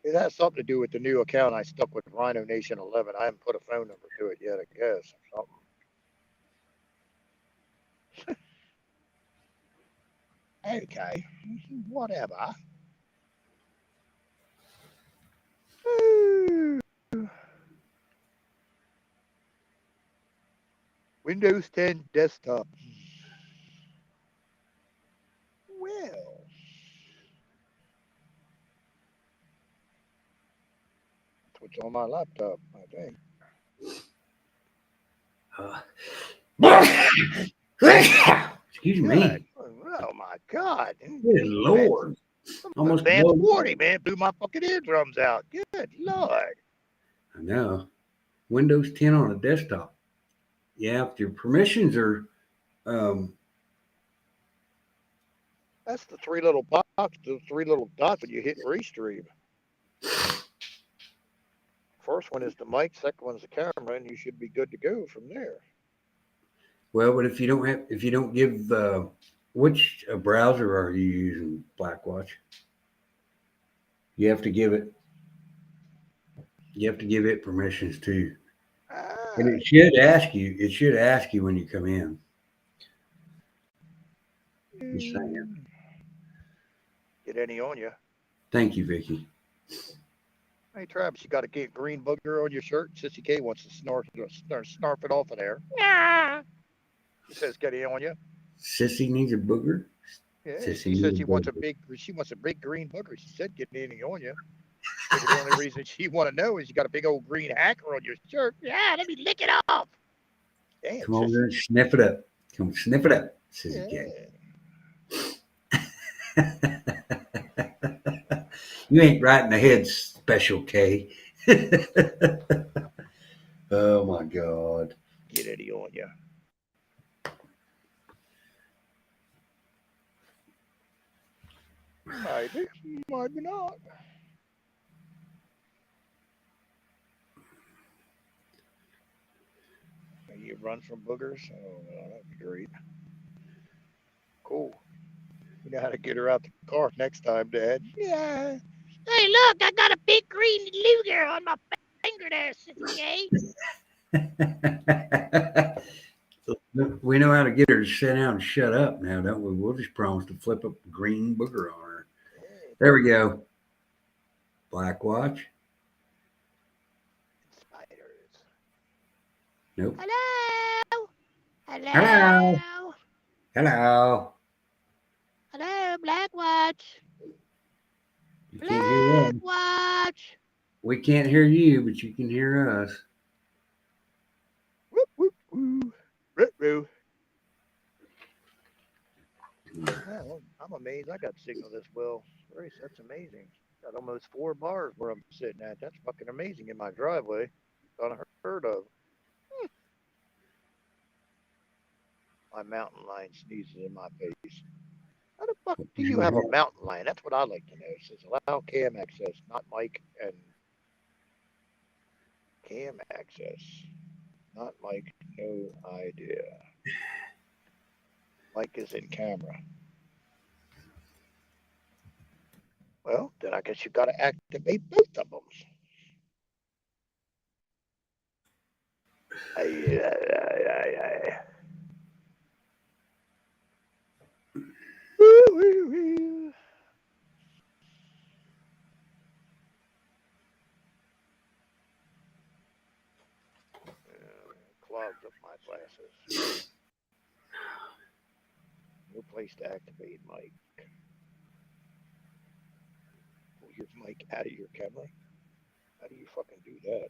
it has something to do with the new account I stuck with Rhino Nation 11. I haven't put a phone number to it yet, I guess, or something. Okay, whatever. Windows 10 desktop. Well, that's what's on my laptop, I think.
Excuse me.
Oh my God.
Good Lord.
Almost advanced 40, man. Blew my fucking eardrums out. Good Lord.
I know. Windows 10 on a desktop. Yeah, if your permissions are
that's the three little box, the three little dots when you hit restream. First one is the mic, second one's the camera, and you should be good to go from there.
well, but if you don't give which browser are you using, Blackwatch? You have to give it permissions too. And it should ask you when you come in. Just saying.
Get any on you.
Thank you, Vicky.
Hey, Travis, you got a green booger on your shirt? Sissy K wants to snarf it off of there. Yeah. She says, get it on you.
Sissy needs a booger?
Yeah, she said she wants a big green booger. She said, get any on you. The only reason she want to know is you got a big old green hacker on your shirt. Yeah, let me lick it off. Damn,
come over and sniff it up. Come sniff it up, Sissy K. You ain't right in the head, Special K. Oh my God.
Get Eddie on you. Maybe not. You run from boogers? Oh, well, that'd be great. Cool. You know how to get her out the car next time, Dad.
Yeah. Hey, look, I got a big green Luger on my finger there, Sissy K.
We know how to get her to sit down and shut up now, don't we? We'll just promise to flip up a green booger on her. There we go. Blackwatch.
Spiders.
Nope.
Hello.
Hello. Hello.
Hello, Blackwatch.
You can't hear them.
Blackwatch.
We can't hear you, but you can hear us.
Whoop, whoop, whoop. Ruh-roh. Well, I'm amazed I got signal this well. Grace, that's amazing. Got almost 4 bars where I'm sitting at. That's fucking amazing in my driveway. Unheard of. My mountain lion sneezes in my face. How the fuck do you have a mountain lion? That's what I'd like to know. It says allow cam access, not Mike and Cam access. Not Mike, no idea. Mike is in camera. Well, then I guess you got to activate both of them. Clogged up my glasses. No place to activate Mike. Pull your mic out of your camera. How do you fucking do that?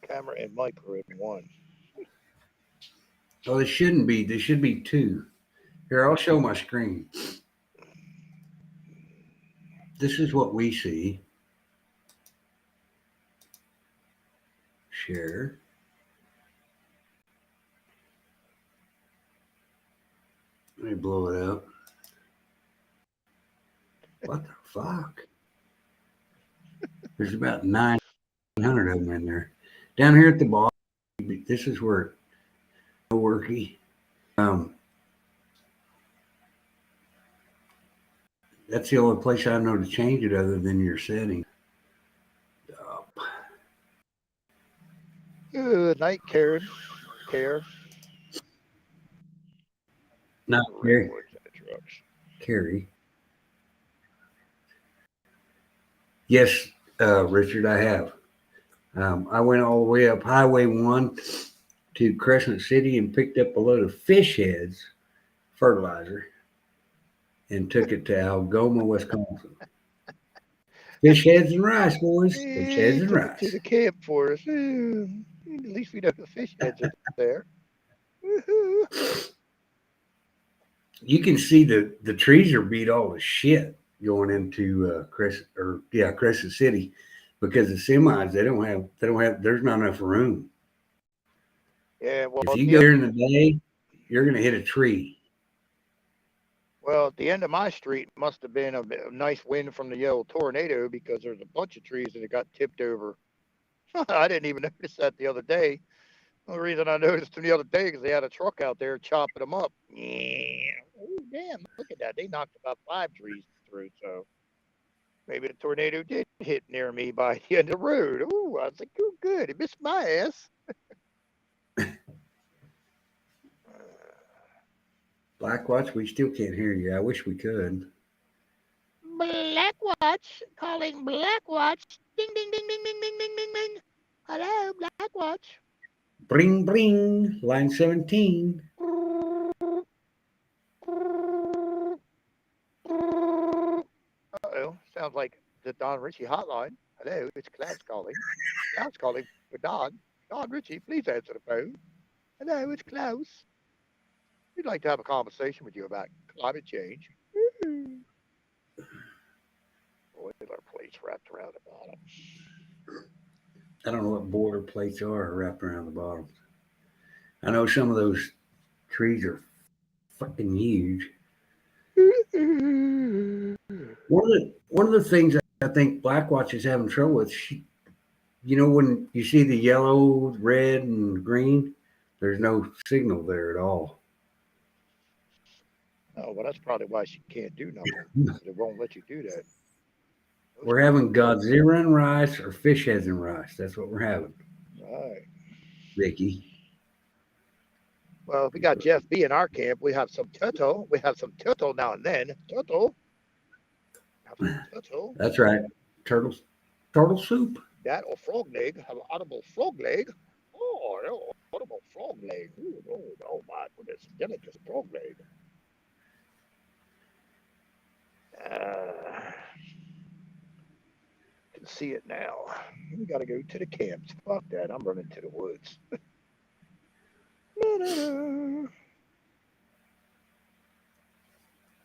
Camera and mic are in one.
Oh, there shouldn't be. There should be two. Here, I'll show my screen. This is what we see. Share. Let me blow it up. What the fuck? There's about 900 of them in there. Down here at the bottom, this is where no worky. That's the only place I know to change it other than your setting.
Good night, Karen. Care.
Not Carrie. Carrie. Yes, Richard, I have. I went all the way up Highway 1 to Crescent City and picked up a load of fish heads, fertilizer, and took it to Algoma, Wisconsin. Fish heads and rice, boys. Fish heads and rice.
To the camp for us. At least we know the fish heads are there.
You can see the trees are beat all to shit going into Crescent City because the semis they don't have there's not enough room.
Yeah, well,
if you go here in the day, you're gonna hit a tree.
Well, at the end of my street must have been a nice wind from the yellow tornado because there's a bunch of trees that got tipped over. I didn't even notice that the other day. The only reason I noticed them the other day because they had a truck out there chopping them up. Yeah. Oh, damn, look at that. They knocked about 5 trees through, so maybe the tornado did hit near me by the end of the road. Oh, I was like, oh, good. It missed my ass.
Blackwatch, we still can't hear you. I wish we could.
Blackwatch, calling Blackwatch. Ding, ding, ding, ding, ding, ding, ding, ding, ding. Hello, Blackwatch.
Bring, bring, line 17.
Uh-oh, sounds like the Don Ritchie hotline. Hello, it's Klaus calling. Klaus calling for Don. Don Ritchie, please answer the phone. Hello, it's Klaus. We'd like to have a conversation with you about climate change. Boiler plates wrapped around the bottom.
I don't know what boiler plates are wrapped around the bottom. I know some of those trees are fucking huge. One of the things I think Blackwatch is having trouble with, when you see the yellow, red, and green, there's no signal there at all.
Oh, well, that's probably why she can't do nothing. They won't let you do that.
We're having Godzilla and rice or fish heads and rice. That's what we're having.
Right.
Ricky.
Well, if we got Jeff B in our camp, we have some turtle. We have some turtle now and then. Turtle. Turtle.
That's right. Turtle soup.
That or frog leg. Have an audible frog leg. Oh, no, audible frog leg. Ooh, oh my goodness. Delicate frog leg. Can see it now. We got to go to the camps. Fuck that. I'm running to the woods.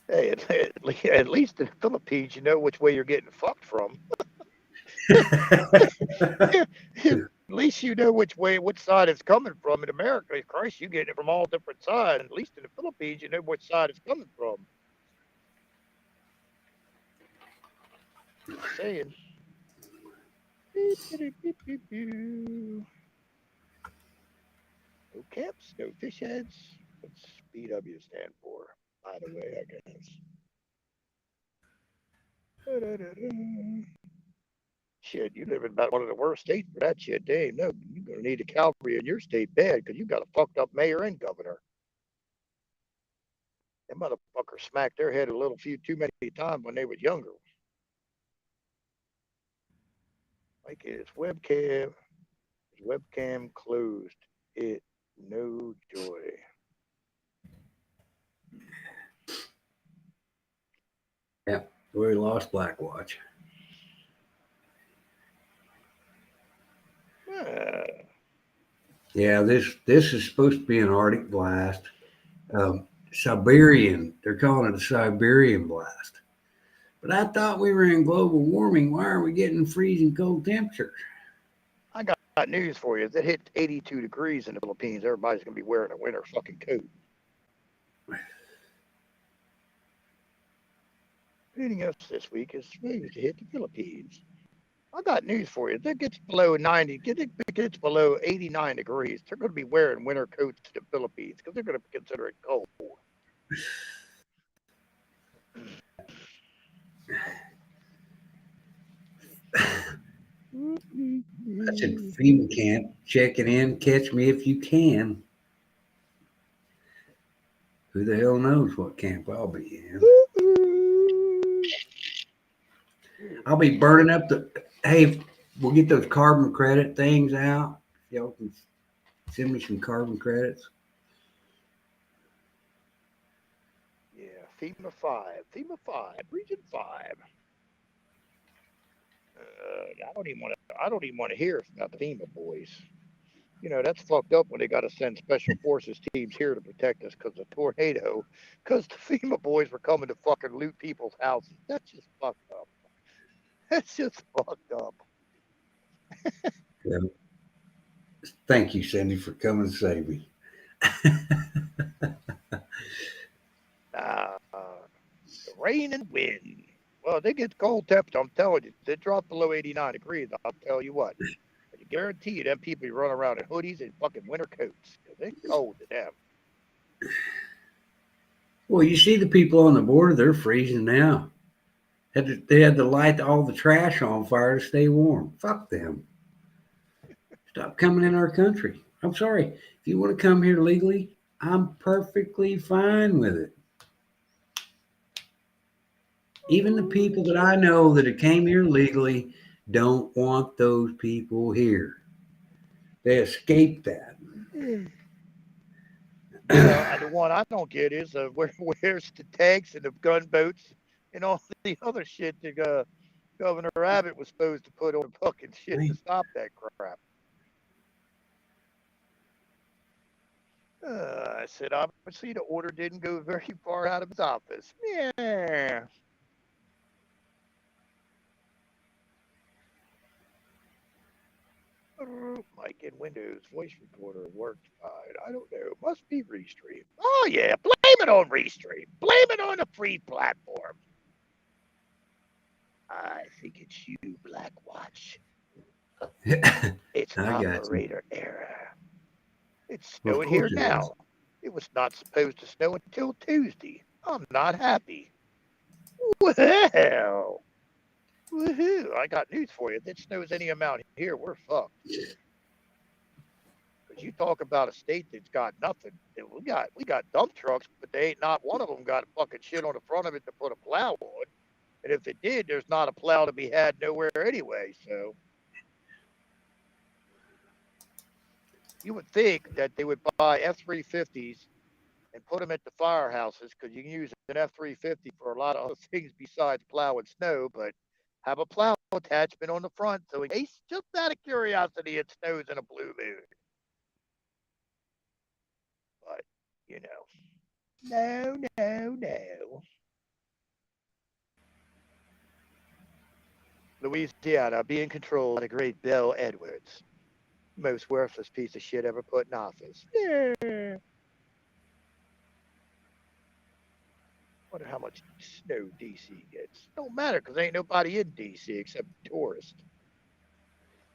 Hey, at least in the Philippines, you know which way you're getting fucked from. At least you know which side it's coming from. In America, Christ, you getting it from all different sides. At least in the Philippines, you know which side it's coming from. Just saying. No camps, no fish heads. What's BW stand for? By the way, I guess. Shit, you live in about one of the worst states for that shit. Dang, no, you're gonna need a cavalry in your state bad because you got a fucked up mayor and governor. Them motherfuckers smacked their head a little few too many times when they was younger. Like his webcam closed. It no joy.
Yeah, we lost Blackwatch. Yeah, this is supposed to be an Arctic blast. Siberian, they're calling it a Siberian blast. But I thought we were in global warming. Why are we getting freezing cold temperatures?
I got news for you. If it hit 82 degrees in the Philippines, everybody's gonna be wearing a winter fucking coat. Anything else this week is supposed to hit the Philippines. I got news for you. If it gets below 90, if it gets below 89 degrees, they're going to be wearing winter coats to the Philippines because they're going to consider it cold.
That's at FEMA camp. Checking in. Catch me if you can. Who the hell knows what camp I'll be in? I'll be burning up the. Hey, we'll get those carbon credit things out. Y'all can send me some carbon credits.
Yeah, FEMA 5, Region 5. I don't even want to hear about the FEMA boys. You know, that's fucked up when they got to send special forces teams here to protect us because of tornado, because the FEMA boys were coming to fucking loot people's houses. That's just fucked up. That's just fucked up.
Yeah. Thank you, Cindy, for coming to save me.
The rain and wind. Well, they get cold temperature. I'm telling you, they drop below 89 degrees. I'll tell you what. I guarantee you, them people run around in hoodies and fucking winter coats because it's cold to them.
Well, you see the people on the border; they're freezing now. They had to light all the trash on fire to stay warm. Fuck them. Stop coming in our country. I'm sorry. If you want to come here legally, I'm perfectly fine with it. Even the people that I know that came here legally don't want those people here. They escaped that.
The one I don't get is where's the tanks and the gunboats and all the other shit that Governor Abbott was supposed to put on fucking shit to stop that crap. I said, obviously the order didn't go very far out of his office. Yeah. Mic in Windows voice recorder worked fine. I don't know. Must be Restream. Oh yeah, blame it on Restream. Blame it on a free platform. I think it's you, Blackwatch. It's operator error. It's snowing here now. It was not supposed to snow until Tuesday. I'm not happy. Well, woohoo! I got news for you. If it snows any amount here, we're fucked. Because you talk about a state that's got nothing. We got dump trucks, but they ain't not one of them got fucking shit on the front of it to put a plow on. And if it did, there's not a plow to be had nowhere anyway. So you would think that they would buy F-350s and put them at the firehouses because you can use an F-350 for a lot of other things besides plow and snow, but have a plow attachment on the front so in case, just out of curiosity, it snows in a blue moon. But, you know, no. Louisiana being controlled by the great Bill Edwards. Most worthless piece of shit ever put in office. Yeah. Wonder how much snow DC gets. Don't matter because ain't nobody in DC except tourists.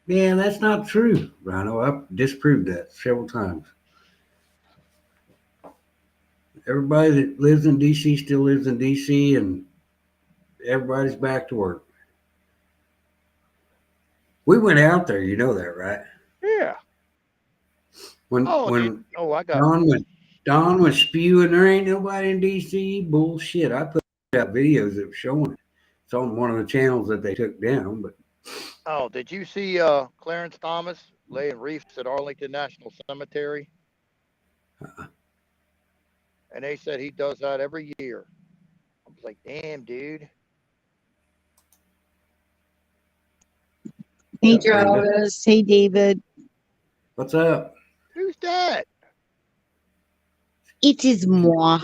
Yeah, that's not true, Rhino. I've disproved that several times. Everybody that lives in DC still lives in DC, and everybody's back to work. We went out there, you know that, right?
Yeah.
When
Oh,
when
I got.
Don was spewing, there ain't nobody in DC. Bullshit. I put out videos that were showing it. It's on one of the channels that they took down, but
Oh, did you see Clarence Thomas laying reefs at Arlington National Cemetery? And they said he does that every year. I was like, damn, dude.
Hey,
Brenda.
Travis. Hey, David.
What's up?
Who's that?
It is moi.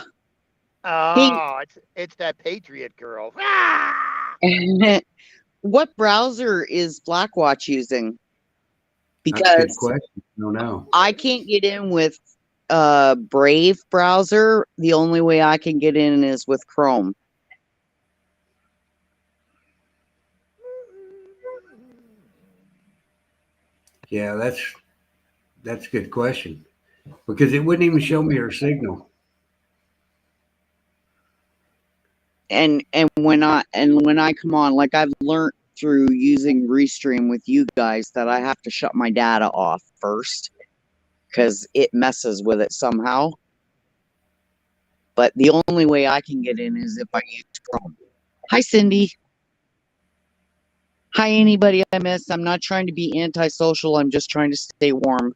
Oh, it's that Patriot girl. Ah!
What browser is Blackwatch using?
That's a good
Because
question. No, no.
I can't get in with Brave browser. The only way I can get in is with Chrome.
Yeah, that's a good question. Because it wouldn't even show me her signal.
And when I come on, like I've learned through using Restream with you guys that I have to shut my data off first because it messes with it somehow. But the only way I can get in is if I use Chrome. Hi, Cindy. Hi, anybody I missed. I'm not trying to be antisocial. I'm just trying to stay warm.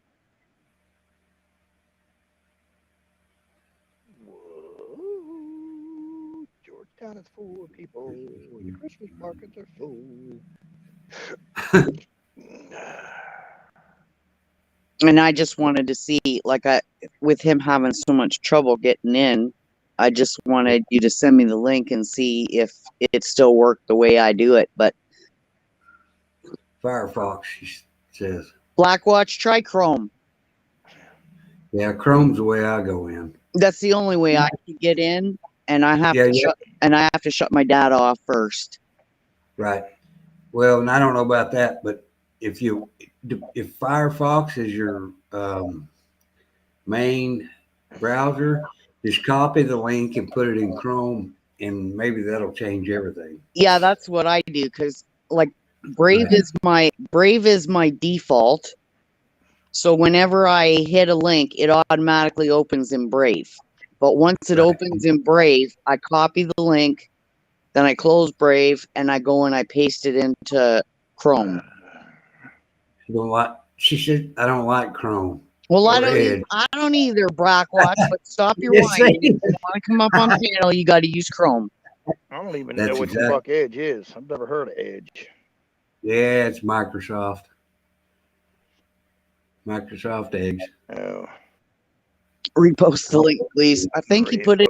Whoa, Georgetown is full of people. The Christmas markets are full.
And I just wanted to see, like, with him having so much trouble getting in, I just wanted you to send me the link and see if it still worked the way I do it. But
Firefox, she says.
Blackwatch, try Chrome.
Yeah, Chrome's the way I go in.
That's the only way I can get in, and I have to shut my data off first.
Right. Well, and I don't know about that, but if Firefox is your main browser, just copy the link and put it in Chrome, and maybe that'll change everything.
Yeah, that's what I do because like Brave is my default. So whenever I hit a link, it automatically opens in Brave. But once it opens in Brave, I copy the link, then I close Brave, and I go and I paste it into Chrome.
She said, I don't like Chrome.
Well, I don't either, Blackwatch, but stop your whining. If you want to come up on the panel, you got to use Chrome.
I don't even know what the fuck Edge is. I've never heard of Edge.
Yeah, it's Microsoft. Microsoft Edge.
Oh.
Repost the link, please. I think he put it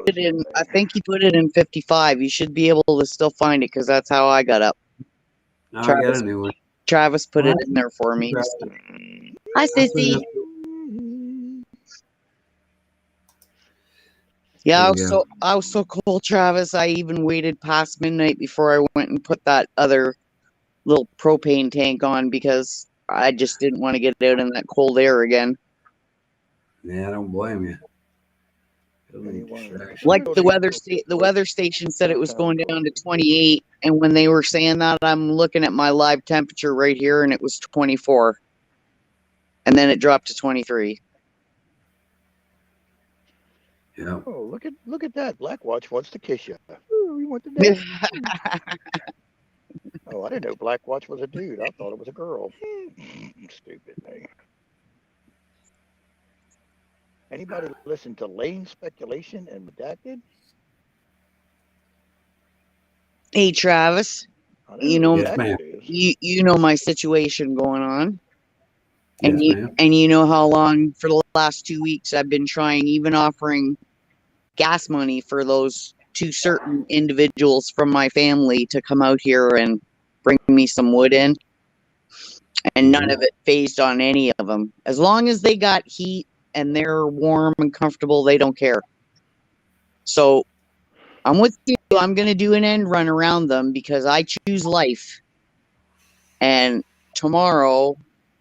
in 55. You should be able to still find it because that's how I got up.
I got a new one.
Travis put it in there for me. Hi, Sissy. Yeah, I was so cool, Travis. I even waited past midnight before I went and put that other little propane tank on because I just didn't want to get out in that cold air again.
Yeah, I don't blame you.
Like the weather station said it was going down to 28, and when they were saying that, I'm looking at my live temperature right here, and it was 24, and then it dropped to 23.
Yeah.
Oh, look at that! Blackwatch wants to kiss you. Ooh, you want to dance? Oh, I didn't know Blackwatch was a dude. I thought it was a girl. Stupid thing. Anybody listen to Lane Speculation and Redacted?
Hey, Travis. You know,
yes,
you know my situation going on, and you know how long for the last 2 weeks I've been trying, even offering gas money for those two certain individuals from my family to come out here and bring me some wood in, and none of it phased on any of them. As long as they got heat and they're warm and comfortable, they don't care. So I'm with you. I'm going to do an end run around them because I choose life. And tomorrow,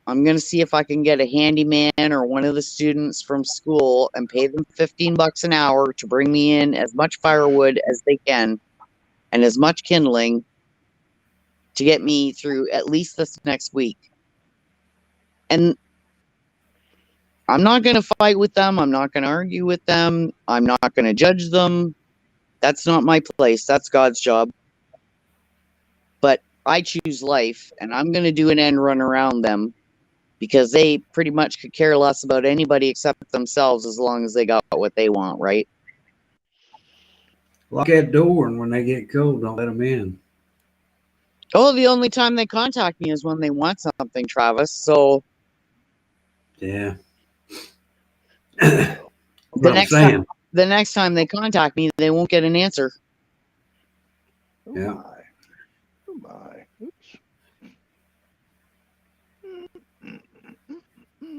I'm going to see if I can get a handyman or one of the students from school and pay them $15 an hour to bring me in as much firewood as they can and as much kindling to get me through at least this next week. And I'm not going to fight with them. I'm not going to argue with them. I'm not going to judge them. That's not my place. That's God's job. But I choose life, and I'm going to do an end run around them because they pretty much could care less about anybody except themselves as long as they got what they want, right?
Lock that door, and when they get cold, don't let them in.
Oh, the only time they contact me is when they want something, Travis. So
Yeah.
the next time they contact me, they won't get an answer.
Oh
Yeah.
my. Oh my. Oops.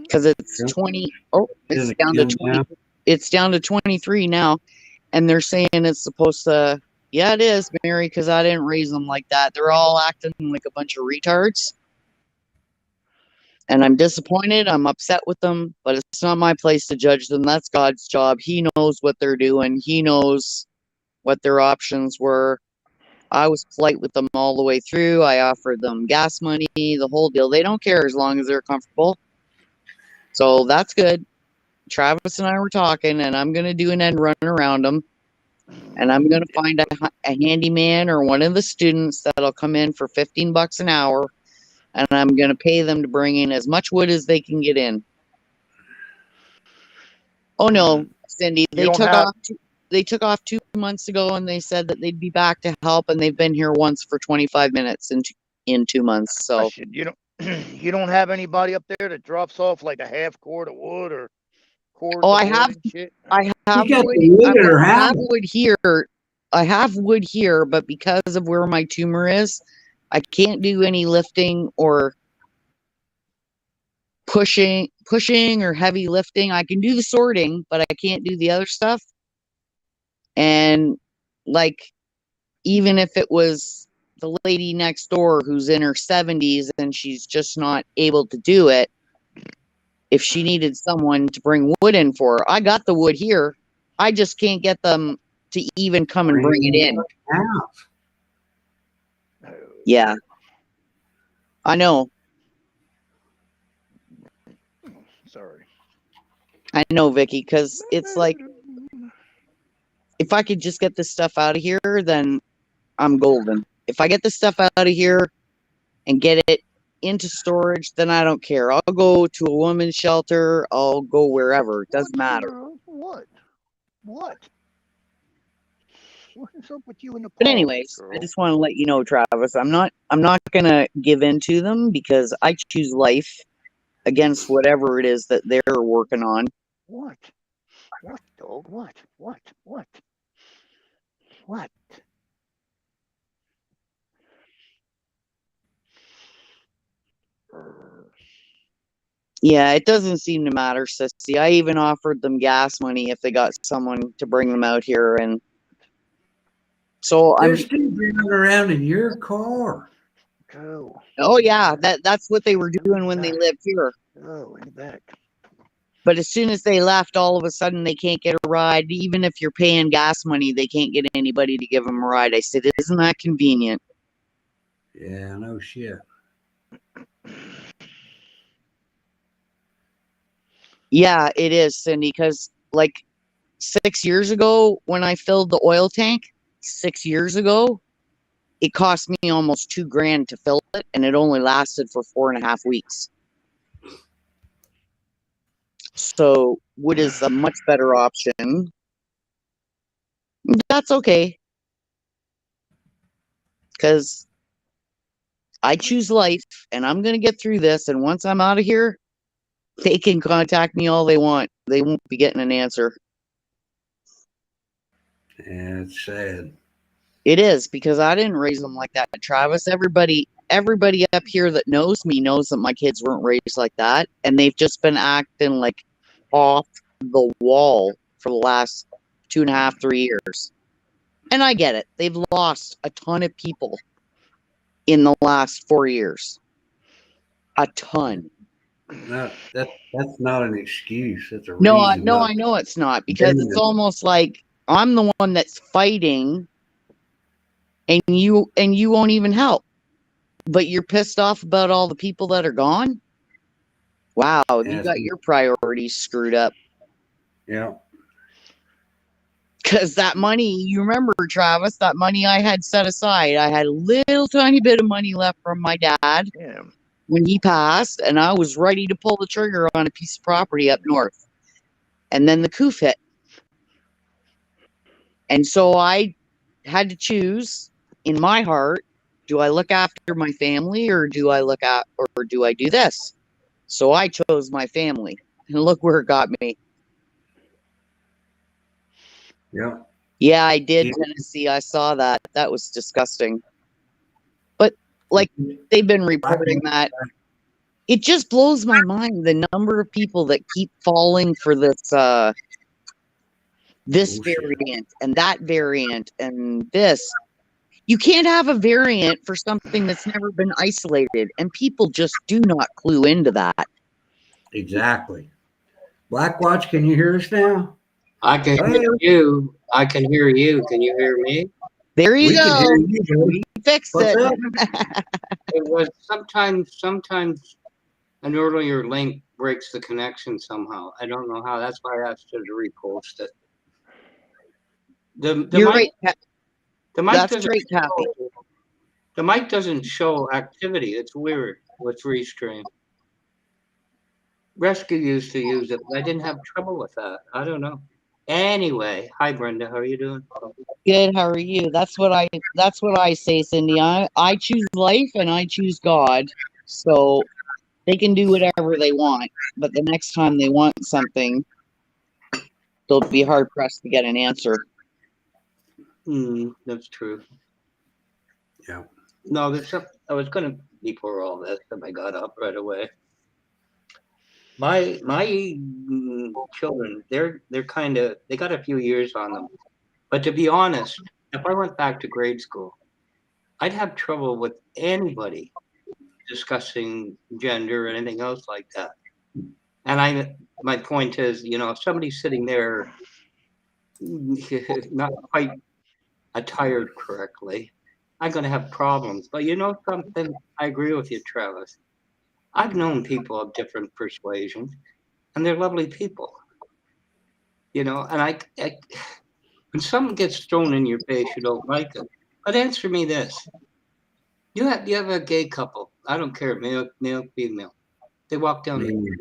Because it's
Yeah.
20. Oh,
Is
it's
it
down to
good
20.
now?
It's down to 23 now, and they're saying it's supposed to. Yeah, it is, Mary, because I didn't raise them like that. They're all acting like a bunch of retards. And I'm disappointed. I'm upset with them, but it's not my place to judge them. That's God's job. He knows what they're doing. He knows what their options were. I was polite with them all the way through. I offered them gas money, the whole deal. They don't care as long as they're comfortable. So that's good. Travis and I were talking, and I'm going to do an end run around them. And I'm going to find a handyman or one of the students that'll come in for $15 an hour. And I'm going to pay them to bring in as much wood as they can get in. Oh no, Cindy, they took off 2 months ago, and they said that they'd be back to help, and they've been here once for 25 minutes in 2 months. So
Question, you don't have anybody up there that drops off like a half cord of wood or cords
oh,
of
I
wood
have
and shit?
I have
We got
wood,
the wood at her
I have
house.
wood here. I have wood here, but because of where my tumor is, I can't do any lifting or pushing or heavy lifting. I can do the sorting, but I can't do the other stuff. And like, even if it was the lady next door who's in her 70s and she's just not able to do it, if she needed someone to bring wood in for her, I got the wood here. I just can't get them to even come and bring it in. Yeah. I know.
Sorry.
I know, Vicky, because it's like, if I could just get this stuff out of here, then I'm golden. If I get this stuff out of here and get it into storage, then I don't care. I'll go to a women's shelter. I'll go wherever. It doesn't matter.
What? What is up with you in the
But
politics,
anyways,
girl?
I just want to let you know, Travis, I'm not gonna give in to them because I choose life against whatever it is that they're working on.
What? What, dog? What? What?
Yeah, it doesn't seem to matter, sissy. I even offered them gas money if they got someone to bring them out here, and so
They're still driving around in your car.
Go.
Oh yeah, that's what they were doing when they lived here.
Oh, in the back.
But as soon as they left, all of a sudden they can't get a ride. Even if you're paying gas money, they can't get anybody to give them a ride. I said, isn't that convenient?
Yeah, no shit.
Yeah, it is, Cindy, because like 6 years ago when I filled the oil tank, 6 years ago, it cost me almost $2,000 to fill it, and it only lasted for 4.5 weeks. So wood is a much better option. That's okay. Because I choose life, and I'm going to get through this, and once I'm out of here, they can contact me all they want. They won't be getting an answer.
Yeah, it's sad.
It is, because I didn't raise them like that, Travis. Everybody up here that knows me knows that my kids weren't raised like that, and they've just been acting like off the wall for the last 2.5, 3 years. And I get it. They've lost a ton of people in the last 4 years. A ton.
No, that's not an excuse. That's a
No,
reason.
no,
not
I know it's not, because it's
to-
almost like I'm the one that's fighting, and you won't even help. But you're pissed off about all the people that are gone? Wow, you
Yes.
got your priorities screwed up.
Yeah.
Because that money, you remember, Travis, that money I had set aside, I had a little tiny bit of money left from my dad
Yeah.
when he passed, and I was ready to pull the trigger on a piece of property up north. And then the coup hit. And so I had to choose in my heart, do I look after my family, or do I do this? So I chose my family. And look where it got me.
Yeah.
Yeah, I did,
Yeah.
Tennessee. I saw that. That was disgusting. But like they've been reporting that. It just blows my mind the number of people that keep falling for this variant and that variant and this. You can't have a variant for something that's never been isolated, and people just do not clue into that.
Exactly. Blackwatch, can you hear us now?
I can hear you. I can hear you. Can you hear me?
There you
We can
go.
hear you, dude.
We fixed
What's
it.
up?
It was sometimes an earlier link breaks the connection somehow. I don't know how. That's why I asked you to repost it. The
You're
mic,
right.
the mic
That's
doesn't
great, Kathy.
show, the mic doesn't show activity. It's weird with Restream. Rescue used to use it, but I didn't have trouble with that. I don't know. Anyway, hi Brenda, how are you doing?
Good. How are you? That's what I say, Cindy. I choose life and I choose God. So they can do whatever they want, but the next time they want something, they'll be hard pressed to get an answer.
That's true.
Yeah.
No, there's some. I was gonna before all this, and I got up right away. My children, they're kind of, they got a few years on them. But to be honest, if I went back to grade school, I'd have trouble with anybody discussing gender or anything else like that. And my point is, if somebody's sitting there not quite attired correctly, I'm going to have problems. But you know something? I agree with you, Travis. I've known people of different persuasions, and they're lovely people. And I when someone gets thrown in your face, you don't like it. But answer me this: you have a gay couple. I don't care, male, female. They walk down the street.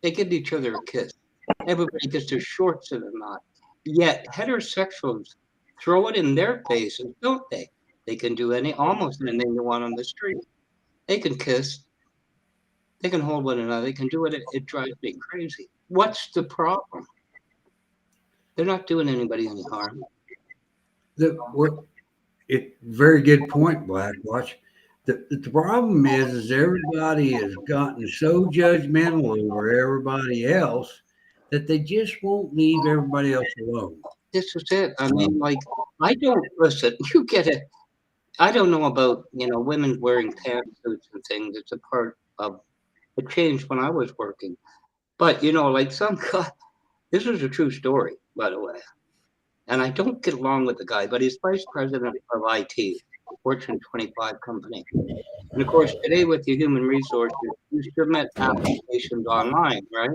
They give each other a kiss. Everybody gets their shorts in a knot. Yet heterosexuals throw it in their faces, don't they? They can do almost anything they want on the street. They can kiss. They can hold one another. They can do it. It drives me crazy. What's the problem? They're not doing anybody any harm.
Very good point, Blackwatch. The problem is everybody has gotten so judgmental over everybody else that they just won't leave everybody else alone.
This is it. I mean, I don't listen. You get it. I don't know about women wearing pantsuits and things. It's a part of it changed when I was working. But some guy. This is a true story, by the way. And I don't get along with the guy, but he's vice president of IT, Fortune 25 company. And of course, today with your human resources, you submit applications online, right?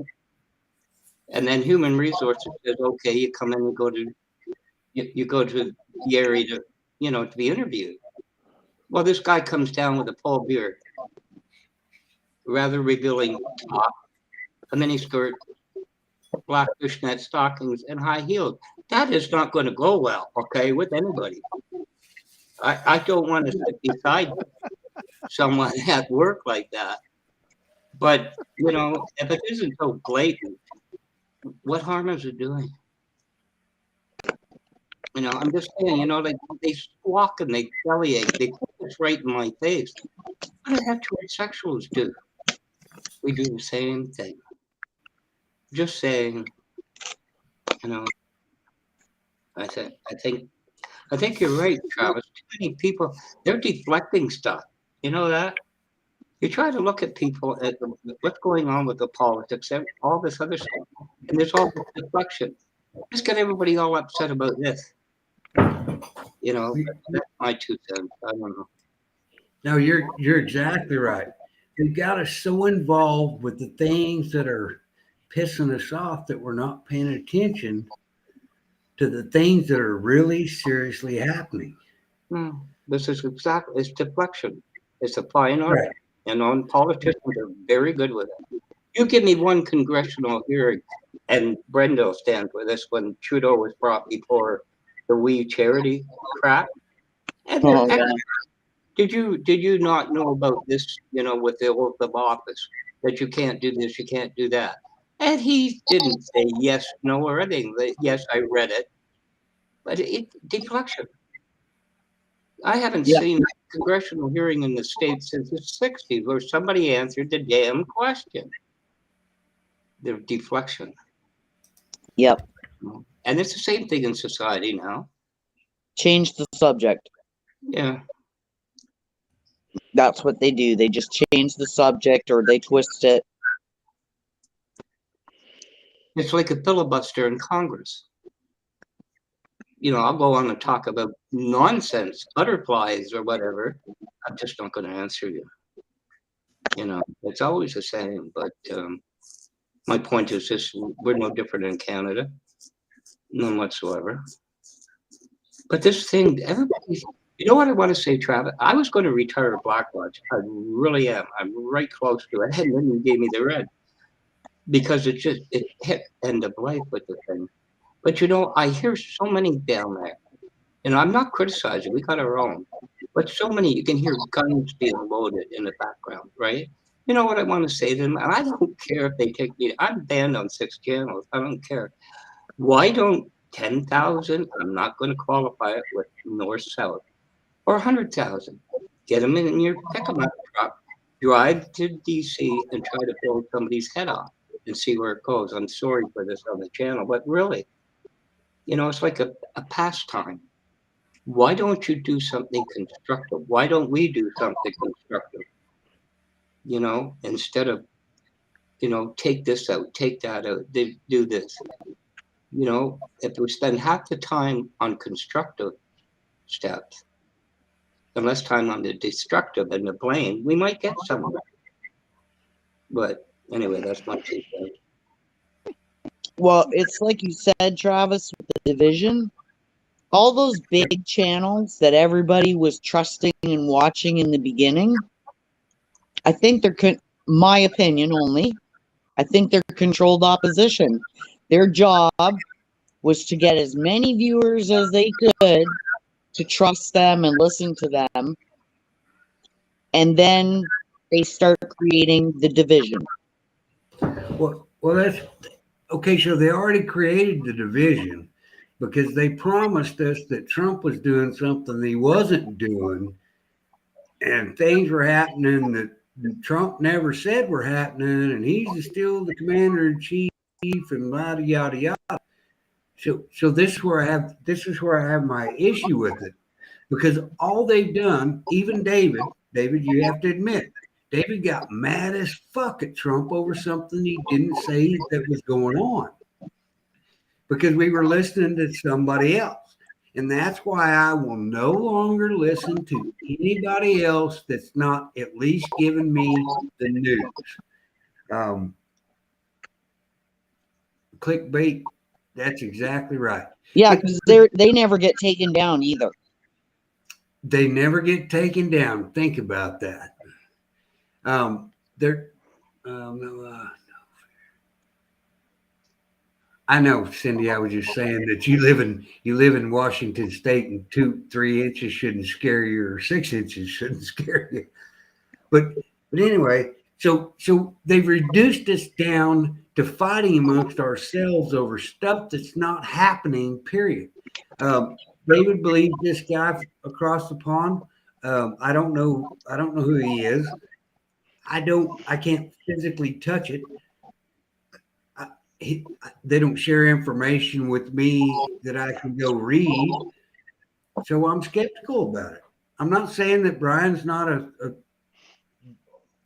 And then human resources says, okay, you come in and you go to the area to be interviewed. Well, this guy comes down with a full beard, rather revealing top, a mini skirt, black fishnet stockings, and high heels. That is not going to go well, okay, with anybody. I don't want to sit beside someone at work like that. But, if it isn't so blatant, what harm is it doing? I'm just saying, they squawk and they bellyache. They put this right in my face. What do heterosexuals do? We do the same thing. Just saying, I think you're right, Travis. Too many people, they're deflecting stuff. You know that? You try to look at people at what's going on with the politics and all this other stuff, and there's all this deflection. Just get everybody all upset about this. You know, that's my 2 cents. I don't know.
No, you're exactly right. They've got us so involved with the things that are pissing us off that we're not paying attention to the things that are really seriously happening.
This is exactly, it's deflection. It's a fine art.
Right.
And politicians are very good with it. You give me one congressional hearing, and Brenda will stand with us when Trudeau was brought before the We Charity crap. And did you not know about this, you know, with the oath of office, that you can't do this, you can't do that? And he didn't say yes, no, or anything. Yes, I read it. But deflection. I haven't seen a congressional hearing in the States since the 60s where somebody answered the damn question. The deflection.
Yep.
And it's the same thing in society now.
Change the subject.
Yeah.
That's what they do. They just change the subject or they twist it.
It's like a filibuster in Congress. You know, I'll go on and talk about nonsense, butterflies or whatever. I'm just not going to answer you. You know, it's always the same. But my point is this, we're no different in Canada. None whatsoever. But this thing, everybody, you know what I want to say, Travis? I was going to retire at Black Lodge. I really am. I'm right close to it. And then you gave me the red. Because it hit end of life with the thing. But you know, I hear so many down there, and I'm not criticizing, we got our own, but so many, you can hear guns being loaded in the background, right? You know what I want to say to them? And I don't care if they take me, I'm banned on 6 channels, I don't care. Why don't 10,000, I'm not going to qualify it with north-south, or 100,000, get them in your pickup truck, drive to DC and try to blow somebody's head off and see where it goes. I'm sorry for this on the channel, but really, you know, it's like a pastime. Why don't you do something constructive? Why don't we do something constructive? You know, instead of, you know, take this out, take that out, do this. You know, if we spend half the time on constructive steps and less time on the destructive and the blame, we might get somewhere. But anyway, that's my take.
Well, it's like you said, Travis, with the division, all those big channels that everybody was trusting and watching in the beginning, I think they're, my opinion only, I think they're controlled opposition. Their job was to get as many viewers as they could to trust them and listen to them. And then they start creating the division.
Well, that's okay. So they already created the division because they promised us that Trump was doing something he wasn't doing, and things were happening that Trump never said were happening, and he's still the commander in chief, and yada yada yada. So this is where I have my issue with it, because all they've done, even David, you have to admit, David got mad as fuck at Trump over something he didn't say that was going on, because we were listening to somebody else. And that's why I will no longer listen to anybody else that's not at least giving me the news. Clickbait, that's exactly right.
Yeah, because they never get taken down either.
They never get taken down. Think about that. I know, Cindy, I was just saying that you live in Washington State, and 2-3 inches shouldn't scare you, or 6 inches shouldn't scare you. But anyway, so they've reduced us down to fighting amongst ourselves over stuff that's not happening, period. David believes this guy across the pond. I don't know who he is. I can't physically touch it. They don't share information with me that I can go read. So I'm skeptical about it. I'm not saying that Brian's not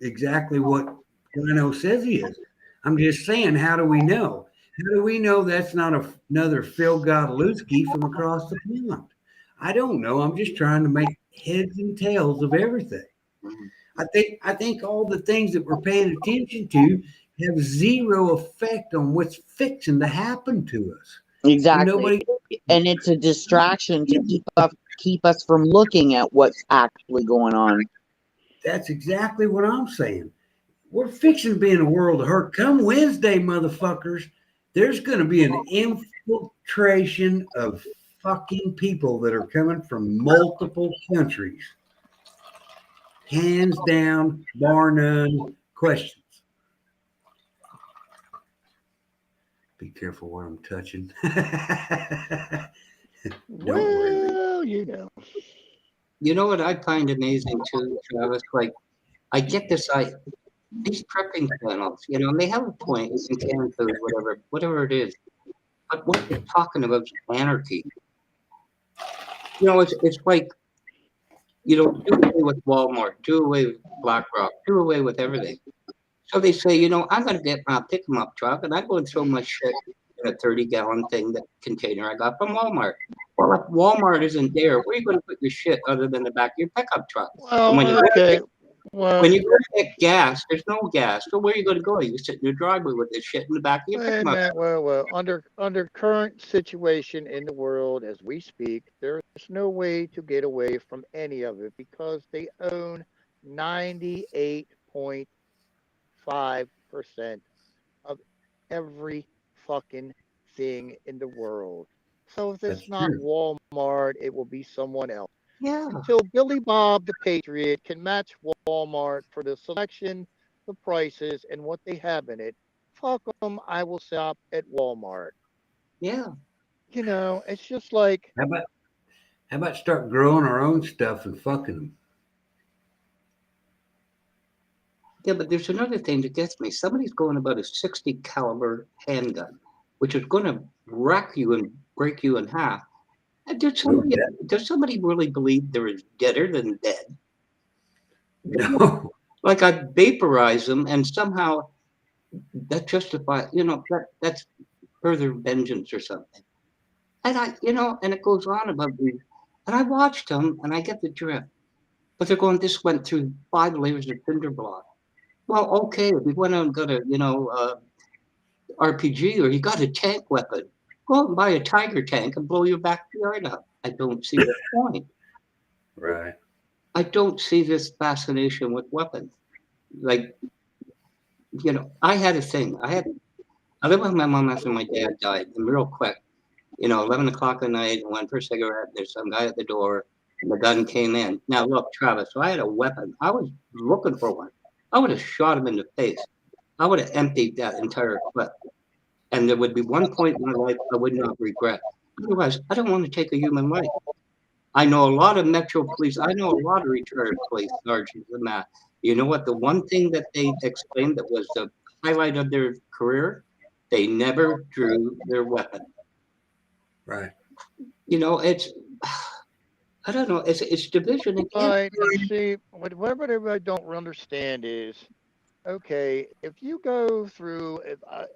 exactly what Rhino says he is. I'm just saying, how do we know? How do we know that's not another Phil Godlewski from across the pond? I don't know. I'm just trying to make heads and tails of everything. I think all the things that we're paying attention to have zero effect on what's fixing to happen to us.
Exactly. And it's a distraction to keep us from looking at what's actually going on.
That's exactly what I'm saying. We're fixing to be in a world of hurt. Come Wednesday, motherfuckers, there's going to be an infiltration of fucking people that are coming from multiple countries. Hands down, bar none, questions. Be careful what I'm touching.
Well, you know.
You know what I find amazing too, Travis? Like, I get this, these prepping channels, you know, and they have a point, it's in canned food, whatever it is. But what they're talking about is anarchy. You know, it's like, you know, do away with Walmart, do away with BlackRock, do away with everything. So they say, you know, I'm going to get my pick 'em up truck and I go and throw my shit in a 30-gallon thing, that container I got from Walmart. Well, if Walmart isn't there, where are you going to put your shit other than the back of your pickup truck?
Well,
When you
well,
go to get gas, there's no gas. So where are you going to go? You sit in your driveway with this shit in the back of your
wait a
pickup.
minute, well, under current situation in the world as we speak, there's no way to get away from any of it because they own 98.5% of every fucking thing in the world. So if it's
That's
not
true.
Walmart, it will be someone else.
Yeah.
Until Billy Bob the Patriot can match Walmart for the selection, the prices, and what they have in it, fuck them, I will shop at Walmart.
Yeah.
You know, it's just like,
How about start growing our own stuff and fucking them?
Yeah, but there's another thing that gets me. Somebody's going about a 60 caliber handgun, which is going to wreck you and break you in half. And does somebody really believe there is deader than dead?
No.
Like I vaporize them and somehow that justifies, you know, that's further vengeance or something. And and it goes on about these. And I watched them and I get the drift. But they're going, this went through 5 layers of cinder block. Well, okay, if you went out and got a, RPG or you got a tank weapon, go out and buy a Tiger tank and blow your backyard up. I don't see the point.
Right.
I don't see this fascination with weapons. Like, you know, I had a thing. I lived with my mom after my dad died, and real quick, 11 o'clock at night, I went for a cigarette. There's some guy at the door, and the gun came in. Now, look, Travis, so I had a weapon. I was looking for one. I would have shot him in the face. I would have emptied that entire clip. And there would be one point in my life I would not regret. Otherwise, I don't want to take a human life. I know a lot of Metro police. I know a lot of retired police sergeants and that. You know what? The one thing that they explained that was the highlight of their career, they never drew their weapon.
Right.
You know, it's, I don't know, it's division again.
right, see, what everybody don't understand is, okay, if you go through,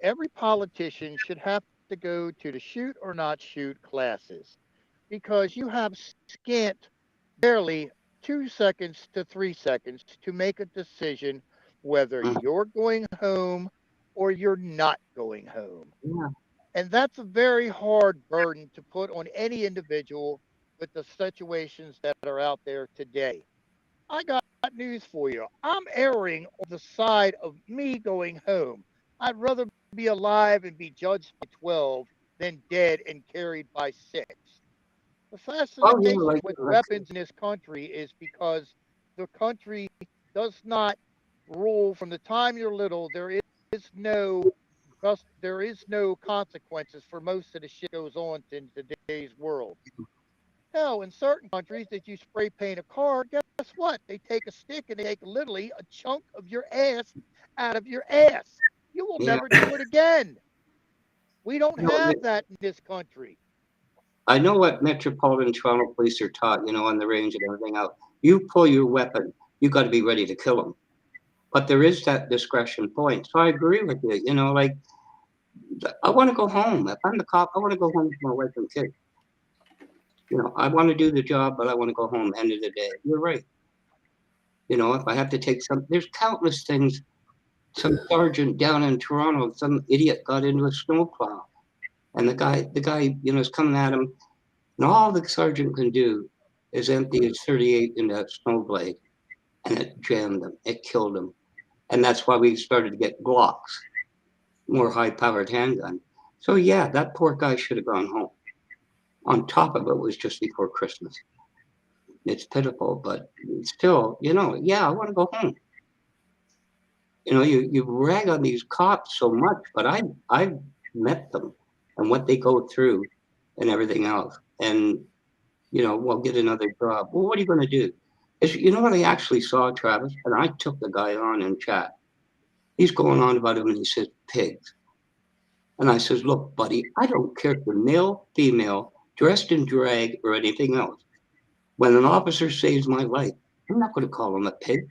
every politician should have to go to the shoot or not shoot classes because you have scant barely 2 seconds to 3 seconds to make a decision whether you're going home or you're not going home.
Yeah.
And that's a very hard burden to put on any individual with the situations that are out there today. I got news for you. I'm erring on the side of me going home. I'd rather be alive and be judged by 12 than dead and carried by 6. The fascination with weapons in this country is because the country does not rule from the time you're little. There is no consequences for most of the shit goes on in today's world. Hell, in certain countries that you spray paint a car, guess what? They take a stick and they take literally a chunk of your ass out of your ass. You will never do it again. We don't have that in this country.
I know what Metropolitan Toronto Police are taught, on the range and everything else. You pull your weapon, you got to be ready to kill them. but there is that discretion point. So I agree with you. You know, like I want to go home. If I'm the cop, I want to go home to my wife and kids. You know, I want to do the job, but I want to go home. End of the day, you're right. You know, if I have to take there's countless things. Some sergeant down in Toronto, some idiot got into a snowplow, and the guy, you know, is coming at him, and all the sergeant can do is empty his 38 into that snowblade, and it jammed him. It killed him, and that's why we started to get Glocks, more high-powered handgun. So yeah, that poor guy should have gone home. On top of it was just before Christmas. It's pitiful, but still, you know, yeah, I want to go home. You know, you rag on these cops so much, but I've met them and what they go through and everything else. And, you know, we'll get another job. Well, what are you going to do? You know what I actually saw, Travis? And I took the guy on in chat. He's going on about him and he says, pigs. And I says, look, buddy, I don't care if you're male, female, dressed in drag or anything else. When an officer saves my life, I'm not going to call him a pig.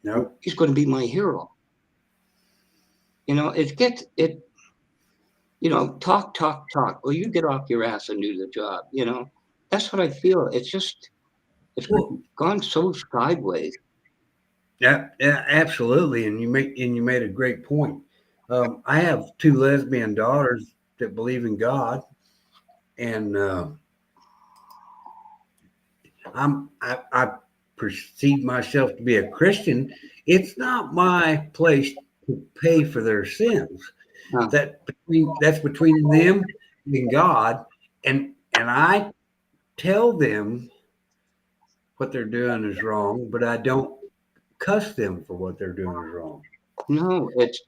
No,
he's going to be my hero. You know, you know, talk. Well, you get off your ass and do the job. You know, that's what I feel. It's gone so sideways.
Yeah, absolutely. And you made a great point. I have 2 lesbian daughters that believe in God, and I perceive myself to be a Christian. It's not my place to pay for their sins.
No.
That's between them and God, and I tell them what they're doing is wrong, but I don't cuss them for what they're doing is wrong.
No, it's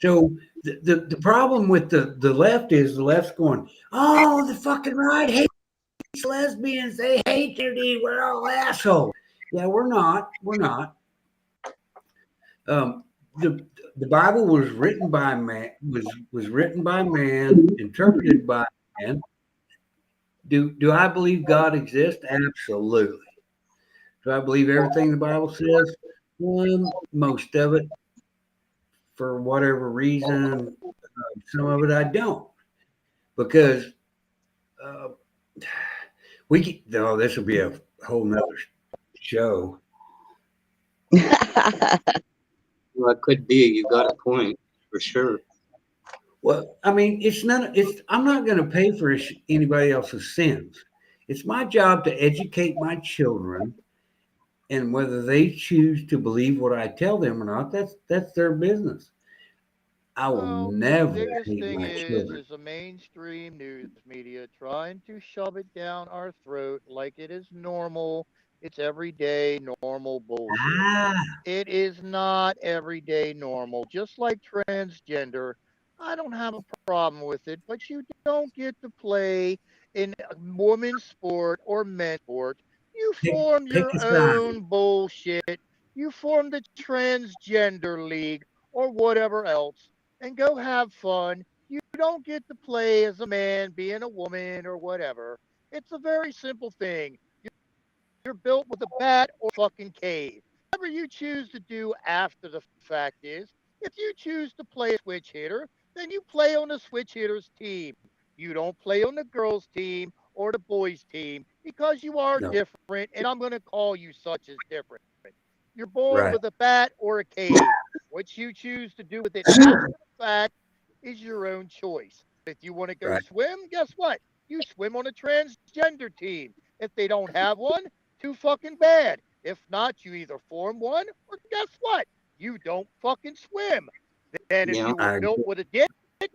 so the problem with the left is the left's going, oh, the fucking right hates lesbians, they hate their deed, we're all assholes. Yeah, we're not. The Bible was written by man, was written by man, interpreted by man. Do I believe God exists? Absolutely. Do I believe everything the Bible says? Most of it. For whatever reason, some of it I don't. Because this will be a whole nother show.
Well, it could be. You got a point for sure.
Well, I mean, I'm not going to pay for anybody else's sins. It's my job to educate my children, and whether they choose to believe what I tell them or not, that's their business. I will never hate my children.
Is the mainstream news media trying to shove it down our throat like it is normal. It's everyday normal bullshit. It is not everyday normal. Just like transgender, I don't have a problem with it, but you don't get to play in women's sport or men's sport. You form your own bullshit. You form the transgender league or whatever else and go have fun. You don't get to play as a man, being a woman or whatever. It's a very simple thing. You're built with a bat or fucking cave. Whatever you choose to do after the fact is, if you choose to play a switch hitter, then you play on the switch hitter's team. You don't play on the girls' team or the boys' team because you are different, and I'm going to call you such as different. You're born with a bat or a cave. What you choose to do with it after the fact is your own choice. If you want to go swim, guess what? You swim on a transgender team. If they don't have one, too fucking bad. If not, you either form one or guess what? You don't fucking swim. Then if you were built with a dick,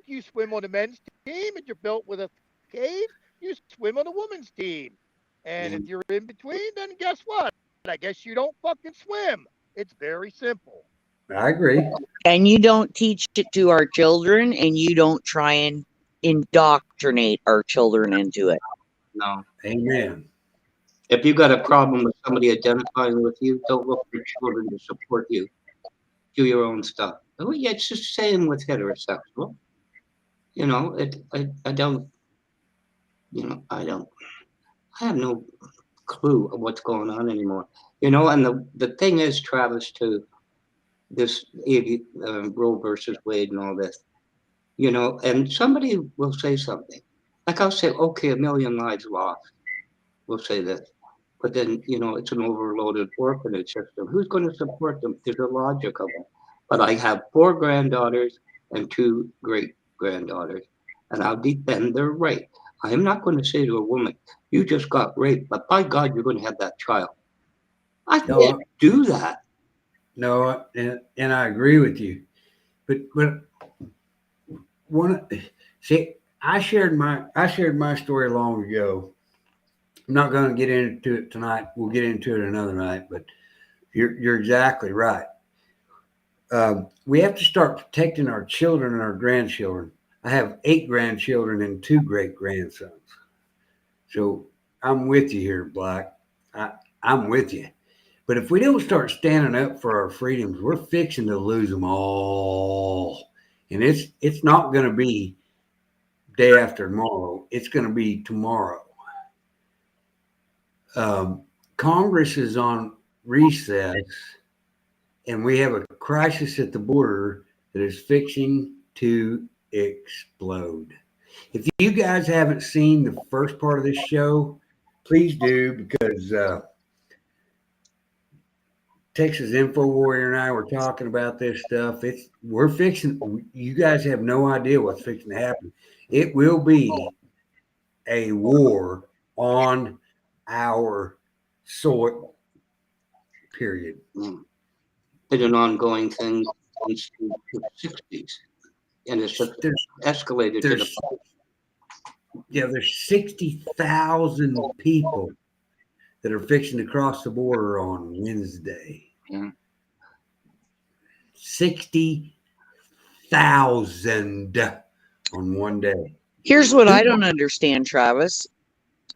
you swim on the men's team. If you're built with a cave, you swim on the women's team. And if you're in between, then guess what? I guess you don't fucking swim. It's very simple.
I agree.
And you don't teach it to our children, and you don't try and indoctrinate our children into it.
No.
Amen.
If you got a problem with somebody identifying with you, don't look for children to support you. Do your own stuff. Oh, yeah, it's just the same with heterosexual. You know, I don't. I have no clue of what's going on anymore. You know, and the thing is, Travis, too, this Roe versus Wade and all this, you know, and somebody will say something. Like I'll say, okay, 1 million lives lost. We'll say this. But then, you know, it's an overloaded orphanage system. Who's going to support them? There's a logic of it. But I have 4 granddaughters and 2 great-granddaughters, and I'll defend their right. I am not going to say to a woman, you just got raped, but by God, you're going to have that child. I can't do that.
No, and I agree with you. But I shared my story long ago. I'm not going to get into it tonight. We'll get into it another night. But you're exactly right. We have to start protecting our children and our grandchildren. I have 8 grandchildren and 2 great-grandsons. So I'm with you here, Black. I'm with you. But if we don't start standing up for our freedoms, we're fixing to lose them all. And it's not going to be day after tomorrow. It's going to be tomorrow. Congress is on recess, and we have a crisis at the border that is fixing to explode. If you guys haven't seen the first part of this show, please do, because Texas Info Warrior and I were talking about this stuff. We're fixing. You guys have no idea what's fixing to happen. It will be a war on our soil. Period.
It's an ongoing thing since the 60s, and it's just escalated to the point.
Yeah, there's 60,000 people that are fixing to cross the border on Wednesday.
Yeah.
60,000 on one day.
Here's what I don't understand, Travis.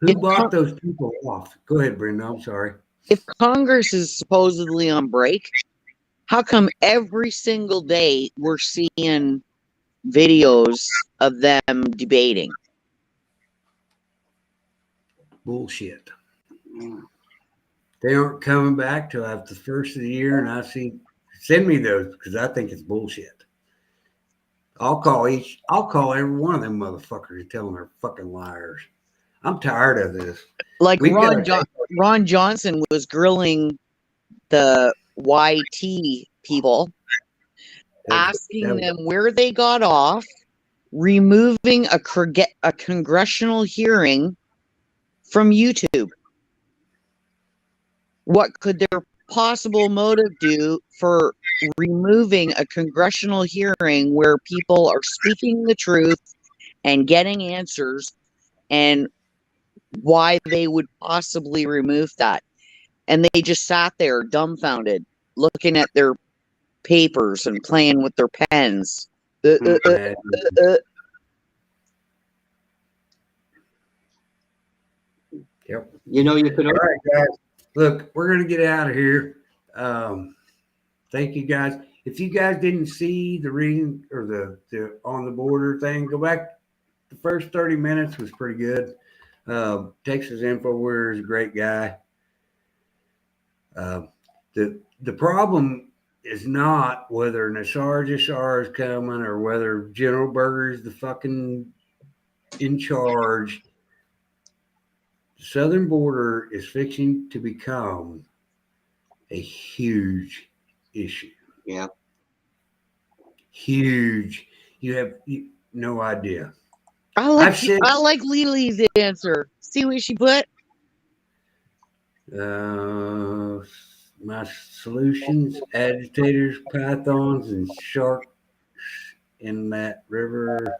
Who bought those people off? Go ahead, Brenda. I'm sorry.
If Congress is supposedly on break, how come every single day we're seeing videos of them debating?
Bullshit. They aren't coming back till after the first of the year, and send me those because I think it's bullshit. I'll call every one of them motherfuckers and tell them they're fucking liars. I'm tired of this.
Like Ron Johnson was grilling the YT people, asking them where they got off, removing a congressional hearing from YouTube. What could their possible motive do for removing a congressional hearing where people are speaking the truth and getting answers, and why they would possibly remove that? And they just sat there dumbfounded, looking at their papers and playing with their pens.
Yep.
You know, you could.
All right, guys. Look, we're gonna get out of here. Thank you, guys. If you guys didn't see the reading or the on the border thing, go back. The first 30 minutes was pretty good. Texas Info Warrior is a great guy. The problem is not whether Nassar Jassar is coming or whether General Berger is the fucking in charge. The southern border is fixing to become a huge issue.
Yeah.
Huge. You have no idea.
I like Lily's answer. See what she put?
My solutions: agitators, pythons, and sharks in that river.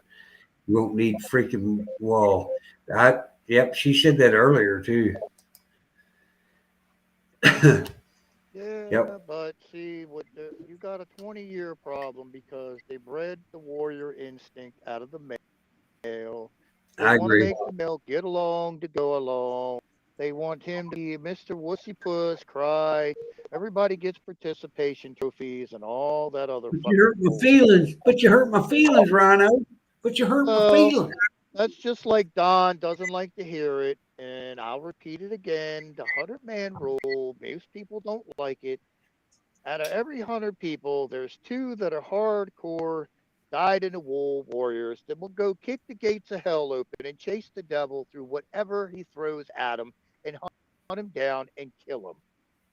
You won't need freaking wall. Yep, she said that earlier too.
Yeah, but see, you got a 20-year problem because they bred the warrior instinct out of the male. They
I
want to
agree.
make the male get along to go along. They want him to be Mr. Wussy Puss, cry. Everybody gets participation trophies and all that other.
But you hurt my feelings. But you hurt my feelings, Rhino. But you hurt my feelings.
That's just like Don doesn't like to hear it. and I'll repeat it again, the 100-man rule. Most people don't like it. Out of every 100 people, there's 2 that are hardcore, dyed-in-the-wool warriors that will go kick the gates of hell open and chase the devil through whatever he throws at him and hunt him down and kill him.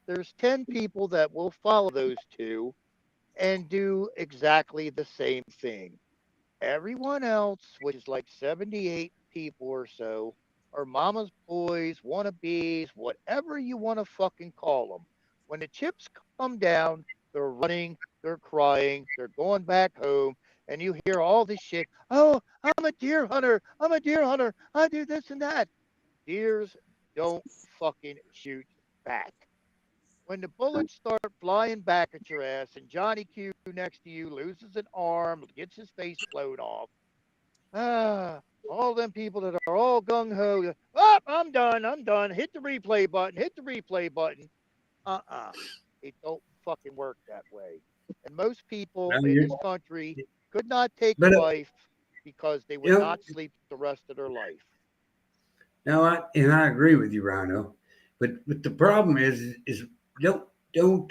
There's 10 people that will follow those 2 and do exactly the same thing. Everyone else, which is like 78 people or so, are mama's boys, wannabes, whatever you want to fucking call them. When the chips come down, they're running, they're crying, they're going back home, and you hear all this shit. Oh, I'm a deer hunter. I'm a deer hunter. I do this and that. Deers don't fucking shoot back. When the bullets start flying back at your ass and Johnny Q next to you loses an arm, gets his face blown off, all them people that are all gung ho, oh, I'm done. Hit the replay button, It don't fucking work that way. And most people in this country could not take life because they would not sleep the rest of their life.
No, I agree with you, Rhino. But the problem is don't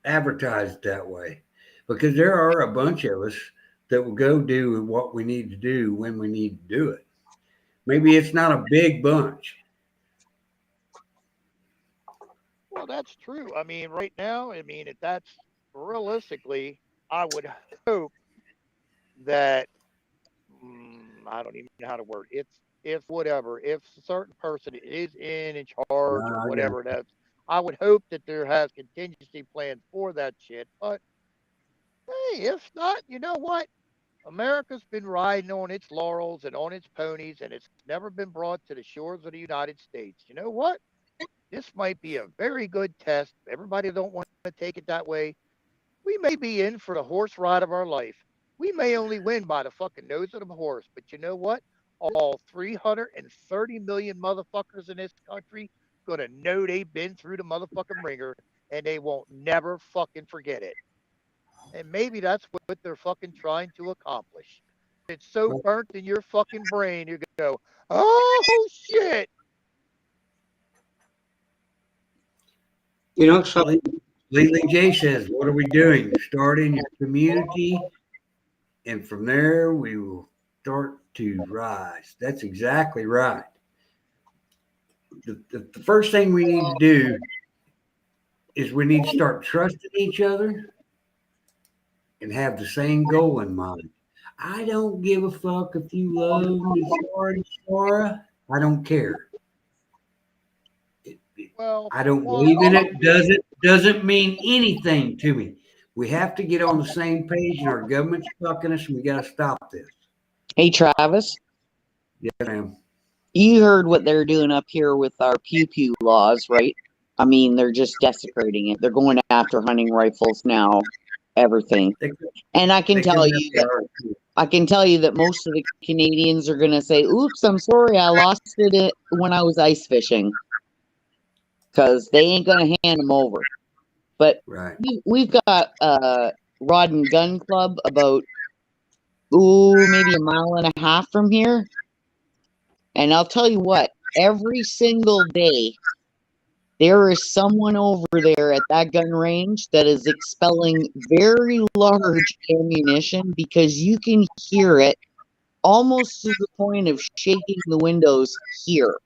advertise that way, because there are a bunch of us that will go do what we need to do when we need to do it. Maybe it's not a big bunch.
Well, that's true. I mean, right now, if that's realistically, I would hope that I don't even know how to word it. If a certain person is in charge or whatever it is, I would hope that there has contingency plans for that shit. But hey, if not, you know what? America's been riding on its laurels and on its ponies, and it's never been brought to the shores of the United States. You know what? This might be a very good test. Everybody don't want to take it that way. We may be in for the horse ride of our life. We may only win by the fucking nose of the horse, but you know what? All 330 million motherfuckers in this country gonna know they've been through the motherfucking ringer, and they won't never fucking forget it. And maybe that's what they're fucking trying to accomplish. It's so burnt in your fucking brain, you go, oh shit.
You know, something.
Lee J says, what are we doing? Start in your community, and from there we will start to rise. That's exactly right. The first thing we need to do is we need to start trusting each other and have the same goal in mind. I don't give a fuck if you love me, Sarah. I don't care.
Well,
I don't believe in it. Doesn't mean anything to me. We have to get on the same page, and our government's fucking us, and we got to stop this.
Hey, Travis.
Yeah, ma'am.
You heard what they're doing up here with our pew pew laws, right? I mean, they're just desecrating it. They're going after hunting rifles now, everything. And I can tell you that most of the Canadians are going to say, "Oops, I'm sorry, I lost it when I was ice fishing," because they ain't going to hand them over. But we've got Rod and Gun Club about maybe a mile and a half from here. And I'll tell you what, every single day, there is someone over there at that gun range that is expelling very large ammunition, because you can hear it almost to the point of shaking the windows here.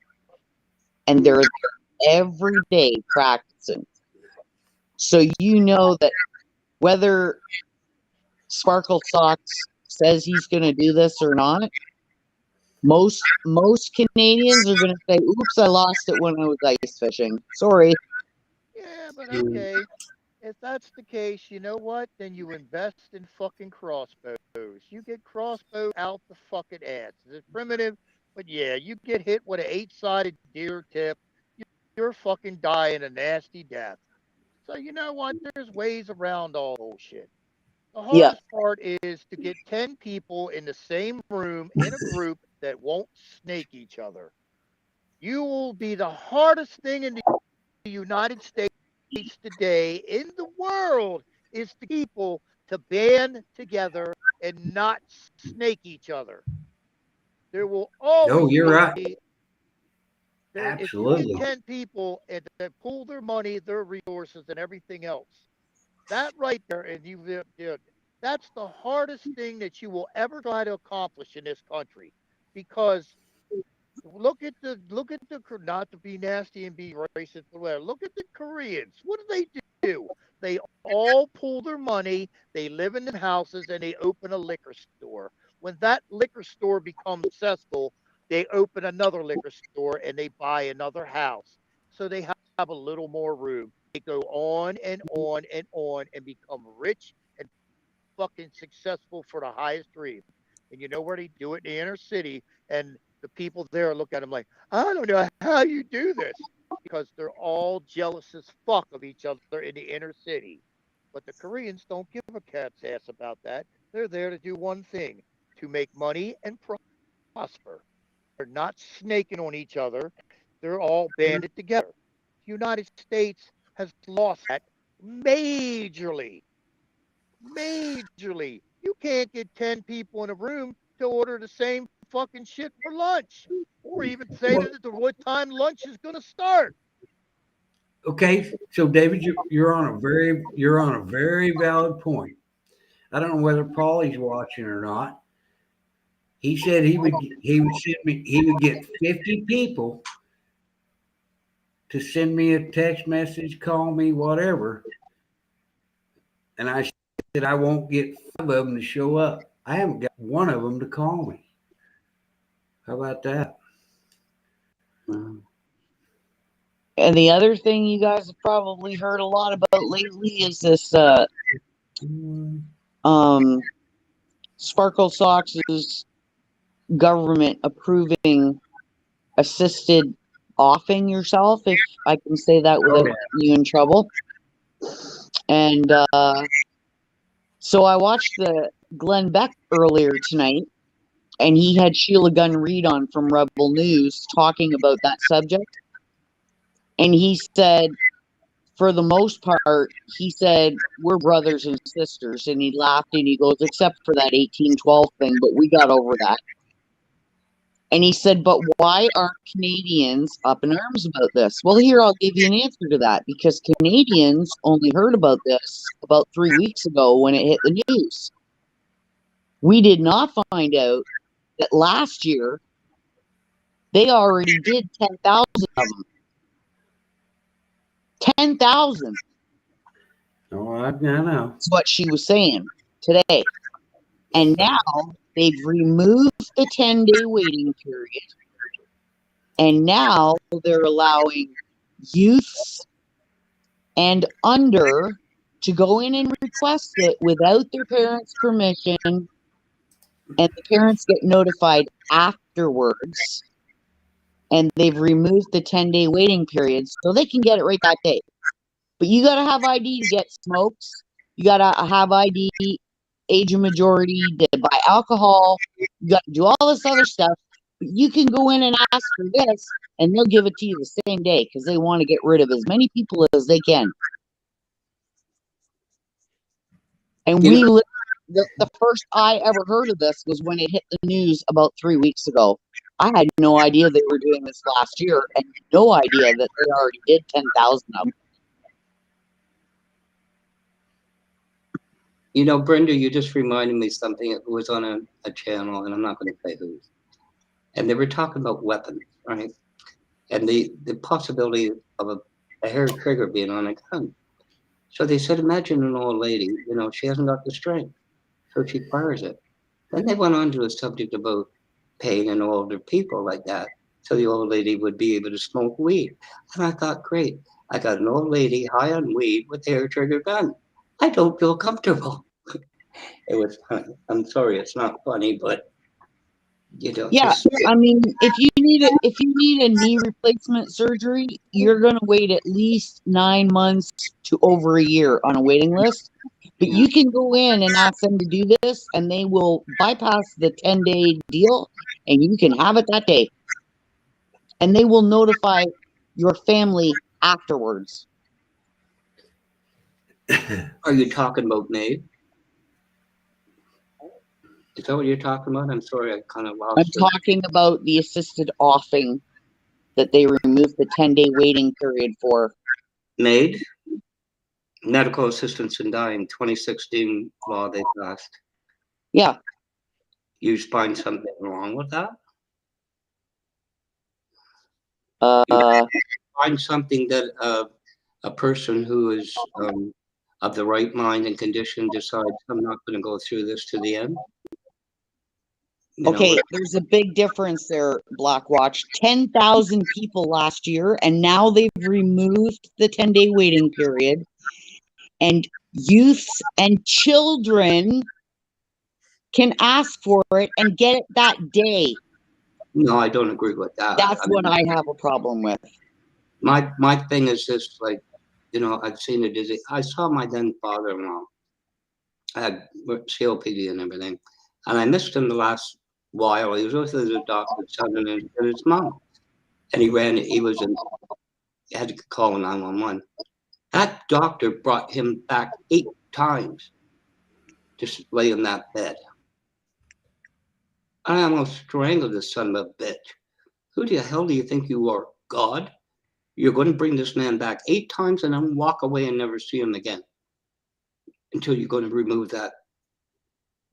And they're there every day practicing. So you know that whether Sparkle Socks says he's going to do this or not, most Canadians are going to say, "Oops, I lost it when I was ice fishing. Sorry."
Yeah, but okay. If that's the case, you know what? Then you invest in fucking crossbows. You get crossbow out the fucking ass. It's primitive, but yeah, you get hit with an 8-sided deer tip, you're fucking dying a nasty death. So you know what? There's ways around all bullshit. The hardest part is to get 10 people in the same room in a group that won't snake each other. You will be the hardest thing in the United States today, in the world, is the people to band together and not snake each other. There will always
you're right.
If you
Absolutely.
get 10 people and they pool their money, their resources, and everything else, that right there, and that's the hardest thing that you will ever try to accomplish in this country, because look at the not to be nasty and be racist or whatever. Look at the Koreans. What do? They all pool their money, they live in the houses, and they open a liquor store. When that liquor store becomes successful, they open another liquor store and they buy another house. So they have a little more room. They go on and on and on and become rich and fucking successful for the highest dream. And you know where they do it? In the inner city. And the people there look at them like, I don't know how you do this, because they're all jealous as fuck of each other in the inner city. But the Koreans don't give a cat's ass about that. They're there to do one thing, to make money and prosper. They're not snaking on each other. They're all banded together. The United States has lost that majorly. Majorly. You can't get 10 people in a room to order the same fucking shit for lunch, or even say that what time lunch is going to start.
Okay, so David, you're on a very valid point. I don't know whether Paulie's watching or not. He said he would get 50 people to send me a text message, call me, whatever. And I said I won't get 5 of them to show up. I haven't got one of them to call me. How about that?
And the other thing you guys have probably heard a lot about lately is this Sparkle Sox's government approving assisted offing yourself, if I can say that without getting you in trouble. And so I watched the Glenn Beck earlier tonight, and he had Sheila Gunn Reid on from Rebel News talking about that subject. And he said, for the most part, he said, we're brothers and sisters. And he laughed and he goes, except for that 1812 thing, but we got over that. And he said, but why aren't Canadians up in arms about this? Well, here, I'll give you an answer to that, because Canadians only heard about this about 3 weeks ago when it hit the news. We did not find out that last year they already did 10,000 of them. 10,000.
Oh, I know.
That's what she was saying today. And now they've removed the 10-day waiting period. And now they're allowing youths and under to go in and request it without their parents' permission. And the parents get notified afterwards. And they've removed the 10-day waiting period so they can get it right that day. But you got to have ID to get smokes. You got to have ID, age of majority, to buy alcohol. You got to do all this other stuff. But you can go in and ask for this, and they'll give it to you the same day because they want to get rid of as many people as they can. And the first I ever heard of this was when it hit the news about 3 weeks ago. I had no idea they were doing this last year, and no idea that they already did 10,000 of them.
You know, Brenda, you just reminded me something. It was on a channel, and I'm not going to say whose. And they were talking about weapons, right? And the possibility of a hair trigger being on a gun. So they said, imagine an old lady, you know, she hasn't got the strength, so she fires it. Then they went on to a subject about paying an older people like that, so the old lady would be able to smoke weed. And I thought, great, I got an old lady high on weed with a hair trigger gun. I don't feel comfortable. It was funny. I'm sorry, it's not funny, but you know.
Yeah, I mean, if you need a knee replacement surgery, you're gonna wait at least 9 months to over a year on a waiting list. But you can go in and ask them to do this, and they will bypass the 10-day deal, and you can have it that day. And they will notify your family afterwards.
Are you talking about me? Is that what you're talking about? I'm sorry, I kind of lost
I'm talking about the assisted offing that they removed the 10-day waiting period for.
Made medical assistance in dying, 2016 law they passed.
Yeah.
You find something wrong with that? Find something that a person who is of the right mind and condition decides, I'm not going to go through this to the end?
Okay, there's a big difference there, Blackwatch. 10,000 people last year, and now they've removed the 10-day waiting period. And youths and children can ask for it and get it that day.
No, I don't agree with that.
That's what I have a problem with.
My thing is this, like, I've seen a disease. I saw my then father-in-law. I had COPD and everything. And I missed him the last while. He was with his adopted son and his mom. And he had to call 911. That doctor brought him back 8 times to lay in that bed. I almost strangled this son of a bitch. Who the hell do you think you are, God? You're going to bring this man back 8 times and then walk away and never see him again until you're going to remove that.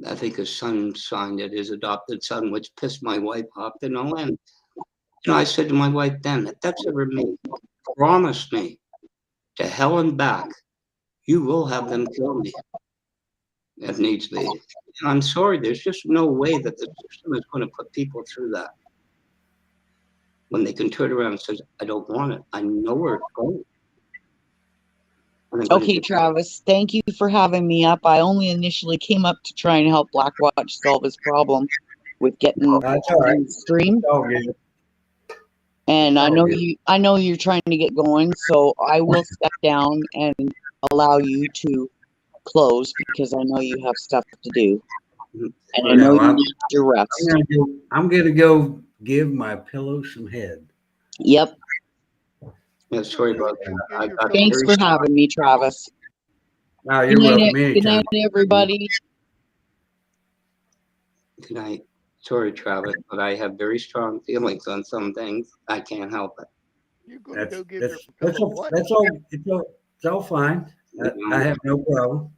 I think his son signed it, his adopted son, which pissed my wife off to no end. I said to my wife, then, if that's ever me, promise me to hell and back, you will have them kill me if needs be. I'm sorry, there's just no way that the system is going to put people through that. When they can turn around and say, I don't want it. I know where it's going.
Okay, Travis, thank you for having me up. I only initially came up to try and help Blackwatch solve his problem with getting the stream. And I know you're trying to get going, so I will step down and allow you to close because I know you have stuff to do. And I know you need your rest.
I'm gonna go give my pillow some head.
Yep.
Yeah, sorry about that.
Thanks for having me, Travis.
No, you're welcome anytime.
Good night, everybody.
Good night. Sorry, Travis, but I have very strong feelings on some things. I can't help it.
You're going to go give
That's
your what?
it's all fine. I have no problem.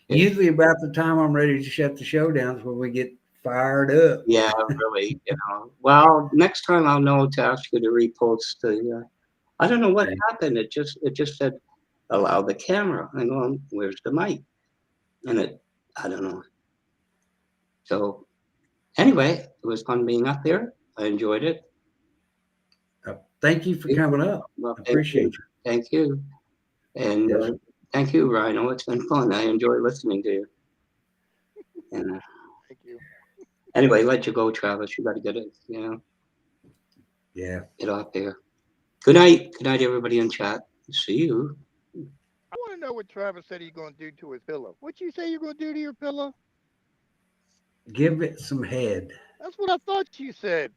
Usually about the time I'm ready to shut the show down is when we get fired up.
Yeah, really. Well, next time I'll know to ask you to repost the. I don't know what happened. It just said allow the camera. I go, where's the mic? And I don't know. So anyway, it was fun being up there. I enjoyed it.
Thank you for coming up.
Well,
I appreciate you.
Thank you. And thank you, Rhino. It's been fun. I enjoy listening to you. And
thank you.
Anyway, let you go, Travis. You got to get it,
Yeah.
Get off there. Good night. Good night, everybody in chat. See you.
I want to know what Travis said he's going to do to his pillow. What you say you're going to do to your pillow?
Give it some head.
That's what I thought you said.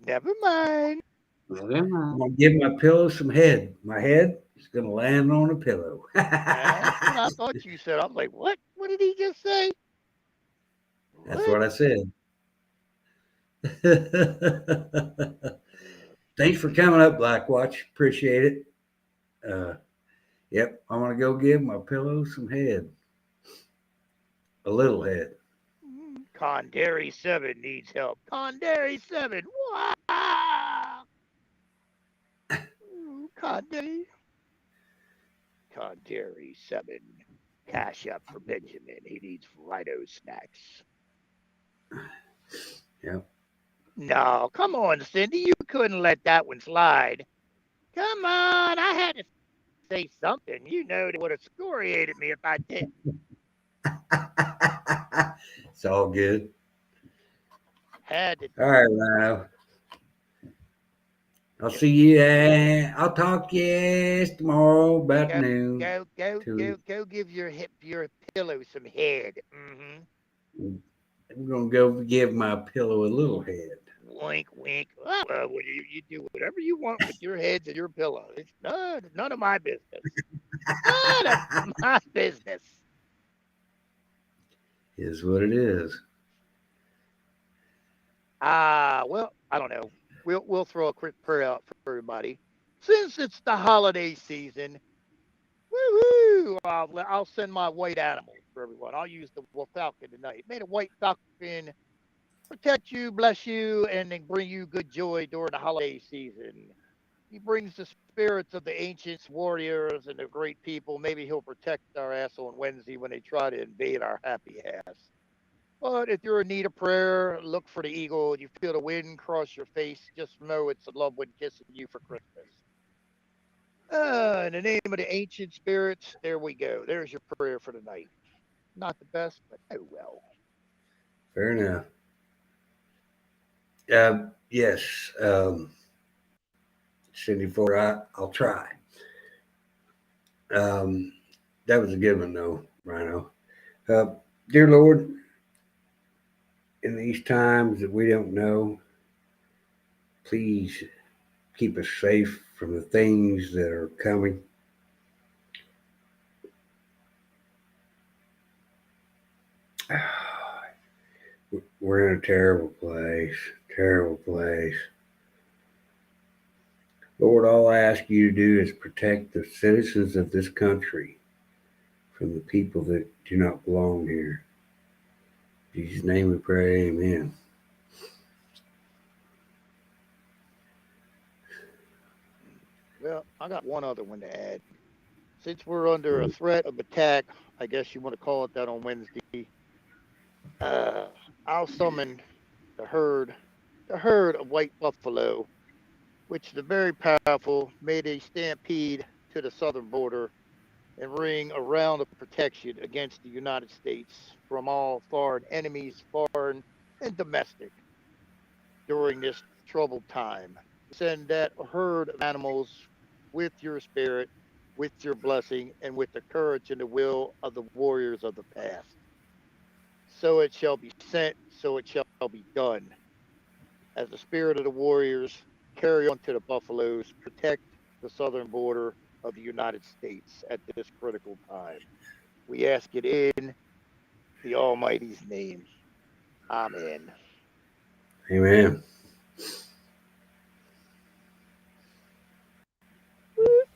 Never mind.
I'm gonna give my pillow some head. My head is gonna land on a pillow.
That's what I thought you said. I was like, what? What did he just say?
That's what I said. Thanks for coming up, Blackwatch. Appreciate it. Yep, I'm gonna go give my pillow some head. A little head.
Condary 7 needs help. Condary 7. Wow. Condary 7. Cash up for Benjamin. He needs Rhino snacks.
Yep.
No, come on, Cindy. You couldn't let that one slide. Come on. I had to say something. You know it would have excoriated me if I did.
It's all good.
Had to.
All right, Rhino. I'll see you. I'll talk to you tomorrow about noon.
Go give your pillow some head.
I'm gonna go give my pillow a little head.
Wink, wink. Well, you do whatever you want with your heads and your pillow. It's none of my business. None of my business.
Is what it is.
Well, I don't know. We'll throw a quick prayer out for everybody. Since it's the holiday season, woo-hoo, I'll send my white animals for everyone. I'll use the wolf falcon tonight. May the white falcon protect you, bless you, and then bring you good joy during the holiday season. He brings the spirits of the ancients, warriors, and the great people. Maybe he'll protect our ass on Wednesday when they try to invade our happy ass. But if you're in need of prayer, look for the eagle. You feel the wind cross your face, just know it's a loved one kissing you for Christmas. In the name of the ancient spirits, there we go. There's your prayer for the night. Not the best, but oh well.
Fair enough. Yes. Cindy Ford, I'll try. That was a good one, though, Rhino. Dear Lord, in these times that we don't know, please keep us safe from the things that are coming. We're in a terrible place. Lord, all I ask you to do is protect the citizens of this country from the people that do not belong here. In Jesus' name we pray, amen.
Well, I got one other one to add. Since we're under a threat of attack, I guess you want to call it that on Wednesday, I'll summon the herd of white buffalo, which the very powerful made a stampede to the southern border and ring a round of protection against the United States from all foreign enemies, foreign and domestic, during this troubled time. Send that herd of animals with your spirit, with your blessing, and with the courage and the will of the warriors of the past. So it shall be sent, so it shall be done. As the spirit of the warriors carry on to the buffaloes, protect the southern border of the United States at this critical time. We ask it in the Almighty's name. Amen.
Amen.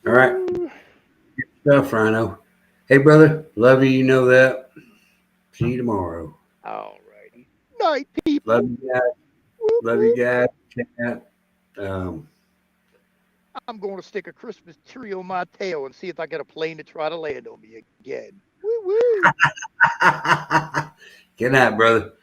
All right. Good stuff, Rhino. Hey, brother. Love you. You know that. See you tomorrow.
All righty. Night, people.
Love you guys. Love you guys. Chat.
I'm going to stick a Christmas tree on my tail and see if I get a plane to try to land on me again. Woo woo.
Good night, brother.